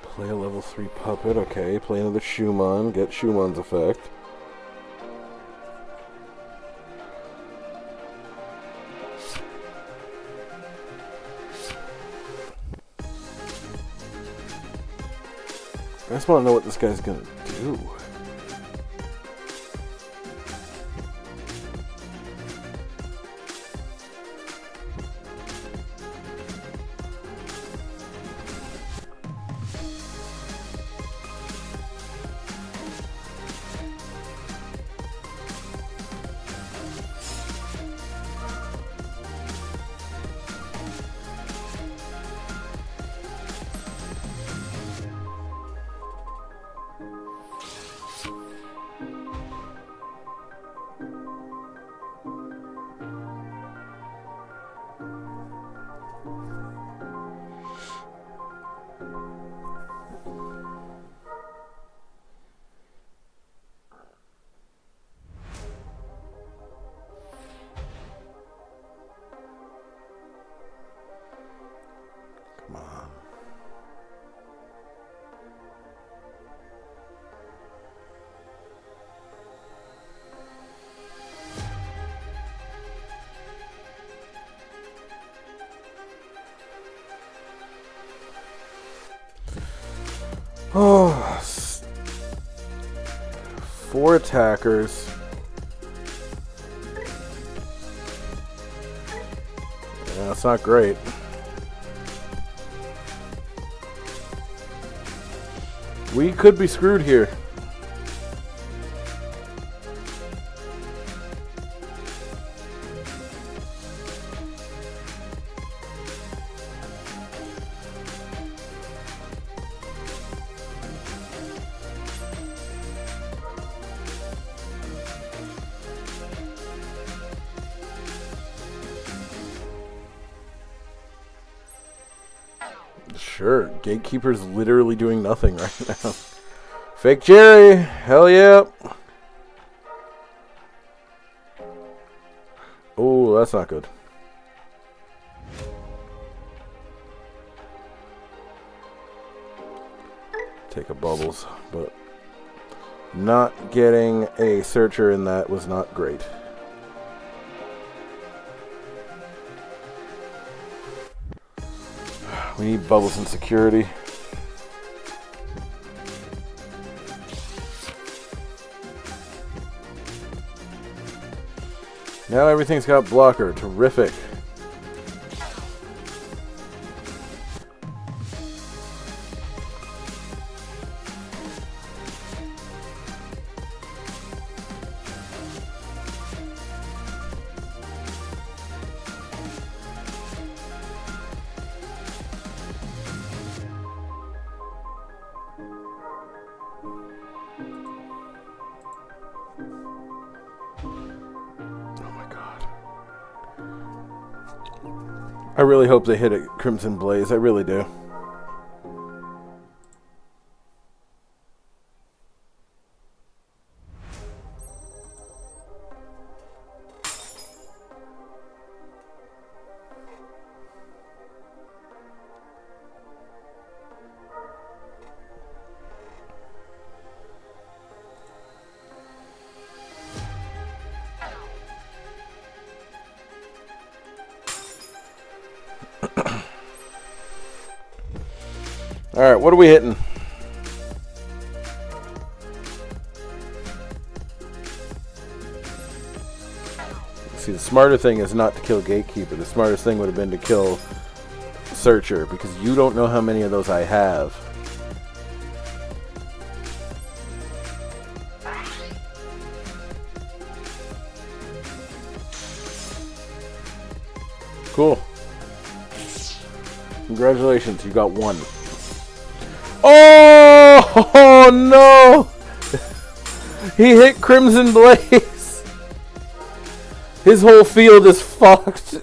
[SPEAKER 2] Play a level 3 puppet, okay. Play another Shumon, get Shumon's effect. I just want to know what this guy's gonna do. Come on. Oh, 4 attackers. Yeah, that's not great. We could be screwed here. Sure, Gatekeeper's literally doing nothing right now. Fake Jerry, hell yeah. Oh, that's not good. Take a bubbles, but not getting a searcher in that was not great. We need bubbles and security. Now everything's got blocker. Terrific. I really hope they hit a Crimson Blaze. I really do. Alright, what are we hitting? See, the smarter thing is not to kill Gatekeeper. The smartest thing would have been to kill Searcher, because you don't know how many of those I have. Cool. Congratulations, you got one. Oh no! He hit Crimson Blaze. His whole field is fucked.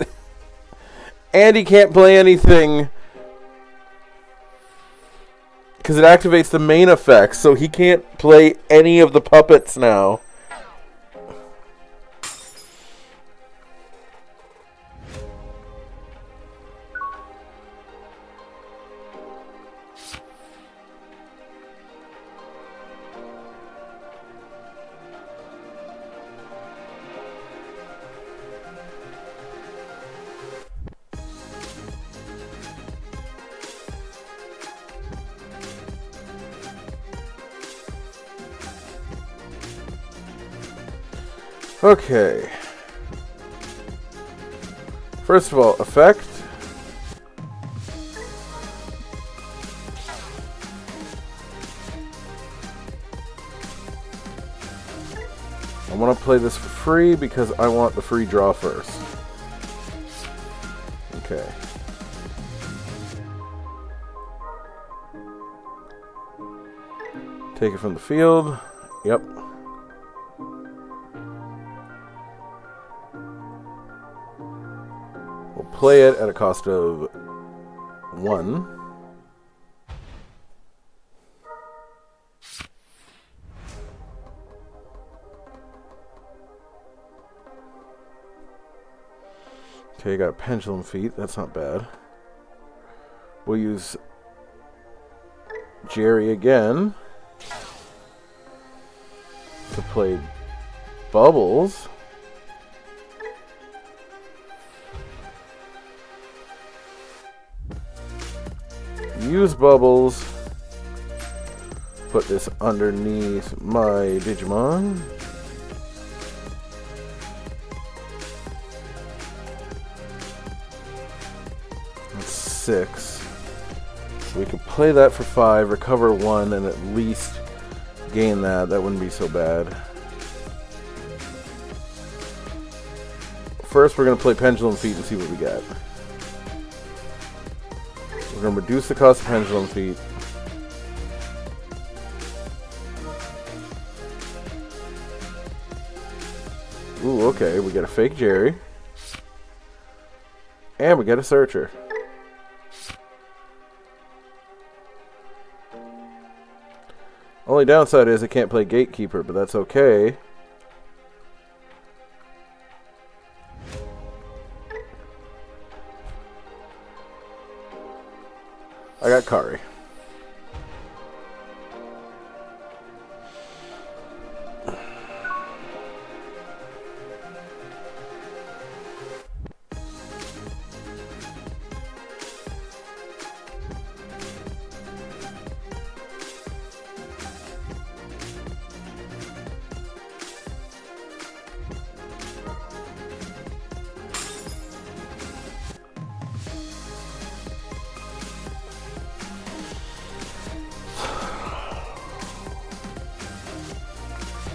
[SPEAKER 2] And he can't play anything because it activates the main effect, so he can't play any of the puppets now. Okay. First of all, effect. I want to play this for free because I want the free draw first. Okay. Take it from the field. Yep. We'll play it at a cost of 1. Okay, got a Pendulum Feet. That's not bad. We'll use Jerry again to play Bubbles. Use Bubbles. Put this underneath my Digimon. That's 6. So we could play that for 5, recover 1, and at least gain that. That wouldn't be so bad. First, we're going to play Pendulum Feet and see what we get. We're going to reduce the cost of Pendulum Feet. Ooh, okay. We get a fake Jerry. And we get a Searcher. Only downside is I can't play Gatekeeper, but that's okay. I got Kari.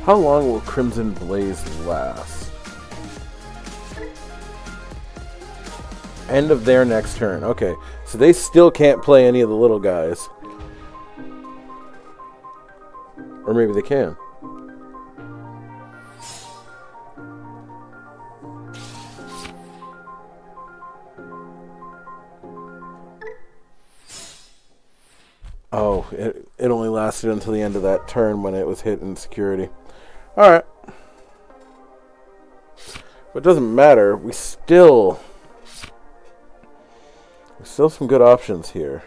[SPEAKER 2] How long will Crimson Blaze last? End of their next turn. Okay, so they still can't play any of the little guys. Or maybe they can. Oh, it only lasted until the end of that turn when it was hit in security. Alright. But it doesn't matter. We still some good options here.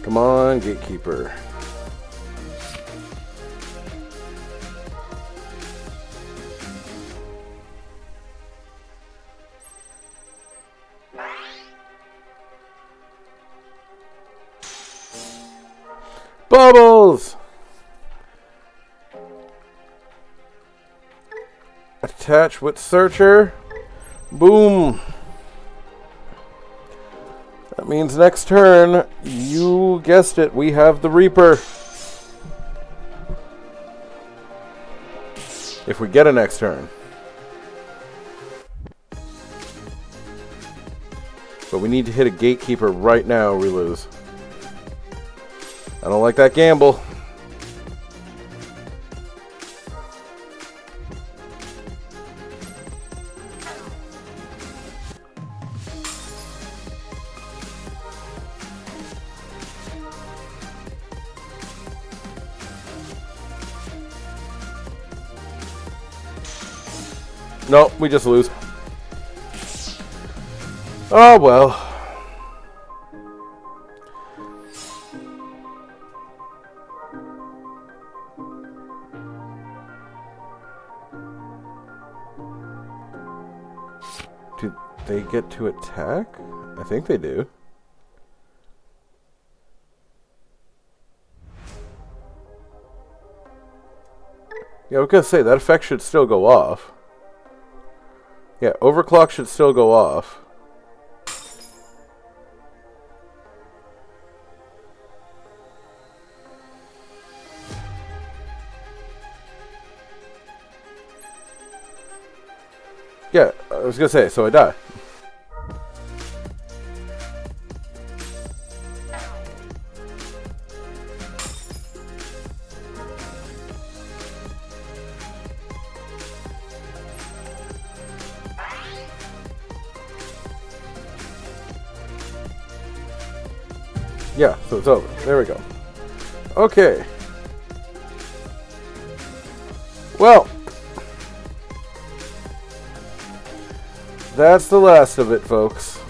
[SPEAKER 2] Come on, Gatekeeper. Bubbles! Attach with Searcher. Boom. That means next turn, you guessed it, we have the Reaper. If we get a next turn. But we need to hit a Gatekeeper right now or we lose. I don't like that gamble. No, we just lose. Oh well. Do they get to attack? I think they do. Yeah, I was gonna say that effect should still go off. Yeah, overclock should still go off. Yeah, I was gonna say, so I die. Yeah, so it's over. There we go. Okay. Well, that's the last of it, folks.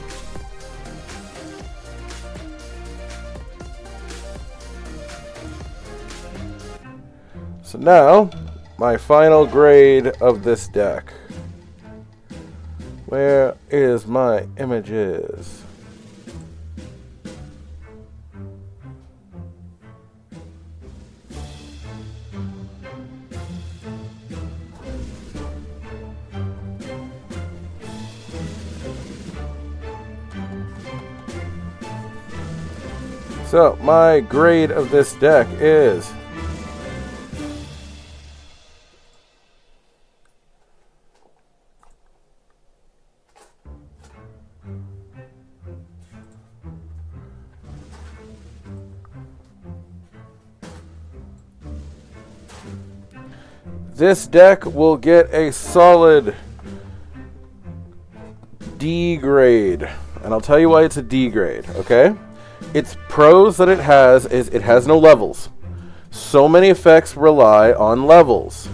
[SPEAKER 2] So now, my final grade of this deck. Where is my images? So, my grade of this deck is this deck will get a solid D grade. And I'll tell you why it's a D grade, okay? Its pros that it has is it has no levels. So many effects rely on levels.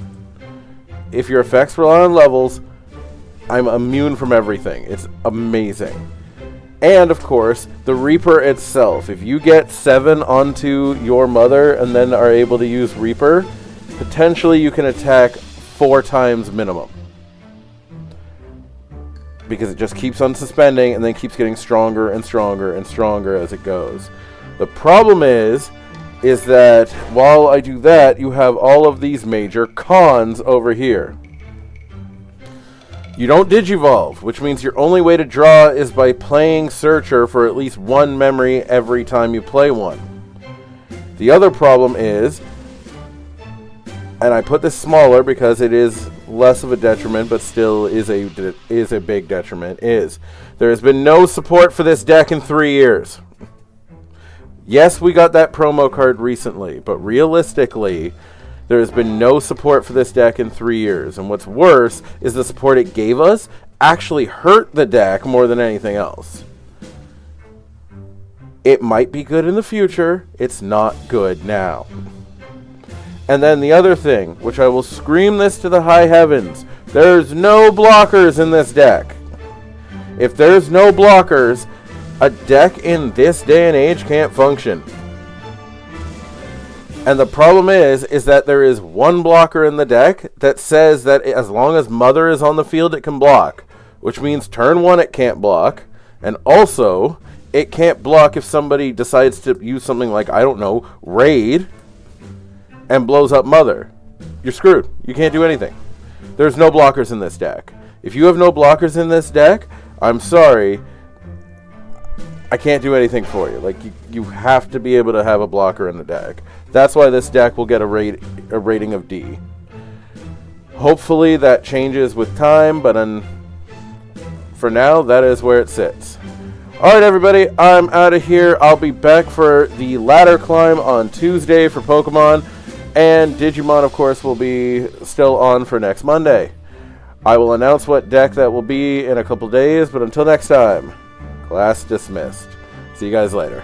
[SPEAKER 2] If your effects rely on levels, I'm immune from everything. It's amazing. And, of course, the Reaper itself. If you get 7 onto your mother and then are able to use Reaper, potentially you can attack 4 times minimum. Because it just keeps on suspending and then keeps getting stronger and stronger and stronger as it goes. The problem is that while I do that, you have all of these major cons over here. You don't digivolve, which means your only way to draw is by playing Searcher for at least 1 memory every time you play one. The other problem is, and I put this smaller because it is less of a detriment, but still is a big detriment, is there has been no support for this deck in 3 years. Yes, we got that promo card recently, but realistically, there has been no support for this deck in 3 years. And what's worse is the support it gave us actually hurt the deck more than anything else. It might be good in the future. It's not good now. And then the other thing, which I will scream this to the high heavens, there's no blockers in this deck. If there's no blockers, a deck in this day and age can't function. And the problem is that there is one blocker in the deck that says that as long as Mother is on the field, it can block. Which means turn 1 it can't block. And also, it can't block if somebody decides to use something like, I don't know, Raid, and blows up Mother. You're screwed. You can't do anything. There's no blockers in this deck. If you have no blockers in this deck, I'm sorry, I can't do anything for you. Like, you have to be able to have a blocker in the deck. That's why this deck will get a rating of D. Hopefully that changes with time, but for now, that is where it sits. Alright everybody, I'm out of here. I'll be back for the ladder climb on Tuesday for Pokemon, and Digimon, of course, will be still on for next Monday. I will announce what deck that will be in a couple days, but until next time, class dismissed. See you guys later.